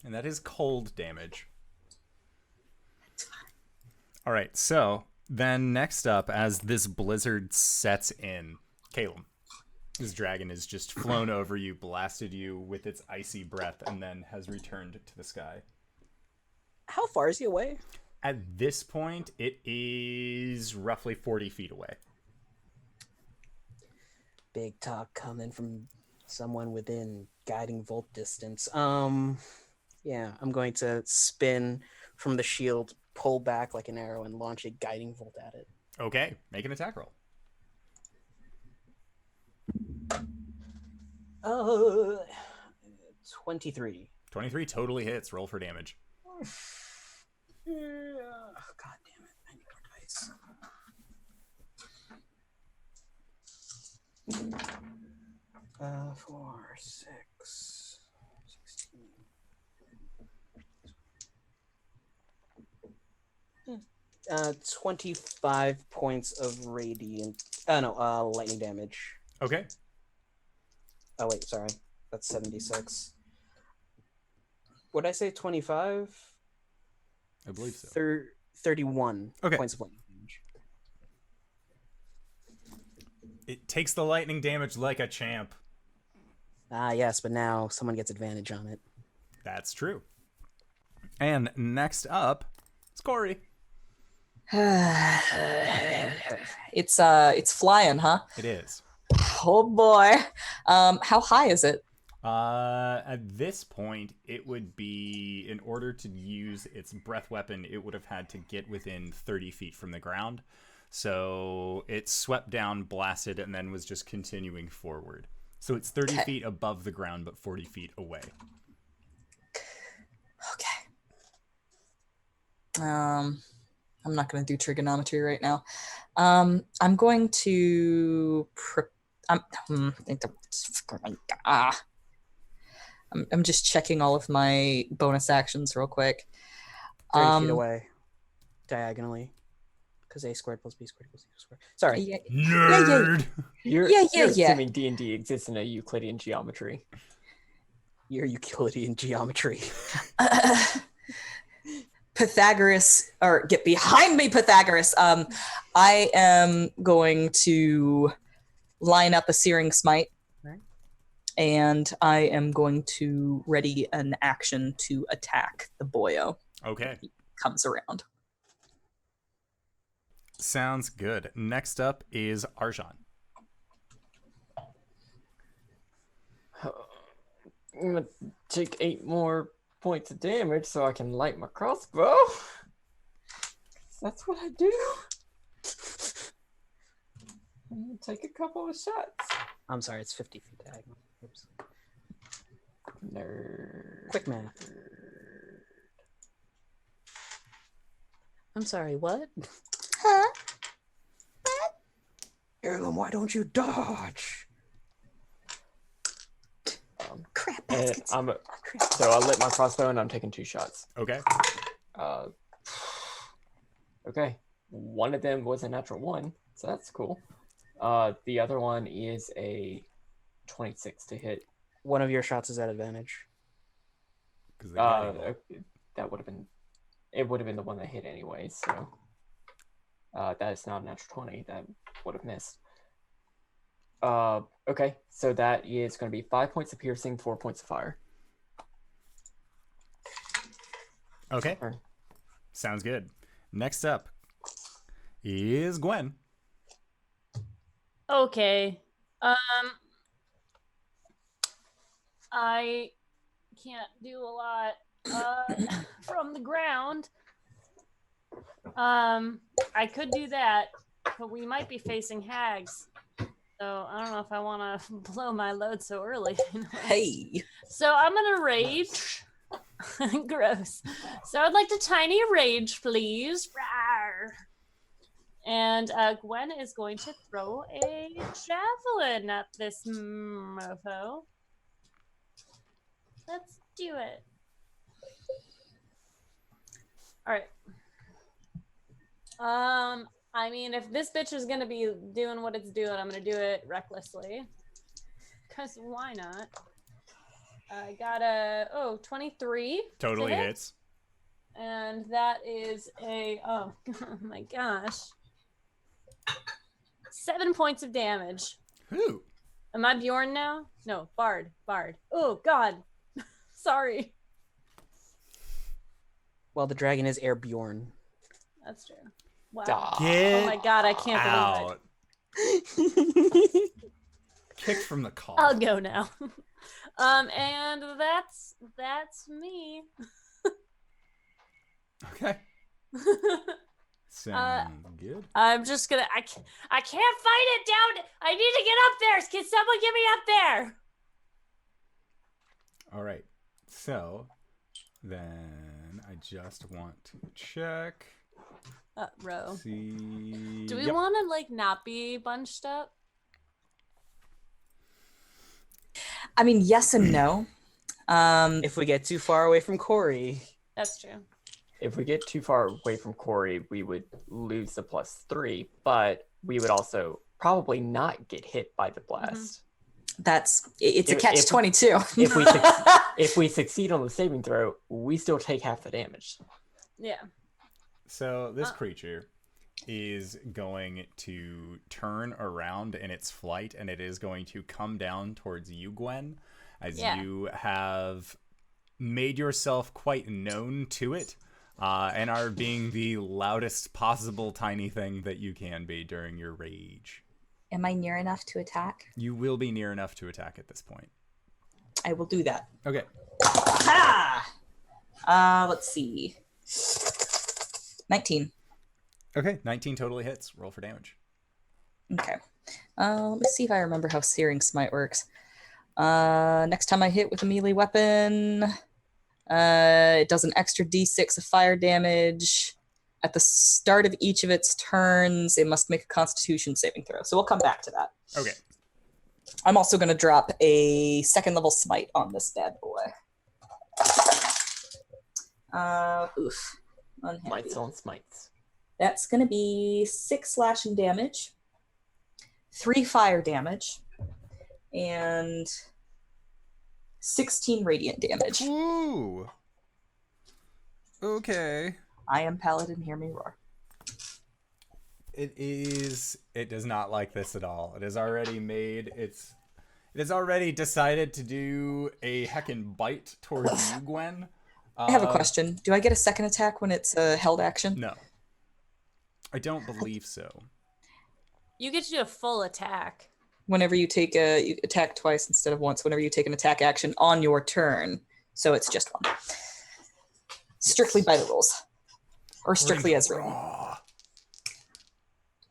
And that is cold damage. All right, so then next up, as this blizzard sets in, Caelum, this dragon has just flown over you, blasted you with its icy breath, and then has returned to the sky. How far is he away? At this point, it is roughly 40 feet away. Big talk coming from someone within guiding volt distance. Yeah, I'm going to spin from the shield, pull back like an arrow, and launch a guiding volt at it. Okay, make an attack roll. 23. 23 totally hits. Roll for damage. God damn it. I need more dice. 4, 6, 16. 25 points of radiant. Lightning damage. Okay. Oh, wait, sorry. That's 76. Would I say 25? I believe so. 31 Okay. points of lightning damage. It takes the lightning damage like a champ. Ah, yes, but now someone gets advantage on it. That's true. And next up, it's Cori. It's flying, huh? It is. Oh boy. How high is it? At this point, it would be, in order to use its breath weapon, it would have had to get within 30 feet from the ground. So it swept down, blasted, and then was just continuing forward. So it's 30 Okay. feet above the ground, but 40 feet away. Okay. I'm not going to do trigonometry right now. I'm going to. I'm just checking all of my bonus actions real quick. 30 feet away, diagonally, because a squared plus b squared equals c squared. Sorry. Yeah, Nerd. You're Yeah. assuming D&D exists in a Euclidean geometry. Your Euclidean geometry. Pythagoras, or get behind me, Pythagoras. I am going to line up a Searing Smite. Right. And I am going to ready an action to attack the boyo. Okay. Comes around. Sounds good. Next up is Arjan. I'm gonna take 8 more points of damage so I can light my crossbow. That's what I do. I'm gonna take a couple of shots. I'm sorry, it's 50 feet diagonal. Oops. Nerd. Quick math. I'm sorry, what? Huh? Caelum, why don't you dodge? Crap And baskets. so I lit my crossbow and I'm taking 2 shots. Okay. Okay. One of them was a natural 1, so that's cool. The other one is a 26 to hit. One of your shots is at advantage. 'Cause they got you. That would have been. It would have been the one that hit anyway. So that is not a natural 20. That would have missed. Okay, so that is going to be 5 points of piercing, 4 points of fire. Okay. Turn. Sounds good. Next up is Gwen. Okay. I can't do a lot from the ground. I could do that, but we might be facing hags. So I don't know if I want to blow my load so early. Hey. So I'm gonna rage. Gross. So I'd like to tiny rage, please. Rawr. And Gwen is going to throw a javelin at this mofo. Let's do it. All right. I mean, if this bitch is gonna be doing what it's doing, I'm gonna do it recklessly. Cause why not? I got a 23. Totally to hit. hits. And that is a oh my gosh. 7 points of damage. Who? Am I Bjorn now? No, Bard. Oh god. Sorry. Well, the dragon is Airbjorn. That's true. Wow. Get Oh my god, I can't believe it. out. Kicked from the collar. I'll go now. And that's me. Okay. Sounds good. I'm just gonna I can't fight it down. I need to get up there. Can someone get me up there? All right. So then I just want to check. Row. See. Do we Yep. want to like not be bunched up? I mean, yes and no. If we get too far away from Cori, That's true. If we get too far away from Cori, we would lose the +3, but we would also probably not get hit by the blast. It's a If- catch-22. If we succeed on the saving throw, we still take half the damage. Yeah. So this creature is going to turn around in its flight, and it is going to come down towards you, Gwen, as you have made yourself quite known to it, and are being the loudest possible tiny thing that you can be during your rage. Am I near enough to attack? You will be near enough to attack at this point. I will do that. Okay. Let's see. 19. Okay, 19 totally hits. Roll for damage. Okay. Let me see if I remember how Searing Smite works. Next time I hit with a melee weapon, it does an extra d6 of fire damage. At the start of each of its turns, it must make a Constitution saving throw. So we'll come back to that. Okay. I'm also going to drop a 2nd level smite on this bad boy. Oof. Unhappy. Mites on smites. That's going to be 6 slashing damage, 3 fire damage, and 16 radiant damage. Ooh. Okay. I am Paladin, hear me roar. It does not like this at all. It has already decided to do a heckin' bite towards you, Gwen. I have a question. Do I get a second attack when it's a held action? No. I don't believe so. You get to do a full attack. Whenever you you attack twice instead of once, whenever you take an attack action on your turn. So it's just one. Strictly by the rules. Or strictly as written.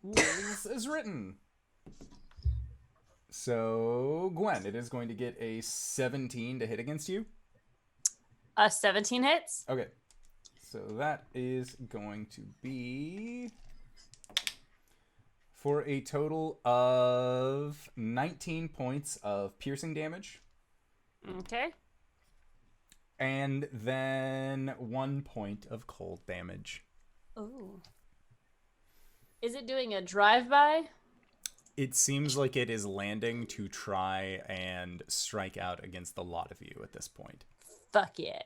Rules as written. So, Gwen, it is going to get a 17 to hit against you. 17 hits. Okay. So that is going to be for a total of 19 points of piercing damage. Okay. And then 1 point of cold damage. Ooh. Is it doing a drive-by? It seems like it is landing to try and strike out against the lot of you at this point. Fuck yeah.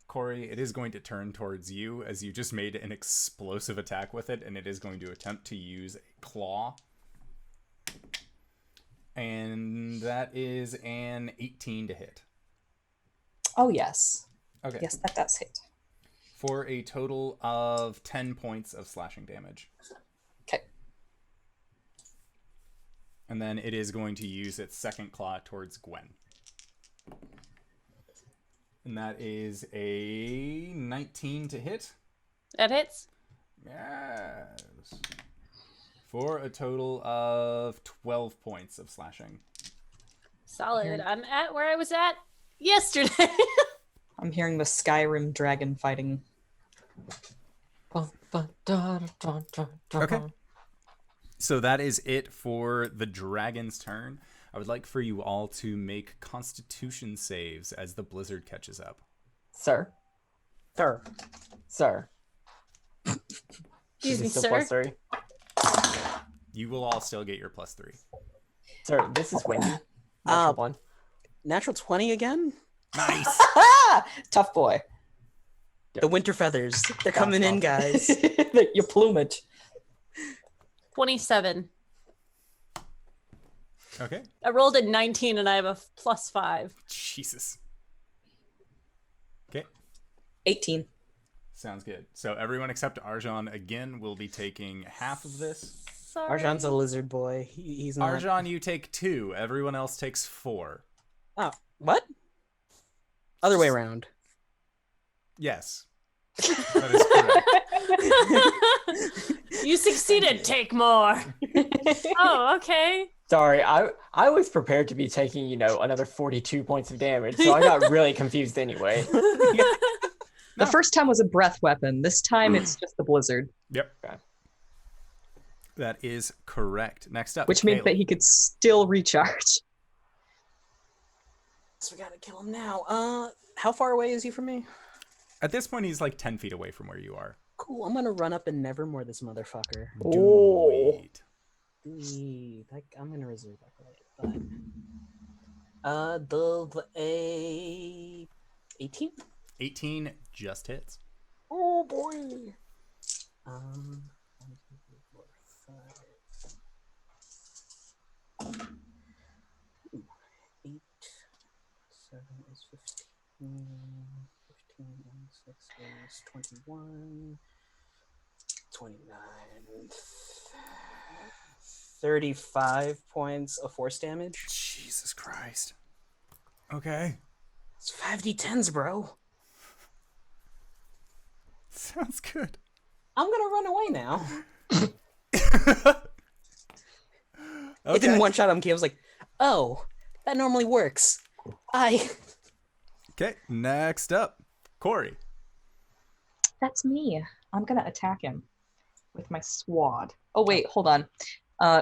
Cori, it is going to turn towards you as you just made an explosive attack with it, and it is going to attempt to use a claw. And that is an 18 to hit. Oh, yes. Okay. Yes, that does hit. For a total of 10 points of slashing damage. Okay. And then it is going to use its second claw towards Gwen. And that is a 19 to hit. That hits. Yes. For a total of 12 points of slashing. Solid. I'm at where I was at yesterday. I'm hearing the Skyrim dragon fighting. Okay. So that is it for the dragon's turn. I would like for you all to make Constitution saves as the blizzard catches up. Sir. Sir. Sir. Excuse me, Is it still sir. +3? You will all still get your +3. Sir, this is Wendy. Uh, One. Natural 20 again? Nice. Tough boy. The winter feathers. They're coming in, guys. Your plumage. 27. Okay. I rolled a 19 and I have a +5. Jesus. Okay. 18. Sounds good. So everyone except Arjan again will be taking half of this. Sorry. Arjan's a lizard boy. He's not. Arjan, you take 2. Everyone else takes 4. Oh, what? Other way around. Yes. That is correct. You succeeded. Take more. Oh, okay. Sorry, I was prepared to be taking, another 42 points of damage, so I got really confused anyway. The first time was a breath weapon. This time it's just the blizzard. Yep. Okay. That is correct. Next up, Which means Caelum. that he could still recharge. So we gotta kill him now. How far away is he from me? At this point, he's like 10 feet away from where you are. Cool, I'm gonna run up and nevermore this motherfucker. Oh. Sweet. I'm gonna reserve that for later, but... a 18? 18 just hits. Oh boy! 1, 2, 3, 4, 5. Ooh, 8, 7 is 15. 15 and 6 is 21. 29. 35 points of force damage. Jesus Christ. Okay. It's 5d10s, bro. Sounds good. I'm gonna run away now. Okay. It didn't one shot him. I was like, oh, that normally works. Okay, next up, Cori. That's me. I'm going to attack him with my sword. Oh, wait, hold on.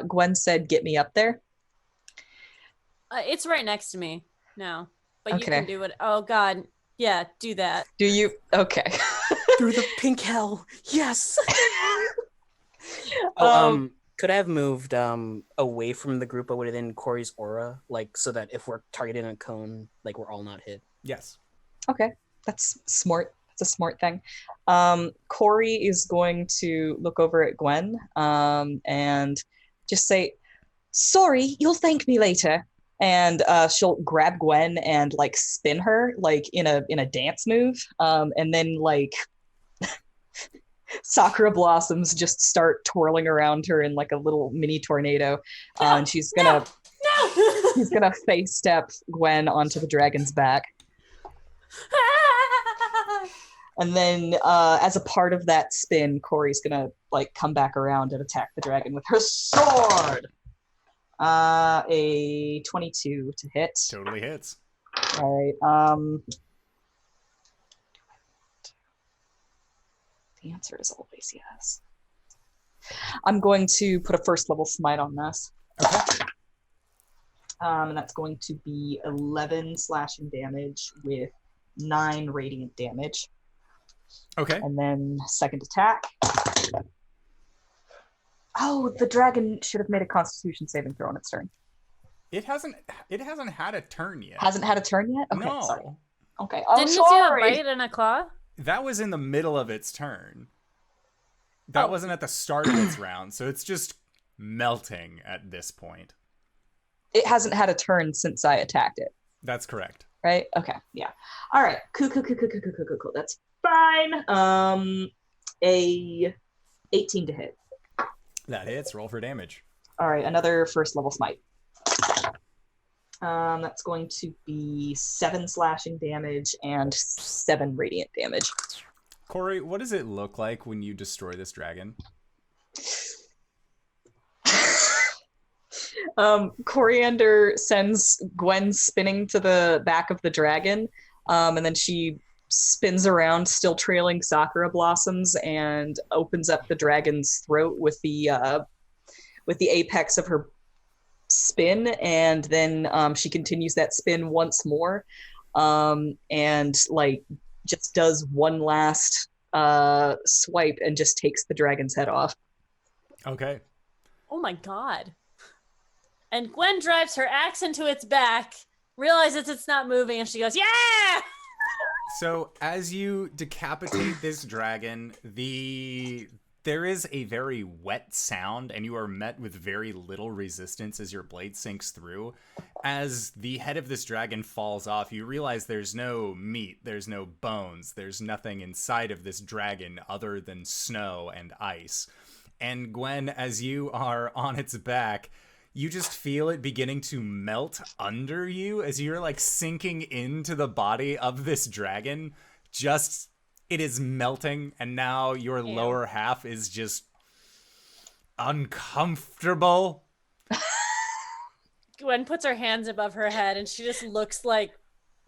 Gwen said, get me up there. It's right next to me now, but you Okay. can do it. Oh God, yeah, do that. Do you? Okay. Through the pink hell. Yes. Could I have moved away from the group but within Cori's aura, like so that if we're targeting a cone, like we're all not hit? Yes. Okay, that's smart. That's a smart thing. Cori is going to look over at Gwen and just say, "Sorry, you'll thank me later." And she'll grab Gwen and like spin her like in a dance move, and then like sakura blossoms just start twirling around her in like a little mini tornado, and she's gonna she's gonna face step Gwen onto the dragon's back. And then as a part of that spin, Cori's gonna like come back around and attack the dragon with her sword. A 22 to hit. Totally hits. All right. The answer is always yes. I'm going to put a first level smite on this. Okay. And that's going to be 11 slashing damage with 9 radiant damage. Okay. And then second attack. Oh, the dragon should have made a Constitution saving throw on its turn. It hasn't had a turn yet. Hasn't had a turn yet? Okay, no. sorry. Okay. Oh, Didn't sorry. it do a bite and a claw? That was in the middle of its turn. That wasn't at the start of its round, so it's just melting at this point. It hasn't had a turn since I attacked it. That's correct. Right? Okay. Yeah. All right. Cool. That's fine. A 18 to hit. That hits. Roll for damage. All right. Another first level smite. That's going to be 7 slashing damage and 7 radiant damage. Cori, what does it look like when you destroy this dragon? Coriander sends Gwen spinning to the back of the dragon, and then she spins around, still trailing sakura blossoms, and opens up the dragon's throat with the apex of her spin, and then she continues that spin once more, and like just does one last swipe and just takes the dragon's head off. Okay. Oh my God. And Gwen drives her axe into its back, realizes it's not moving, and she goes, "Yeah!" So as you decapitate this dragon, there is a very wet sound, and you are met with very little resistance as your blade sinks through. As the head of this dragon falls off, you realize there's no meat, there's no bones, there's nothing inside of this dragon other than snow and ice. And Gwen, as you are on its back, you just feel it beginning to melt under you as you're like sinking into the body of this dragon. Just, it is melting, and now your lower half is just uncomfortable. Gwen puts her hands above her head, and she just looks like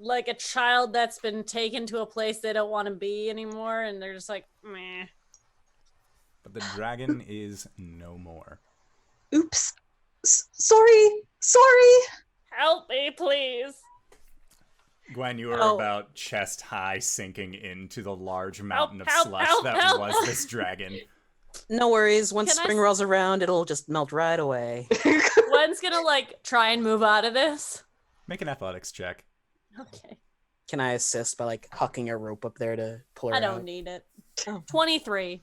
a child that's been taken to a place they don't want to be anymore, and they're just like, meh. But the dragon is no more. Oops. Sorry. Help me, please. Gwen, you are about chest high sinking into the large mountain of slush that was this dragon. No worries. Once Can spring rolls around, it'll just melt right away. Gwen's gonna like try and move out of this. Make an athletics check. Okay. Can I assist by like hucking a rope up there to pull her I don't out? need it. Oh. 23.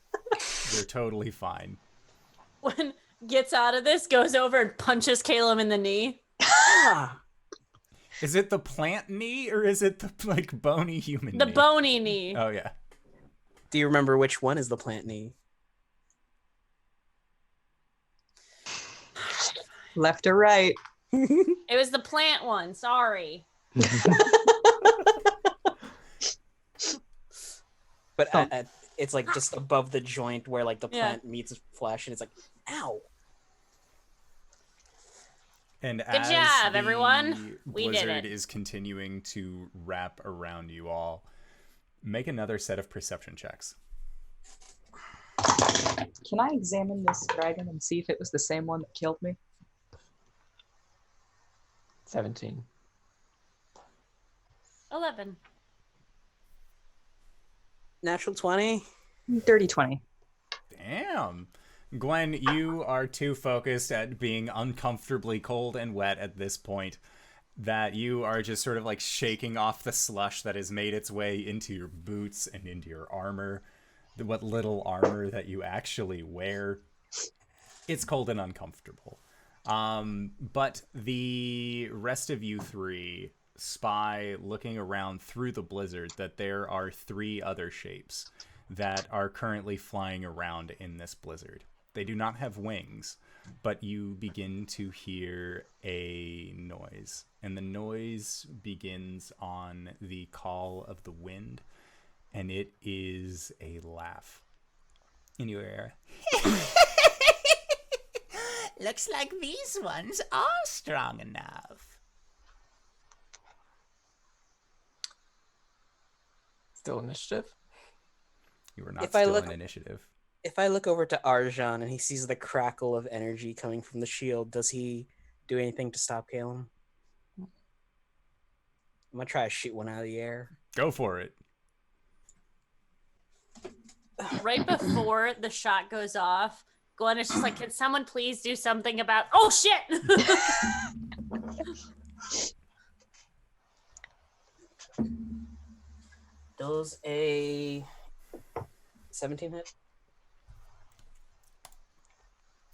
You're totally fine. Gwen gets out of this, goes over and punches Caelum in the knee. Ah. Is it the plant knee or is it the like bony human knee? The bony knee. Oh yeah. Do you remember which one is the plant knee? Left or right? It was the plant one. Sorry. But it's like just above the joint where like the plant meets flesh, and it's like, ow. And Good as job, the everyone. We did blizzard it. is continuing to wrap around you all, make another set of perception checks. Can I examine this dragon and see if it was the same one that killed me? 17. 11. Natural 20. Dirty 20. Damn. Gwen, you are too focused at being uncomfortably cold and wet at this point that you are just sort of like shaking off the slush that has made its way into your boots and into your armor. What little armor that you actually wear. It's cold and uncomfortable. But the rest of you three spy, looking around through the blizzard, that there are 3 other shapes that are currently flying around in this blizzard. They do not have wings, but you begin to hear a noise. And the noise begins on the call of the wind, and it is a laugh. And you hear, looks like these ones are strong enough. Still initiative? You are not If I still look- in initiative. If I look over to Arjan and he sees the crackle of energy coming from the shield, does he do anything to stop Caelum? I'm gonna try to shoot one out of the air. Go for it. Right before the shot goes off, Gwen is just like, can someone please do something about... Oh, shit! Does a 17 hit?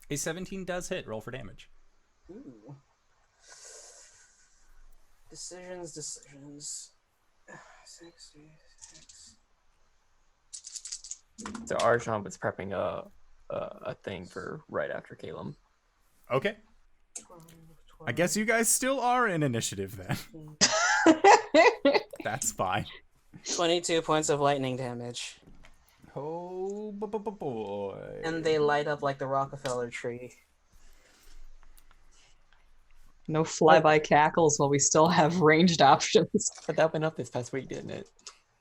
A 17 does hit. Roll for damage. Ooh. Decisions. 66. So Arjan was prepping a thing for right after Caelum. Okay. 12, I guess you guys still are in initiative then. That's fine. 22 points of lightning damage. Oh, boy. And they light up like the Rockefeller tree. No flyby cackles while we still have ranged options. But that went up this past week, didn't it?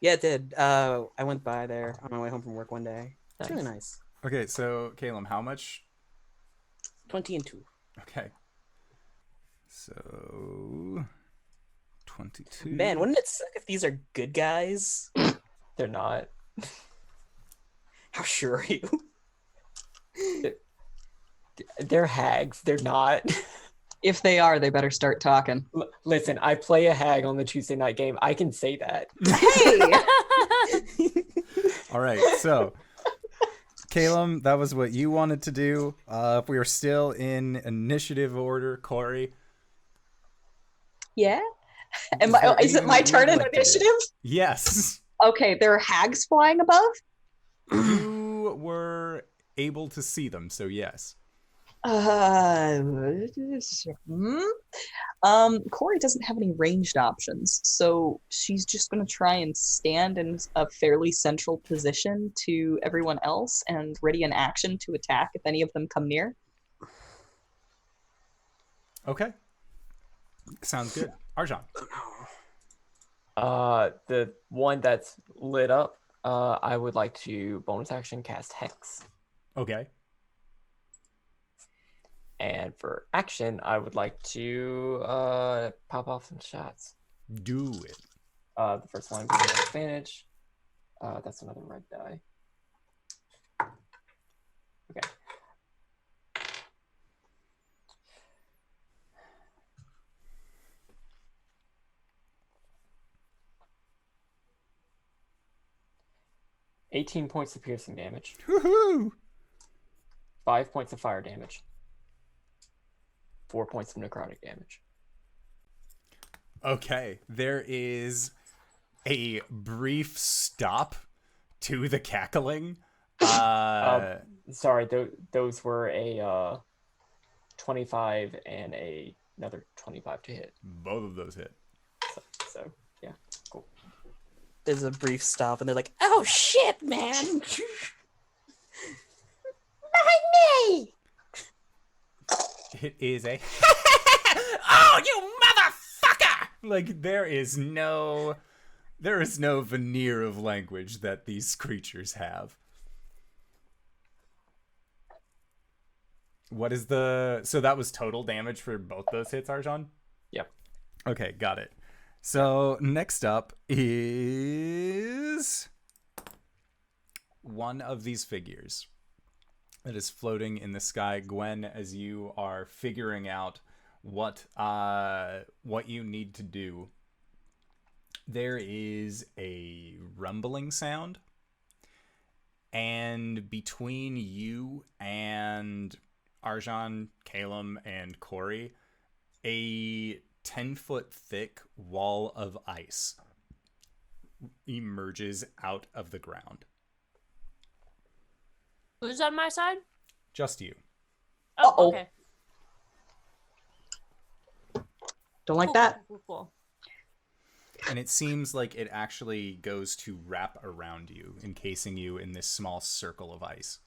Yeah, it did. I went by there on my way home from work one day. It's really nice. Okay, so, Caelum, how much? 20 and 2. Okay. So, 22. Man, wouldn't it suck if these are good guys? They're not. How sure are you? They're hags. They're not. If they are, they better start talking. Listen, I play a hag on the Tuesday night game. I can say that. Hey! All right, so, Caelum, that was what you wanted to do. If we are still in initiative order, Cori. Yeah? Is there Is it my anything turn you'd in like to do? initiative? Yes. Okay, there are hags flying above? You were able to see them, so yes. Cori doesn't have any ranged options, so she's just going to try and stand in a fairly central position to everyone else and ready an action to attack if any of them come near. Okay. Sounds good. Arjan. The one that's lit up, I would like to bonus action cast Hex. Okay. And for action, I would like to pop off some shots. Do it. The first one being an advantage. That's another red die. Okay. $18 points of piercing damage. Woohoo! 5 points of fire damage. 4 points of necrotic damage. Okay. There is a brief stop to the cackling. Sorry, those were a 25 and another 25 to hit. Both of those hit. So yeah, cool. There's a brief stop, and they're like, "Oh shit, man! Behind me!" It is a oh, you motherfucker! Like there is no veneer of language that these creatures have. What is so that was total damage for both those hits, Arjan? Yep. Okay, got it. So next up is one of these figures that is floating in the sky. Gwen, as you are figuring out what you need to do, there is a rumbling sound, and between you and Arjan, Caelum, and Cori, a 10-foot thick wall of ice emerges out of the ground. Who's on my side? Just you. Oh, Uh-oh. okay. Don't like that. Cool. And it seems like it actually goes to wrap around you, encasing you in this small circle of ice.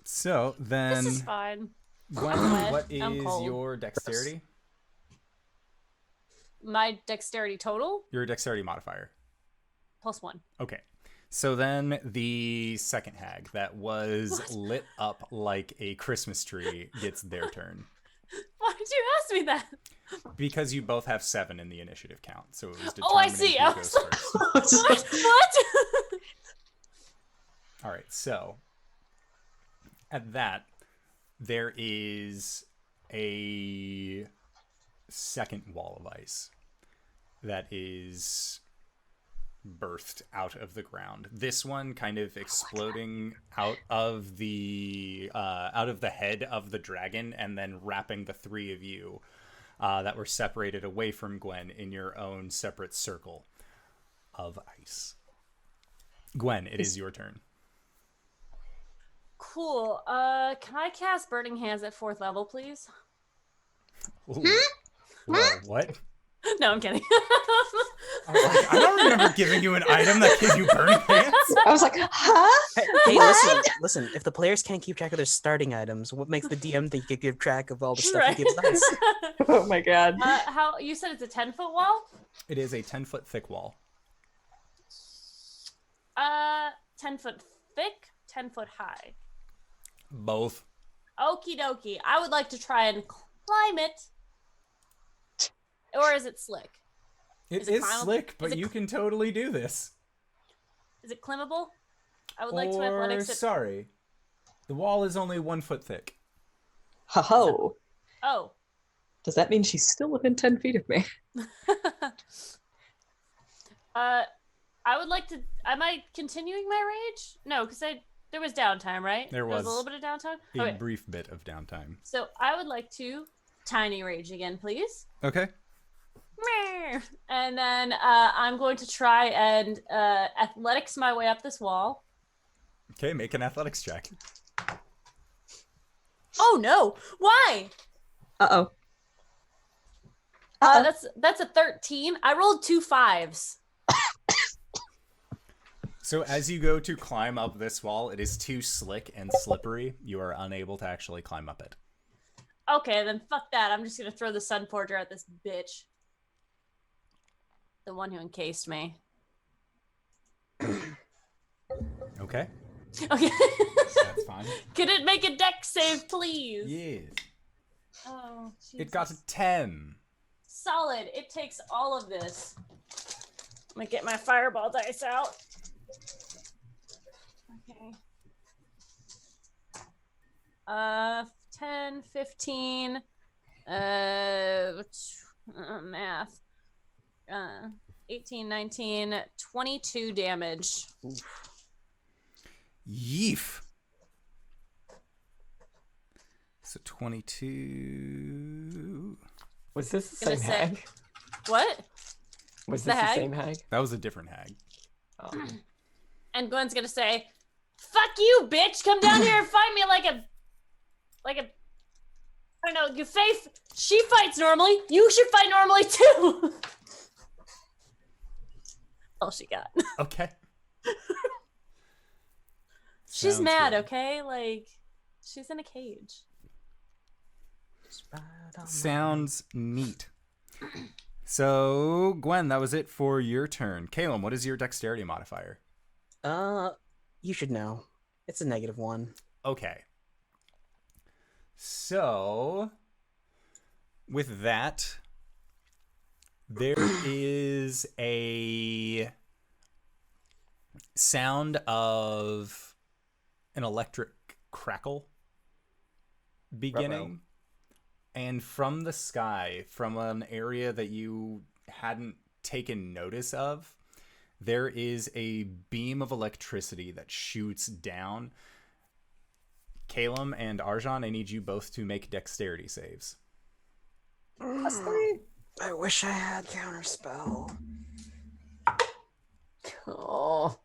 So then, This is fine. Gwen, wet. what I'm is cold. your dexterity? My dexterity total Your dexterity modifier. +1. Okay. So then the second hag that was What? lit up like a Christmas tree gets their turn. Why did you ask me that? Because you both have 7 in the initiative count. So it was Oh, I determining see. who I goes was like, first. what? All right, so at that, there is a second wall of ice that is birthed out of the ground. This one kind of exploding out of the head of the dragon, and then wrapping the 3 of you that were separated away from Gwen in your own separate circle of ice. Gwen, it is your turn. Cool. Can I cast Burning Hands at 4th level, please? Ooh. Whoa, what? No, I'm kidding. I don't remember giving you an item that gave you burning hands. I was like, huh? Hey, What? listen. If the players can't keep track of their starting items, what makes the DM think you can keep track of all the stuff Right. he gives us? Oh my god. How you said it's a 10-foot wall? It is a 10-foot thick wall. 10 foot thick, 10 foot high. Both. Okie dokie. I would like to try and climb it. Or is it slick? It Is it is climbable? slick, but Is it you can totally do this. Is it climbable? I would like to Or, athletics it. sorry, the wall is only 1 foot thick. Ho ho. Oh. Does that mean she's still within 10 feet of me? I would like to. Am I continuing my rage? No, because there was downtime, right? There was was a little bit of downtime. A Okay, brief bit of downtime. so I would like to tiny rage again, please. Okay. And then I'm going to try and athletics my way up this wall. Okay, make an athletics check. Oh no! Why? Uh-oh. Uh-oh. That's a 13. I rolled 2 5s. So as you go to climb up this wall, it is too slick and slippery. You are unable to actually climb up it. Okay, then fuck that. I'm just gonna throw the Sun Forger at this bitch. The one who encased me. Okay, Okay. that's fine. Could it make a deck save, please? Yes. Oh, It got a 10. solid. It takes all of this. I'm gonna get my fireball dice out. Okay. 10, 15, math. 18, 19, 22 damage. Yeef. So 22. Was this the Gonna same say- hag? What? Was The this the hag? same hag? That was a different hag. Oh. And Gwen's gonna say, "Fuck you, bitch! Come down here and fight me like a, I don't know. You Faith, she fights normally. You should fight normally too." All she got. Okay. She's Sounds mad, good. okay? Like, she's in a cage. Sounds neat. So, Gwen, that was it for your turn. Caelum, what is your dexterity modifier? You should know. It's a -1. Okay. So, with that, there is a sound of an electric crackle beginning. And from the sky, from an area that you hadn't taken notice of, there is a beam of electricity that shoots down. Caelum and Arjan, I need you both to make dexterity saves. +3. I wish I had counterspell. Oh.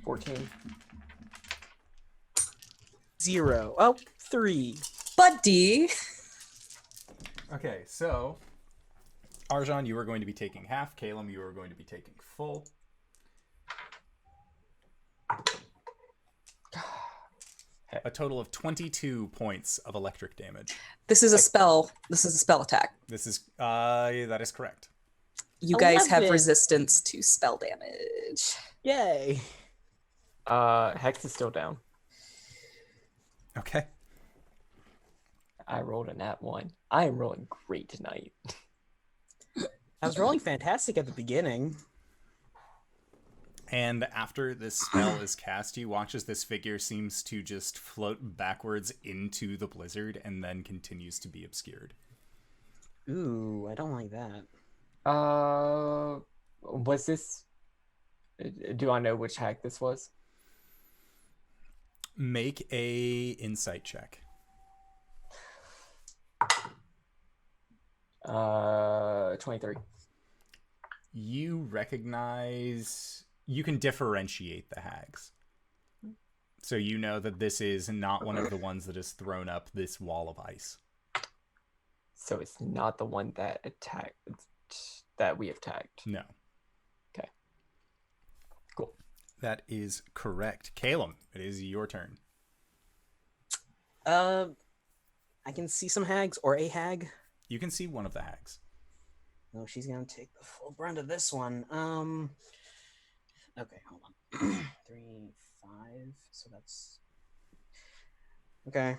14. 0. Oh, 3. Buddy. Okay, so Arjan, you are going to be taking half. Caelum, you are going to be taking full. A total of 22 points of electric damage. This is a spell. This is a spell attack. This is that is correct. You guys have 11. resistance to spell damage. Yay. Hex is still down. Okay. I rolled a nat 1. I am rolling great tonight. I was rolling fantastic at the beginning. And after this spell is cast, you watch as this figure seems to just float backwards into the blizzard and then continues to be obscured. Ooh, I don't like that. Was this... Do I know which hack this was? Make a insight check. 23. You recognize... You can differentiate the hags. So you know that this is not one of the ones that has thrown up this wall of ice. So it's not the one that that we have tagged. No. Okay. Cool. That is correct. Caelum, it is your turn. I can see some hags or a hag. You can see one of the hags. No, she's gonna take the full brunt of this one. Okay, hold on. 3, 5. So that's okay.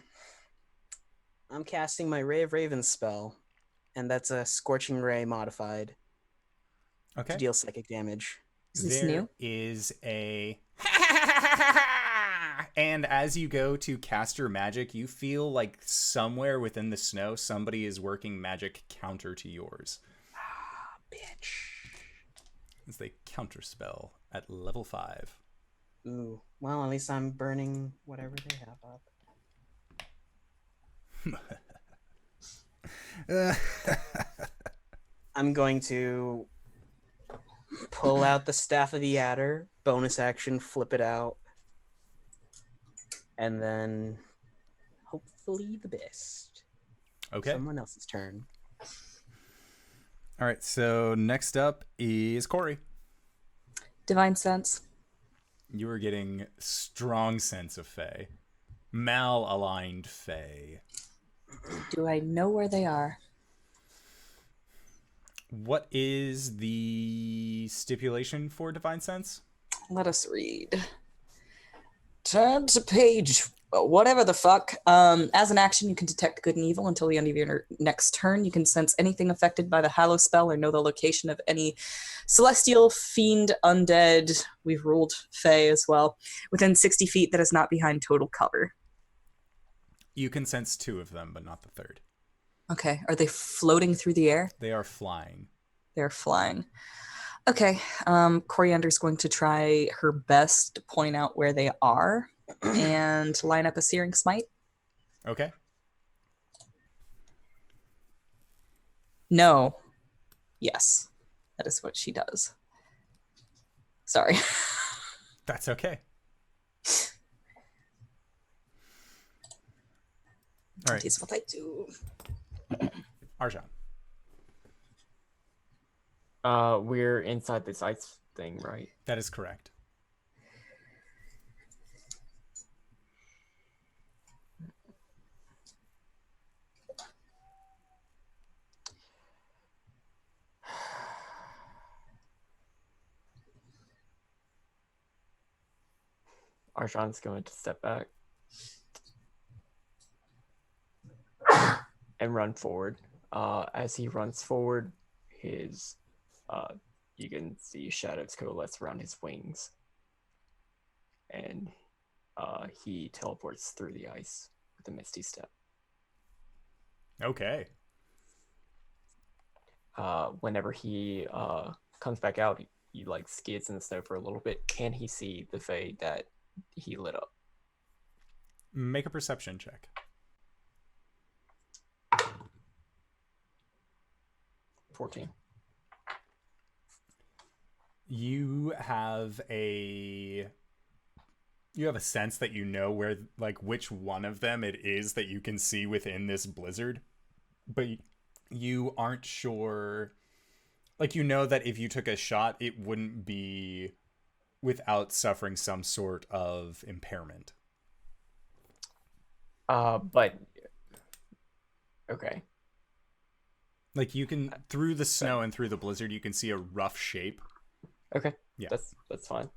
I'm casting my Ray of Ravens spell, and that's a Scorching Ray modified Okay. to deal psychic damage. Is this There new? is a... And as you go to cast your magic, you feel like somewhere within the snow, somebody is working magic counter to yours. Ah, bitch. It's the counter spell at level 5. Ooh. Well, at least I'm burning whatever they have up. I'm going to pull out the Staff of the Adder, bonus action, flip it out, and then hopefully the best. Okay. Someone else's turn. All right. So next up is Cori. Divine sense. You are getting strong sense of Fae. Mal-aligned Fae. Do I know where they are? What is the stipulation for divine sense? Let us read. Turn to page whatever the fuck. As an action, you can detect good and evil until the end of your next turn. You can sense anything affected by the Hallow spell or know the location of any celestial, fiend, undead. We've ruled Fae as well. Within 60 feet that is not behind total cover. You can sense 2 of them, but not the third. Okay. Are they floating through the air? They are flying. They're flying. Okay. Coriander's going to try her best to point out where they are and line up a Searing Smite. Okay. No. Yes. That is what she does. Sorry. That's okay. All right. That is what I do. Arjan. We're inside this ice thing, right? That is correct. Arjan's going to step back and run forward. As he runs forward, his you can see shadows coalesce around his wings, and he teleports through the ice with a misty step. Okay. Whenever he comes back out, he like skids in the snow for a little bit. Can he see the Fae that he lit up? Make a perception check. 14. You have a sense that you know where, like, which one of them it is that you can see within this blizzard, but you aren't sure. Like, you know that if you took a shot, it wouldn't be without suffering some sort of impairment. But okay. Like, you can, through the snow and through the blizzard, you can see a rough shape. Okay. Yeah. That's fine.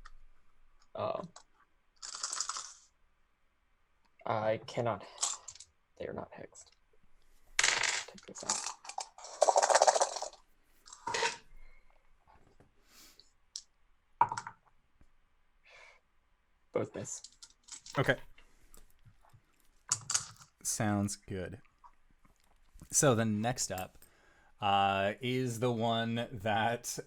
I cannot. They are not hexed. Take this out. Both miss. Okay. Sounds good. So the next up is the one that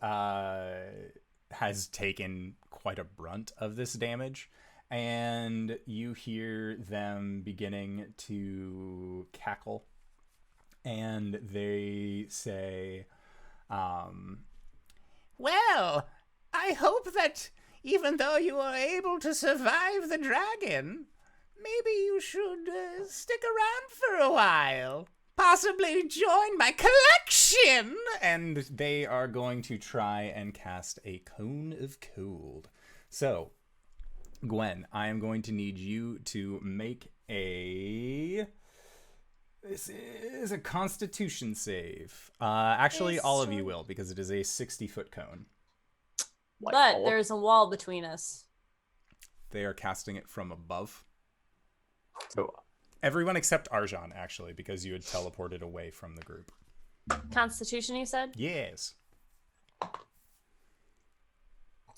has taken quite a brunt of this damage. And you hear them beginning to cackle. And they say, well, I hope that even though you are able to survive the dragon, maybe you should stick around for a while. Possibly join my collection! And they are going to try and cast a Cone of Cold. So, Gwen, I am going to need you to make a... This is a Constitution save. Actually, all of you will, because it is a 60-foot cone. But there's a wall between us. They are casting it from above. So Everyone except Arjan, actually, because you had teleported away from the group. Constitution, you said? Yes.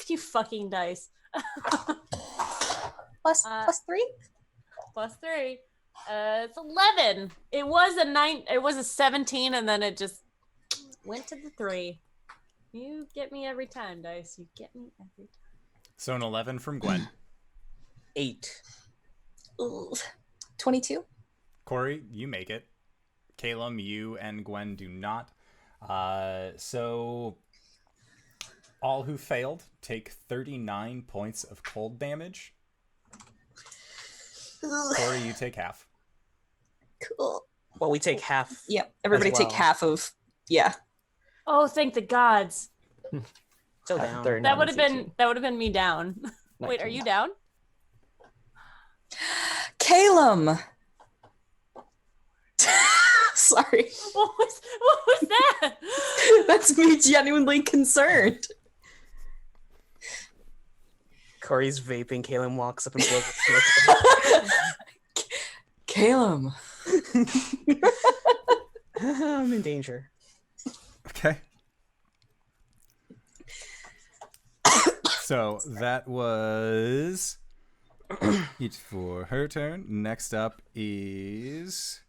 You fucking dice. Plus 3? Plus 3. It's 11. It was a 9. It was a 17, and then it just went to the 3. You get me every time, dice. You get me every time. So an 11 from Gwen. 8. Ooh. 22? Cori, you make it. Caelum, you and Gwen do not. So all who failed take 39 points of cold damage. Cori, you take half. Cool. Well, we take half. Yeah, everybody take well. half of. Yeah. Oh, thank the gods. Still down. That would have been me down. Wait, are you down? Caelum! Sorry. What was that? That's me genuinely concerned. Cori's vaping. Caelum walks up and blows a smoke. Caelum. I'm in danger. Okay. So that was it for her turn. Next up is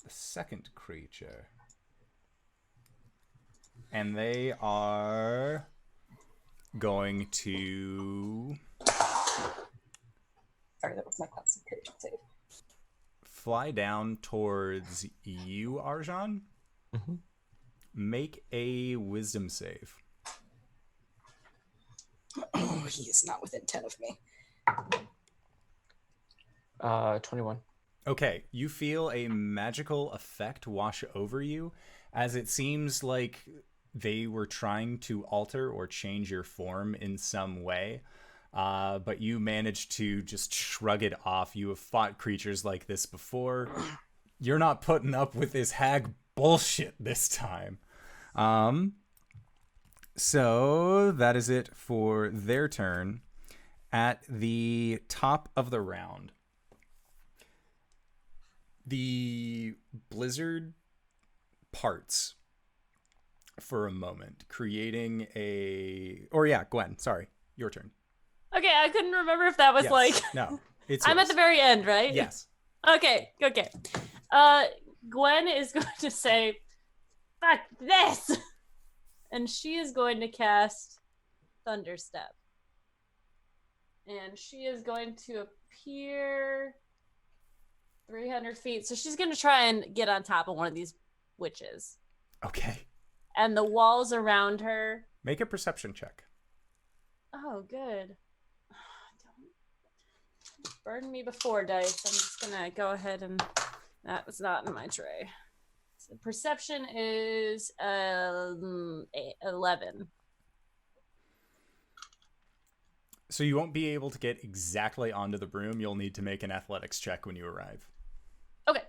the second creature. And they are going to Sorry, that was my concentration save. fly down towards you, Arjan. Mm-hmm. Make a wisdom save. Oh, he is not within 10 of me. 21. Okay, you feel a magical effect wash over you, as it seems like they were trying to alter or change your form in some way, but you managed to just shrug it off. You have fought creatures like this before. You're not putting up with this hag bullshit this time. So that is it for their turn. At the top of the round, the blizzard parts for a moment, creating a... Or yeah, Gwen, sorry, your turn. Okay, I couldn't remember if that was Yes. like... No, it's I'm at yours. the very end, right? Yes. Okay. Gwen is going to say, fuck this! And she is going to cast Thunderstep. And she is going to appear 300 feet. So she's going to try and get on top of one of these witches. Okay. And the walls around her... Make a perception check. Oh, good. Don't burn me before, dice. I'm just going to go ahead and... That was not in my tray. So perception is 11. So you won't be able to get exactly onto the broom. You'll need to make an athletics check when you arrive. Okay.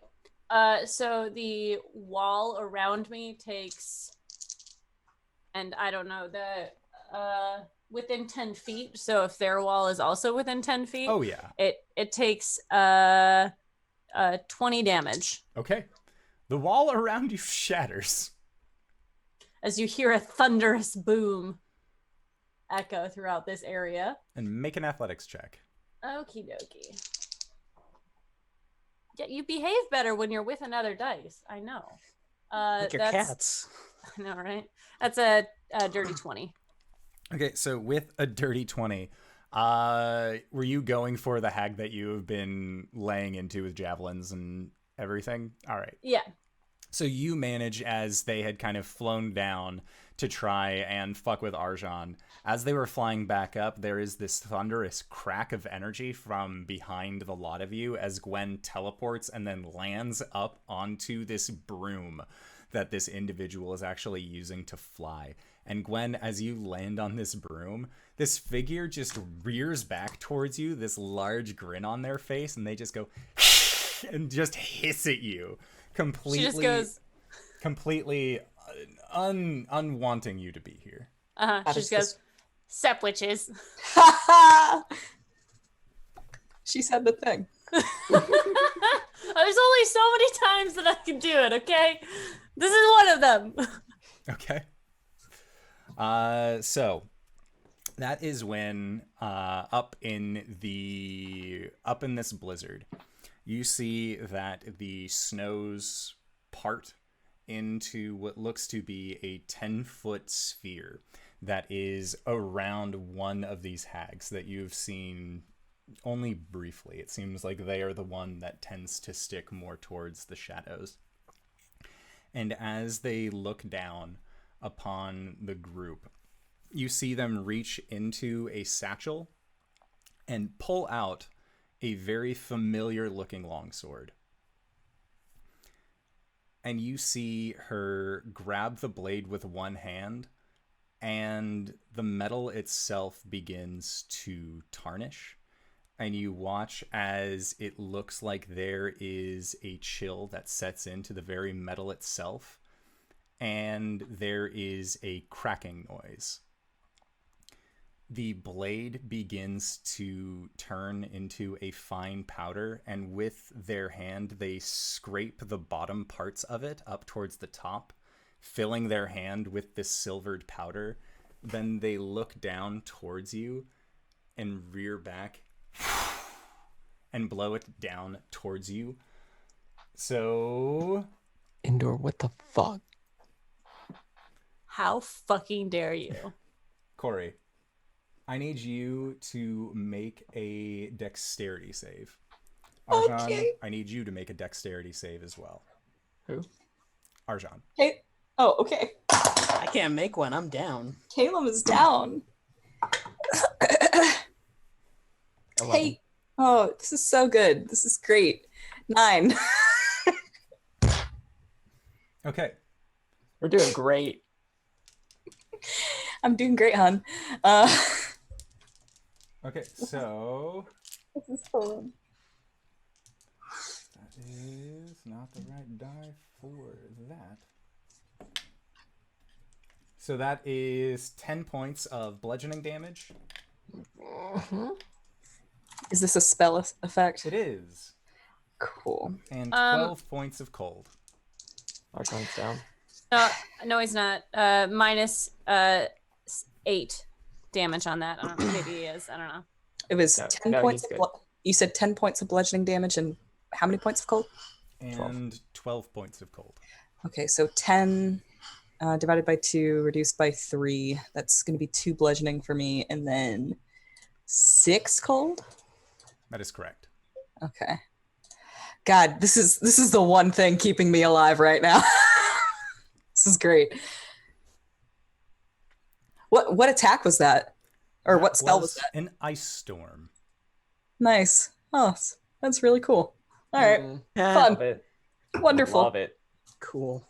So the wall around me takes, and I don't know, within 10 feet. So if their wall is also within 10 feet, Oh, yeah. it takes 20 damage Okay. The wall around you shatters. as you hear a thunderous boom echo throughout this area. And make an athletics check. Okie dokie. Yeah, you behave better when you're with another dice. I know. Like your cats. I know, right? That's a dirty 20. Okay, so with a dirty 20, were you going for the hag that you have been laying into with javelins and everything? All right. Yeah. So you manage, as they had kind of flown down to try and fuck with Arjan. As they were flying back up, there is this thunderous crack of energy from behind the lot of you as Gwen teleports and then lands up onto this broom that this individual is actually using to fly. And Gwen, as you land on this broom, this figure just rears back towards you, this large grin on their face, and they just go and just hiss at you. Completely, She just goes, completely unwanting you to be here. she just goes, Sep witches. She said the thing. There's only so many times that I can do it, okay? This is one of them. Okay. So that is when up in this blizzard, you see that the snows part into what looks to be a 10-foot sphere that is around one of these hags that you've seen only briefly. It seems like they are the one that tends to stick more towards the shadows. And as they look down upon the group, you see them reach into a satchel and pull out a very familiar looking longsword. And you see her grab the blade with one hand, and the metal itself begins to tarnish. And you watch as it looks like there is a chill that sets into the very metal itself, and there is a cracking noise. The blade begins to turn into a fine powder, and with their hand, they scrape the bottom parts of it up towards the top, filling their hand with this silvered powder. Then they look down towards you and rear back and blow it down towards you. So... Indoor, what the fuck? How fucking dare you? Cori, I need you to make a dexterity save. Arjan, Okay. I need you to make a dexterity save as well. Who? Arjan. Hey. Oh, okay. I can't make one. I'm down. Caelum is down. 11. Hey. Oh, this is so good. This is great. 9. Okay. We're doing great. I'm doing great, hon. Okay, so This is fun. that is not the right die for that. So that is 10 points of bludgeoning damage. Is this a spell effect? It is. Cool. And 12 points of cold. Archon's down. No, he's not. Minus 8 damage on that. I don't know. Maybe he is. I don't know. It was No, 10 no, points. he's You said 10 points of bludgeoning damage and how many points of cold? And 12 points of cold. Okay, so 10 divided by 2, reduced by 3. That's going to be 2 bludgeoning for me, and then 6 cold? That is correct. Okay. God, this is the one thing keeping me alive right now. This is great. What attack was that? Or what spell was that? An ice storm. Nice. Oh, that's really cool. All right. Fun. Love it. Wonderful. Love it. Cool.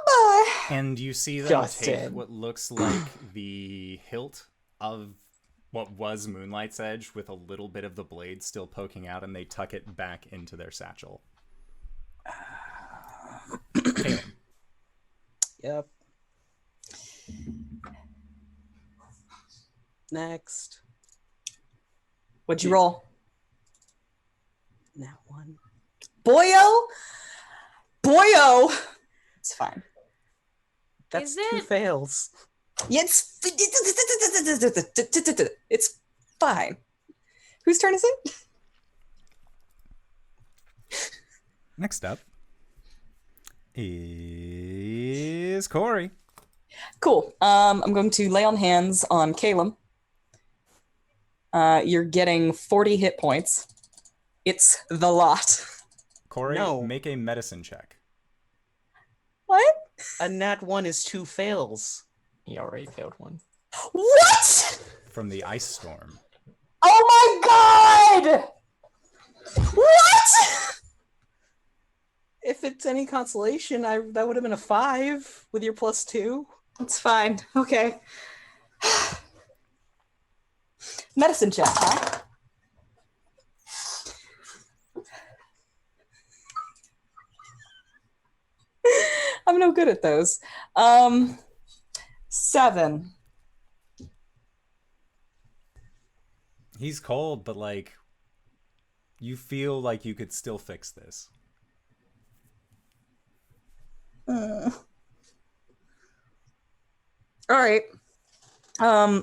Bye. And you see them Justin. take what looks like the hilt of what was Moonlight's Edge with a little bit of the blade still poking out, and they tuck it back into their satchel. Caelum. Yep. Next. What'd you roll? That one. Boyo? It's fine. That's Is 2 it? fails. Yeah, it's fine. Whose turn is it? Next up is Cori. Cool. I'm going to lay on hands on Caelum. You're getting 40 hit points. It's the lot. Cori, No. make a medicine check. What? A nat 1 is 2 fails. He already failed one. What? From the ice storm. Oh my god! What? If it's any consolation, that would have been a 5 with your +2. It's fine. Okay. Medicine check, huh? I'm no good at those. 7. He's cold, but like, you feel like you could still fix this. All right.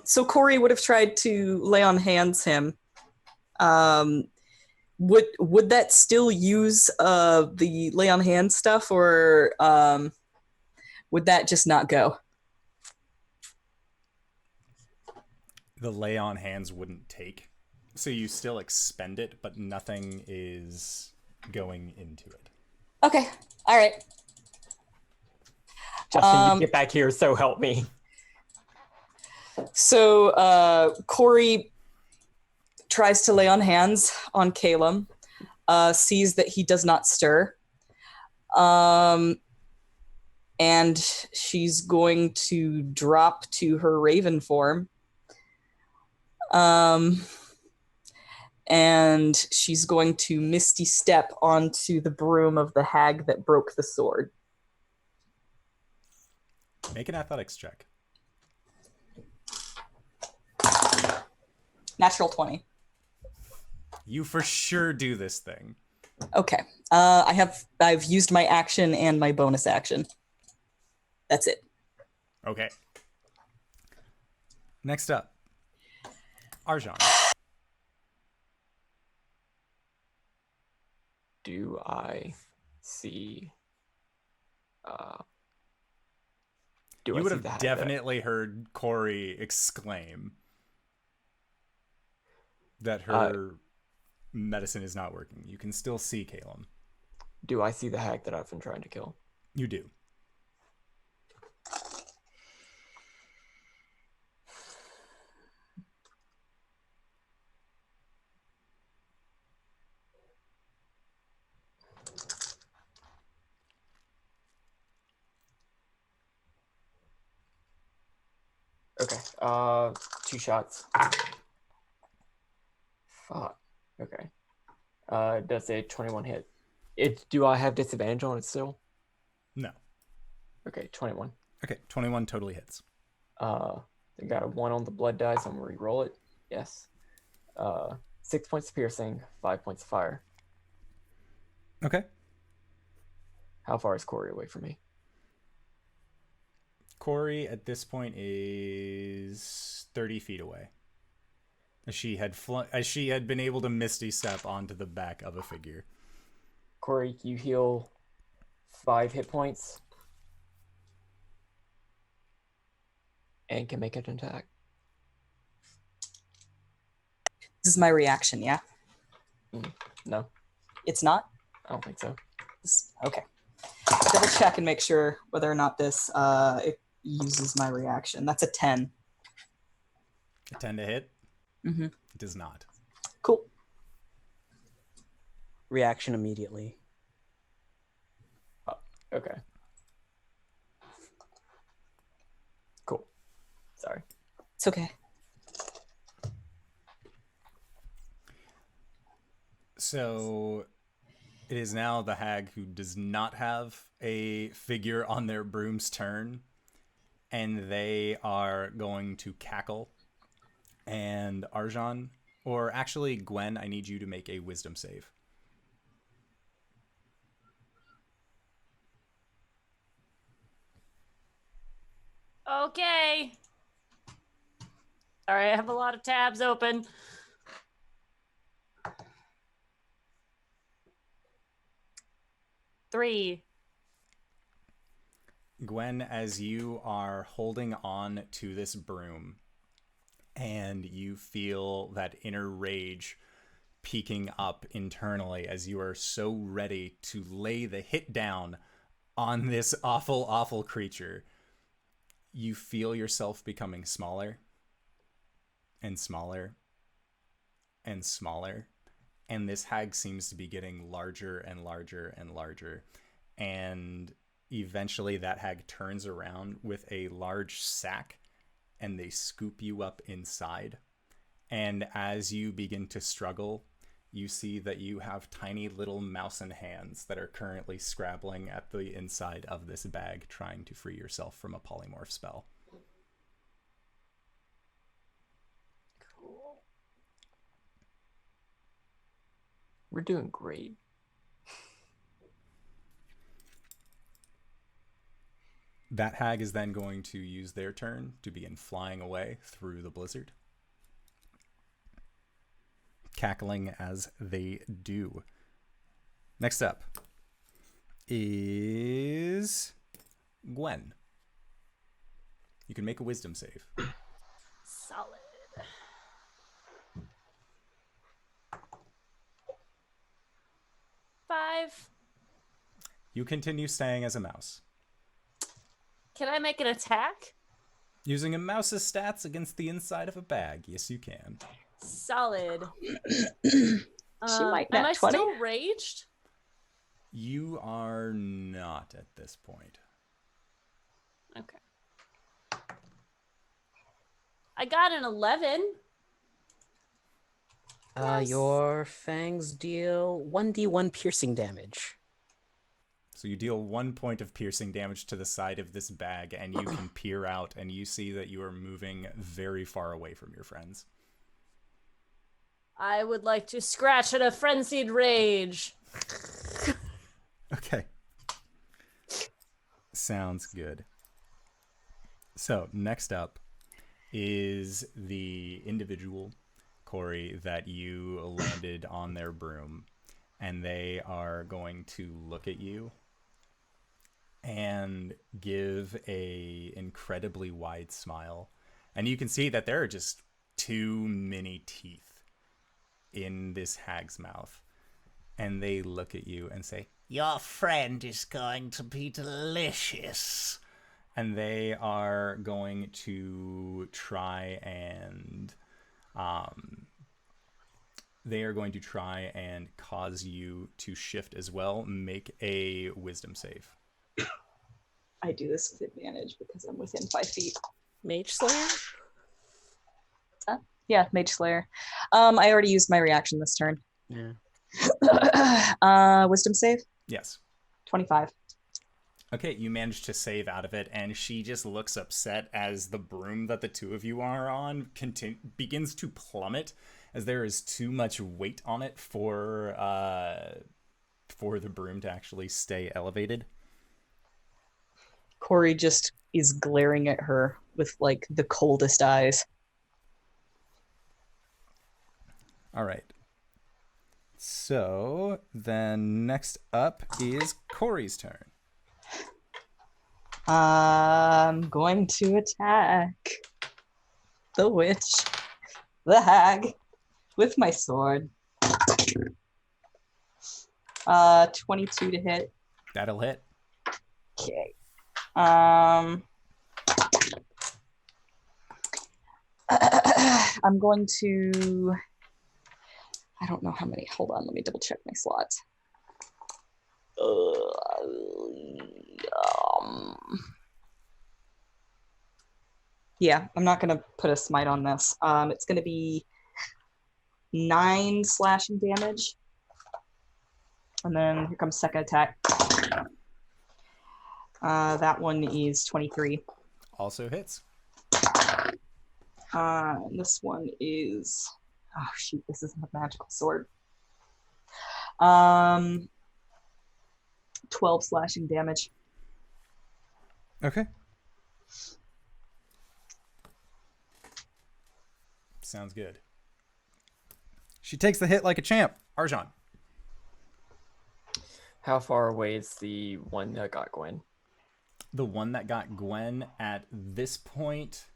So Cori would have tried to lay on hands him. Would that still use the lay on hands stuff, or would that just not go? The lay on hands wouldn't take. So you still expend it, but nothing is going into it. Okay. All right. Justin, you get back here, so help me. So Cori tries to lay on hands on Caelum, sees that he does not stir, and she's going to drop to her raven form, and she's going to misty step onto the broom of the hag that broke the sword. Make an athletics check. Natural 20. You for sure do this thing. Okay. I've used my action and my bonus action. That's it. Okay. Next up, Arjan. Do I see? Do You I would see have the hat definitely heard Cori exclaim that her medicine is not working. You can still see Caelum. Do I see the hag that I've been trying to kill? You do. Okay. 2 shots. Fuck. Okay. Does a 21 hit? Do I have disadvantage on it still? No. Okay, 21. Okay, 21 totally hits. I got a 1 on the blood dice. I'm gonna re-roll it. Yes. 6 points of piercing, 5 points of fire. Okay. How far is Cori away from me? Cori at this point is 30 feet away. As she had been able to misty step onto the back of a figure. Cori, you heal 5 hit points and can make an attack. This is my reaction, yeah? No, It's not? I don't think so. Okay. Double check and make sure whether or not this it uses my reaction. That's a 10. A 10 to hit? Mm-hmm. It does not. Cool. Reaction immediately. Okay. Cool. Sorry. It's okay. So it is now the hag who does not have a figure on their broom's turn, and they are going to cackle. And Arjan, or actually Gwen, I need you to make a wisdom save. Okay. All right, I have a lot of tabs open. Three. Gwen, as you are holding on to this broom and you feel that inner rage peaking up internally as you are so ready to lay the hit down on this awful, awful creature, you feel yourself becoming smaller and smaller and smaller. And this hag seems to be getting larger and larger and larger. And eventually that hag turns around with a large sack and they scoop you up inside. And as you begin to struggle, you see that you have tiny little mouse and hands that are currently scrabbling at the inside of this bag, trying to free yourself from a polymorph spell. Cool. We're doing great. That hag is then going to use their turn to begin flying away through the blizzard, cackling as they do. Next up is Gwen. You can make a wisdom save. Solid. Five. You continue staying as a mouse. Can I make an attack? Using a mouse's stats against the inside of a bag. Yes, you can. Solid. might am nat I 20. still raged? You are not at this point. Okay. I got an 11. Nice. Your fangs deal 1d1 piercing damage. So you deal 1 point of piercing damage to the side of this bag, and you can peer out, and you see that you are moving very far away from your friends. I would like to scratch at a frenzied rage. Okay. Sounds good. So next up is the individual, Cori, that you landed on their broom, and they are going to look at you and give a incredibly wide smile. And you can see that there are just too many teeth in this hag's mouth. And they look at you and say, "Your friend is going to be delicious." And they are going to try and cause you to shift as well. Make a wisdom save. I do this with advantage because I'm within 5 feet. Mage Slayer? Yeah, Mage Slayer. I already used my reaction this turn. Yeah. Wisdom save? Yes. 25. Okay, you managed to save out of it, and she just looks upset as the broom that the two of you are on begins to plummet, as there is too much weight on it for the broom to actually stay elevated. Cori just is glaring at her with like the coldest eyes. All right. So then next up is Cori's turn. I'm going to attack the witch, the hag, with my sword. 22 to hit. That'll hit. Okay. I'm going to... I don't know how many. Hold on, let me double check my slots. Yeah, I'm not going to put a smite on this. It's going to be 9 slashing damage. And then here comes second attack. That one is 23. Also hits. And this one is... Oh, shoot, this isn't a magical sword. 12 slashing damage. Okay. Sounds good. She takes the hit like a champ. Arjan. How far away is the one that got Gwen? The one that got Gwen at this point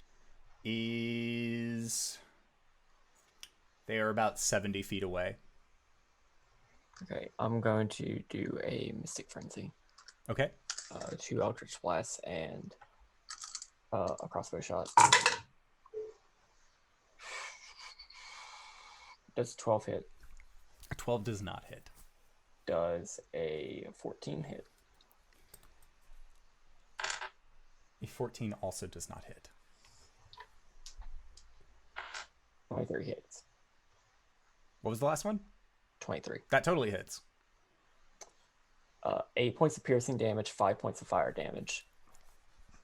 is... They are about 70 feet away. Okay, I'm going to do a Mystic Frenzy. Okay. 2 Eldritch Blasts and a crossbow shot. Does 12 hit? A 12 does not hit. Does a 14 hit? A 14 also does not hit. 23 hits. What was the last one? 23. That totally hits. 8 points of piercing damage, 5 points of fire damage.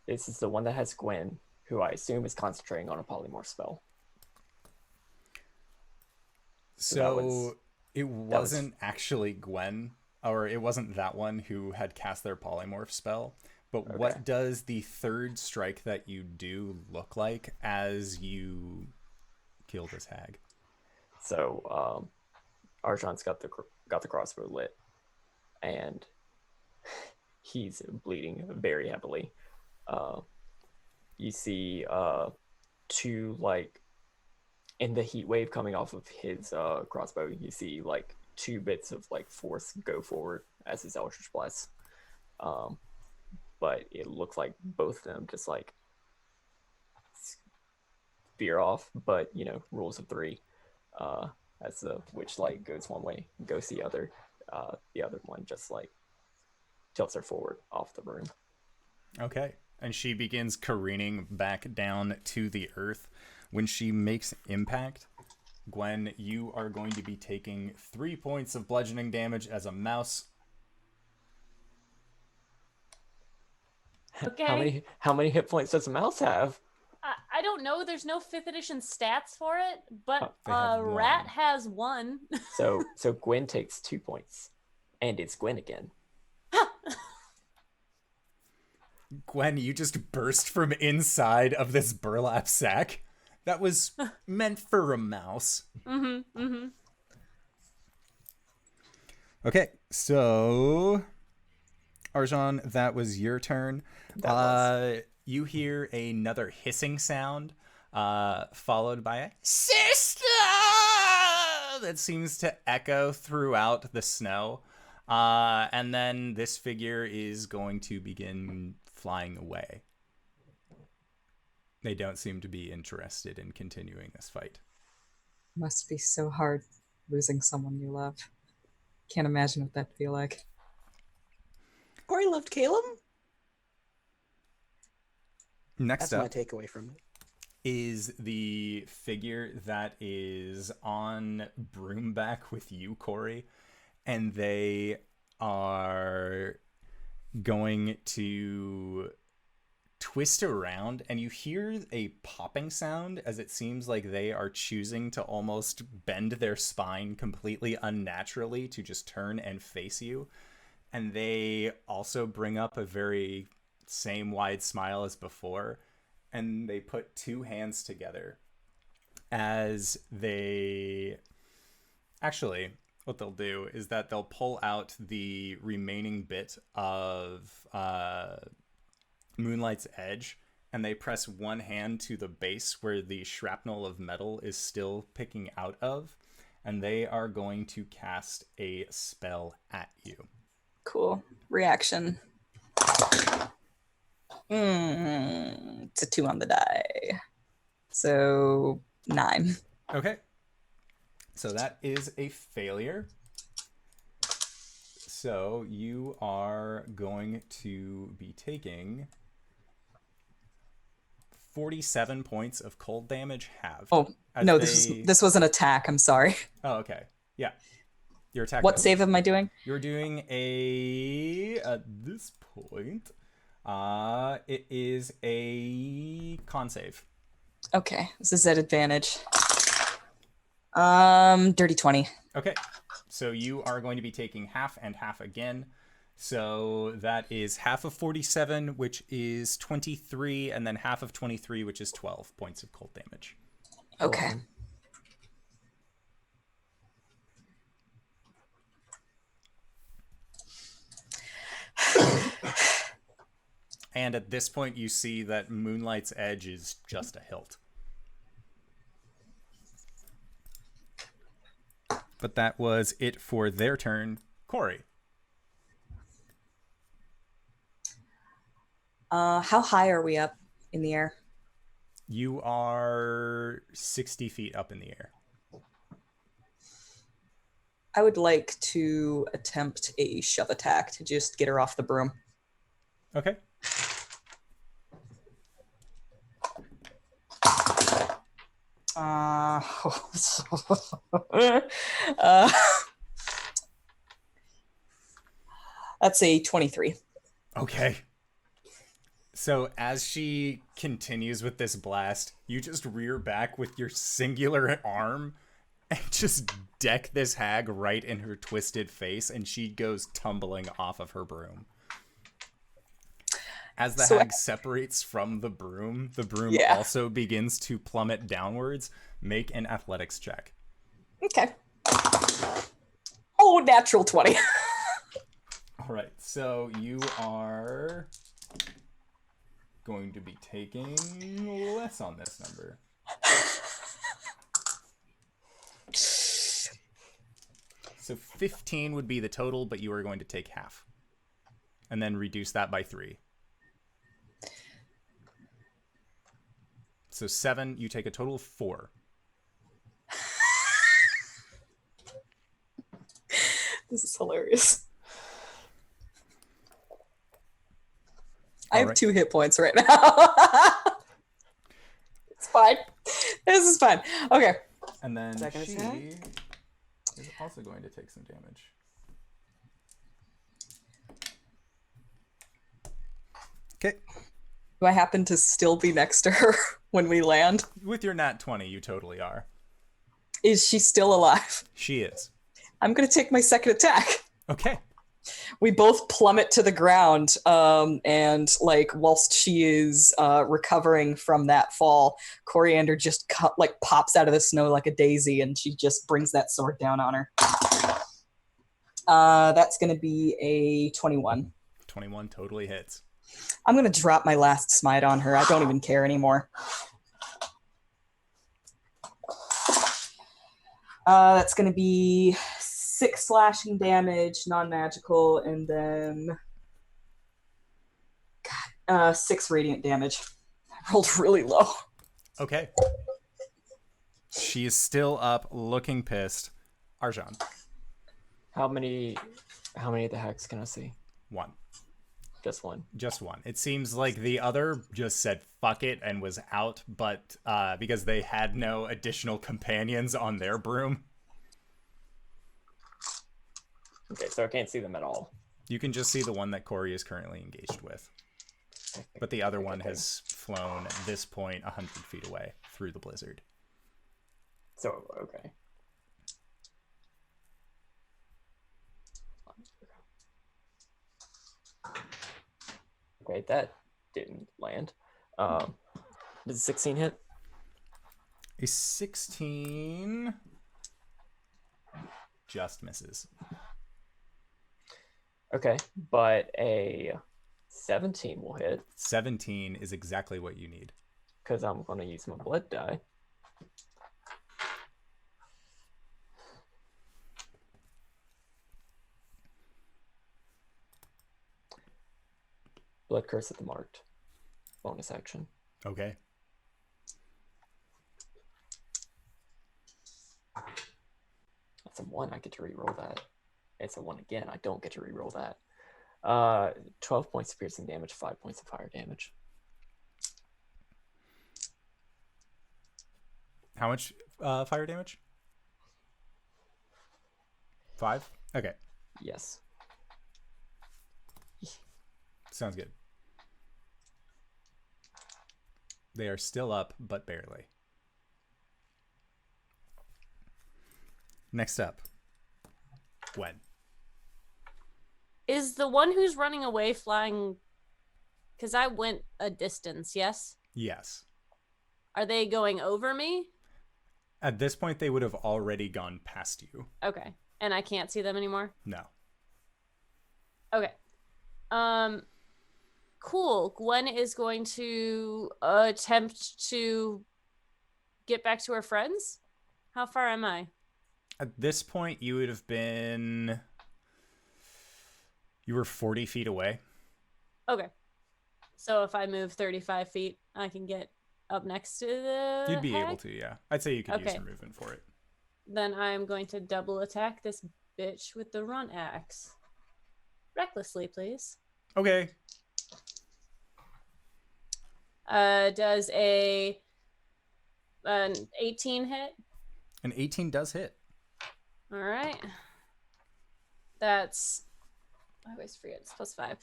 This is the one that has Gwen, who I assume is concentrating on a polymorph spell. So it wasn't actually Gwen, or it wasn't that one who had cast their polymorph spell. But Okay. What does the third strike that you do look like as you kill this hag? So Arjan's got the crossbow lit, and he's bleeding very heavily. You see 2, like, in the heat wave coming off of his crossbow, you see like 2 bits of like force go forward as his Eldritch Blast. But it looks like both of them just like veer off, but you know, rules of 3. As the witch light goes one way, goes the other one just like tilts her forward off the room. Okay. And she begins careening back down to the earth. When she makes impact, Gwen, you are going to be taking 3 points of bludgeoning damage as a mouse. Okay. How many hit points does a mouse have? I don't know. There's no 5th edition stats for it, but They have Rat 1. has 1. So Gwen takes 2 points, and it's Gwen again. Gwen, you just burst from inside of this burlap sack. That was meant for a mouse. Mm-hmm. Mm-hmm. Okay, so Arjan, that was your turn. You hear another hissing sound, followed by a sister that seems to echo throughout the snow. And then this figure is going to begin flying away. They don't seem to be interested in continuing this fight. Must be so hard losing someone you love. Can't imagine what that'd feel like. Cori loved Caelum. Next That's my up takeaway from it. is the figure that is on Broomback with you, Cori, and they are going to twist around, and you hear a popping sound as it seems like they are choosing to almost bend their spine completely unnaturally to just turn and face you. And they also bring up a very same wide smile as before, and they put two hands together as they... Actually, what they'll do is that they'll pull out the remaining bit of Moonlight's Edge, and they press one hand to the base where the shrapnel of metal is still picking out of, and they are going to cast a spell at you. Cool. Reaction. It's a 2 on the die. So 9. Okay. So that is a failure. So you are going to be taking 47 points of cold damage halved. Oh, no, this was an attack. I'm sorry. Oh, okay. Yeah. Your attack. What save am I doing? You're doing at this point, it is a con save. Okay, this is at advantage. Dirty 20. Okay. So you are going to be taking half and half again. So that is half of 47, which is 23, and then half of 23, which is 12 points of cold damage. Okay. And at this point, you see that Moonlight's Edge is just a hilt. But that was it for their turn. Cori. How high are we up in the air? You are 60 feet up in the air. I would like to attempt a shove attack to just get her off the broom. Okay. That's a 23. Okay. So as she continues with this blast, you just rear back with your singular arm and just deck this hag right in her twisted face, and she goes tumbling off of her broom. As the hag separates from the broom also begins to plummet downwards. Make an athletics check. Okay. Oh, natural 20. All right, so you are going to be taking less on this number. So 15 would be the total, but you are going to take half. And then reduce that by 3. So 7, you take a total of 4. This is hilarious. I have 2 hit points right now. It's fine. This is fine. Okay. And then Second she attack? is also going to take some damage. Okay. Do I happen to still be next to her when we land? With your nat 20, you totally are. Is she still alive? She is. I'm going to take my second attack. Okay. We both plummet to the ground, and like whilst she is recovering from that fall, Coriander just pops out of the snow like a daisy, and she just brings that sword down on her. That's going to be a 21. 21 totally hits. I'm going to drop my last smite on her. I don't even care anymore. That's going to be 6 slashing damage, non-magical, and then 6 radiant damage. I rolled really low. Okay. She is still up, looking pissed. Arjan. How many of the hacks can I see? 1. Just one. Just 1. It seems like the other just said fuck it and was out, but because they had no additional companions on their broom. Okay, so I can't see them at all. You can just see the one that Cori is currently engaged with. But the other one has flown at this point 100 feet away through the blizzard. So, okay. Okay, that didn't land. Did 16 hit? A 16 just misses. Okay, but a 17 will hit 17 is exactly what you need. because I'm going to use my blood die. Blood curse at the marked. Bonus action. Okay. That's a 1. I get to reroll that. It's a 1 again. I don't get to reroll that. 12 points of piercing damage, 5 points of fire damage. How much fire damage? 5? Okay. Yes. Sounds good. They are still up, but barely. Next up, Gwen. Is the one who's running away flying? Because I went a distance, yes? Yes. Are they going over me? At this point, they would have already gone past you. Okay. And I can't see them anymore? No. Okay. Cool. Gwen is going to attempt to get back to her friends. How far am I? At this point, you would have been... You were 40 feet away. Okay. So if I move 35 feet, I can get up next to the You'd be able hag? to, yeah. I'd say you could use Okay. your movement for it. Then I'm going to double attack this bitch with the run axe. Recklessly, please. Okay. Does an 18 hit? An 18 does hit. All right. That's... I always forget. It's plus 5.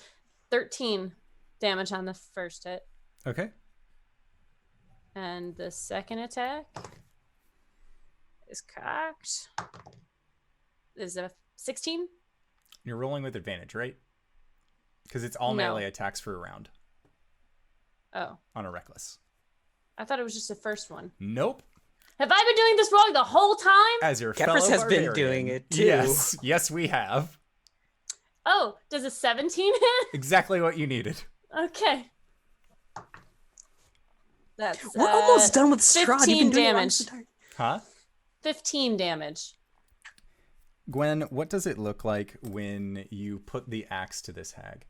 13 damage on the first hit. Okay. And the second attack is cocked. Is a 16? You're rolling with advantage, right? Because it's all No. melee attacks for a round Oh. on a reckless. I thought it was just the first one. Nope. Have I been doing this wrong the whole time? As your Kefris fellow has been barbarian. doing it, too. Yes. Yes, we have. Oh, does a 17 hit? Exactly what you needed. Okay. That's We're almost done with Strahd. You've 15 been doing it wrong damage. this entire- Huh? 15 damage. Gwen, what does it look like when you put the axe to this hag?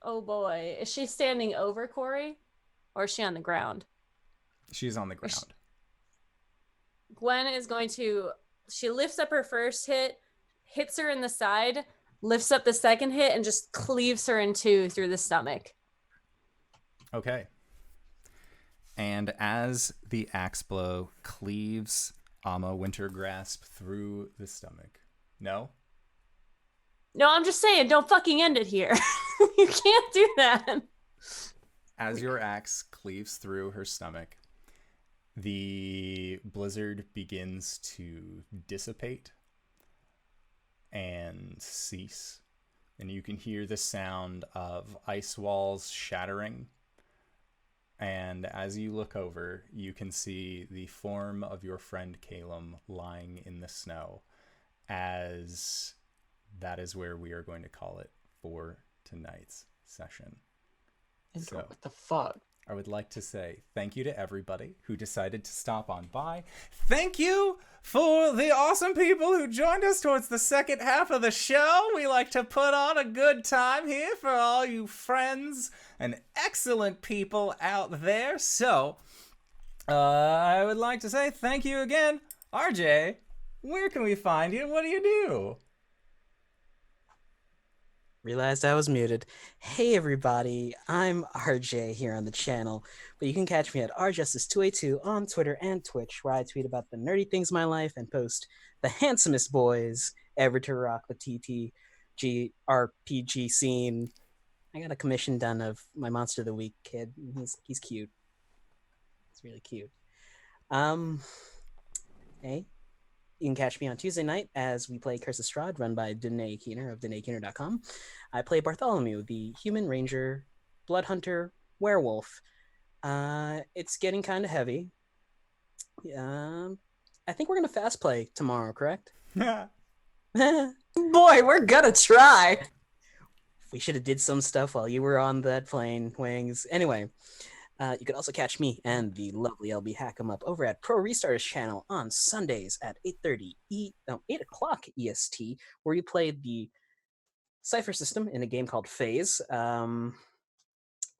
Oh boy. Is she standing over Cori? Or is she on the ground? She's on the ground. Gwen is going to... She lifts up her first hit, hits her in the side, lifts up the second hit, and just cleaves her in two through the stomach. Okay. And as the axe blow cleaves Amma Wintergrasp through the stomach. No? No, I'm just saying, don't fucking end it here. You can't do that. As your axe cleaves through her stomach, the blizzard begins to dissipate and cease. And you can hear the sound of ice walls shattering. And as you look over, you can see the form of your friend Caelum lying in the snow, as that is where we are going to call it for tonight's session. So, What the fuck? I would like to say thank you to everybody who decided to stop on by. Thank you for the awesome people who joined us towards the second half of the show. We like to put on a good time here for all you friends and excellent people out there. So, I would like to say thank you again. RJ, where can we find you? What do you do? Realized I was muted. Hey everybody, I'm RJ here on the channel, but you can catch me at RJustice282 on Twitter and Twitch, where I tweet about the nerdy things in my life and post the handsomest boys ever to rock the TT. RPG scene. I got a commission done of my Monster of the Week kid. He's cute. He's really cute. Hey, you can catch me on Tuesday night as we play Curse of Strahd, run by Danae Keener of DanaeKeener.com. I play Bartholomew, the human ranger, blood hunter, werewolf. It's getting kind of heavy. I think we're gonna fast play tomorrow, correct? Boy, we're gonna try. We should have did some stuff while you were on that plane, Wings. Anyway, you can also catch me and the lovely LBHackEmUp over at Pro Restarters channel on Sundays at 8 o'clock EST, where we play the Cypher system in a game called Phase,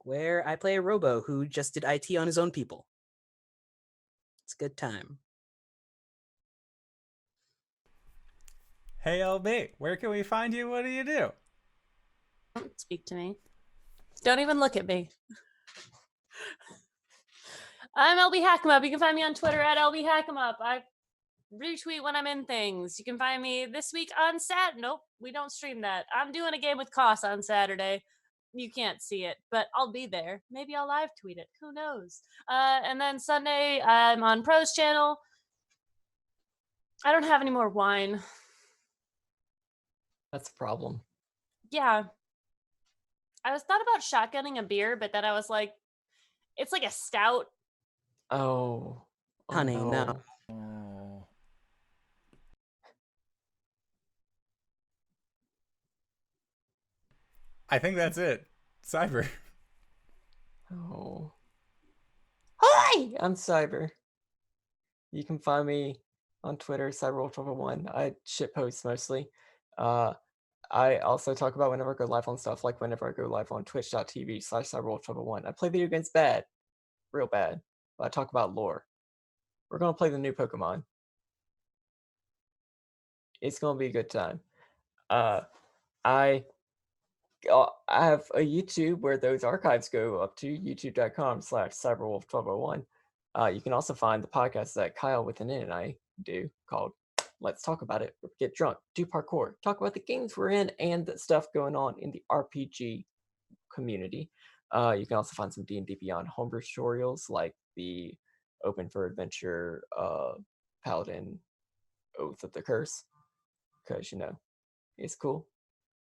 where I play a robo who just did IT on his own people. It's a good time. Hey LB, where can we find you? What do you do? Don't speak to me. Don't even look at me. I'm LBHackEmUp. You can find me on Twitter at LBHackEmUp. I retweet when I'm in things. You can find me this week on Nope, we don't stream that. I'm doing a game with Koss on Saturday. You can't see it, but I'll be there. Maybe I'll live tweet it. Who knows? And then Sunday, I'm on Pro's channel. I don't have any more wine. That's a problem. Yeah. I was thought about shotgunning a beer, but then I was like, it's like a stout. Oh. Honey, no. Oh. I think that's it. Cyber. Oh. Hi! I'm Cyber. You can find me on Twitter, CyberWolf1. I shitpost mostly. I also talk about whenever I go live on stuff, like whenever I go live on twitch.tv/CyberWolf1. I play video games bad. Real bad. But I talk about lore. We're going to play the new Pokemon. It's going to be a good time. I have a YouTube where those archives go up to, youtube.com/CyberWolf1201. You can also find the podcast that Kyle with an N and I do called Let's Talk About It, Get Drunk, Do Parkour, talk about the games we're in and the stuff going on in the RPG community. You can also find some D&D Beyond homebrew tutorials like the Open for Adventure Paladin Oath of the Curse, because, it's cool.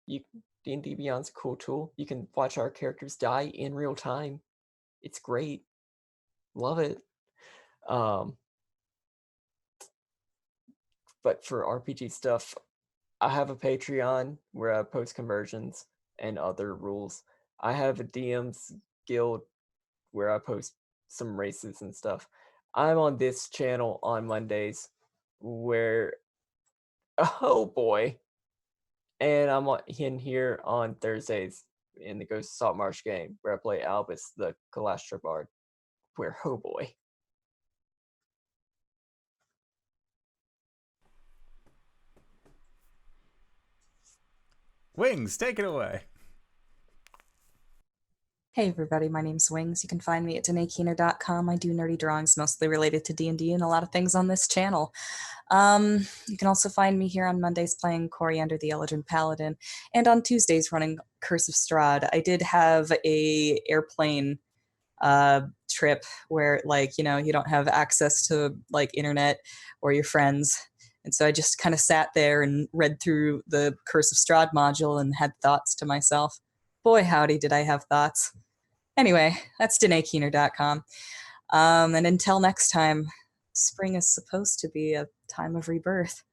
D&D Beyond's a cool tool. You can watch our characters die in real time. It's great. Love it. But for RPG stuff, I have a Patreon where I post conversions and other rules. I have a DM's guild where I post some races and stuff. I'm on this channel on Mondays where, oh boy, and I'm in here on Thursdays in the Ghost of Saltmarsh game where I play Albus, the Kalastra Bard, where, oh boy. Wings, take it away. Hey everybody, my name's Wings. You can find me at DanaeKeener.com. I do nerdy drawings mostly related to D&D and a lot of things on this channel. You can also find me here on Mondays playing Cori under the Elegant Paladin, and on Tuesdays running Curse of Strahd. I did have a airplane trip where, you don't have access to internet or your friends. And so I just kind of sat there and read through the Curse of Strahd module and had thoughts to myself. Boy, howdy, did I have thoughts. Anyway, that's DanaeKeener.com. And until next time, spring is supposed to be a time of rebirth.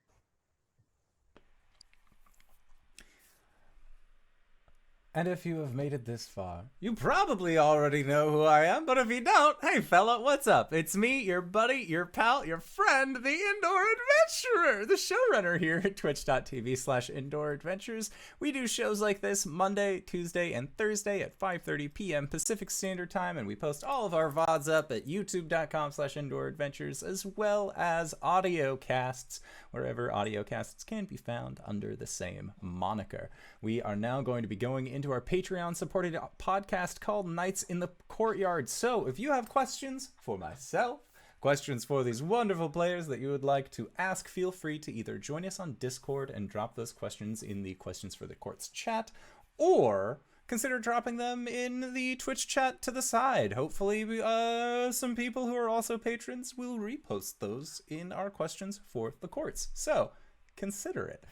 And if you have made it this far, you probably already know who I am, but if you don't, hey fella, what's up? It's me, your buddy, your pal, your friend, the Indoor Adventurer, the showrunner here at twitch.tv/Indoor Adventures. We do shows like this Monday, Tuesday, and Thursday at 5:30 p.m. Pacific Standard Time, and we post all of our VODs up at youtube.com/Indoor Adventures, as well as audio casts, wherever audio casts can be found under the same moniker. We are now going to be going into our Patreon supported podcast called Nights in the Courtyard. So if you have questions for myself, questions for these wonderful players that you would like to ask, feel free to either join us on Discord and drop those questions in the Questions for the Courts chat, or consider dropping them in the Twitch chat to the side. Hopefully, some people who are also patrons will repost those in our Questions for the Courts. So, consider it.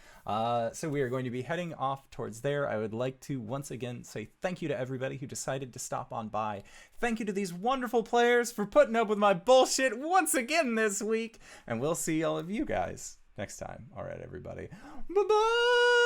So we are going to be heading off towards there. I would like to once again say thank you to everybody who decided to stop on by. Thank you to these wonderful players for putting up with my bullshit once again this week. And we'll see all of you guys next time. All right, everybody. Bye-bye!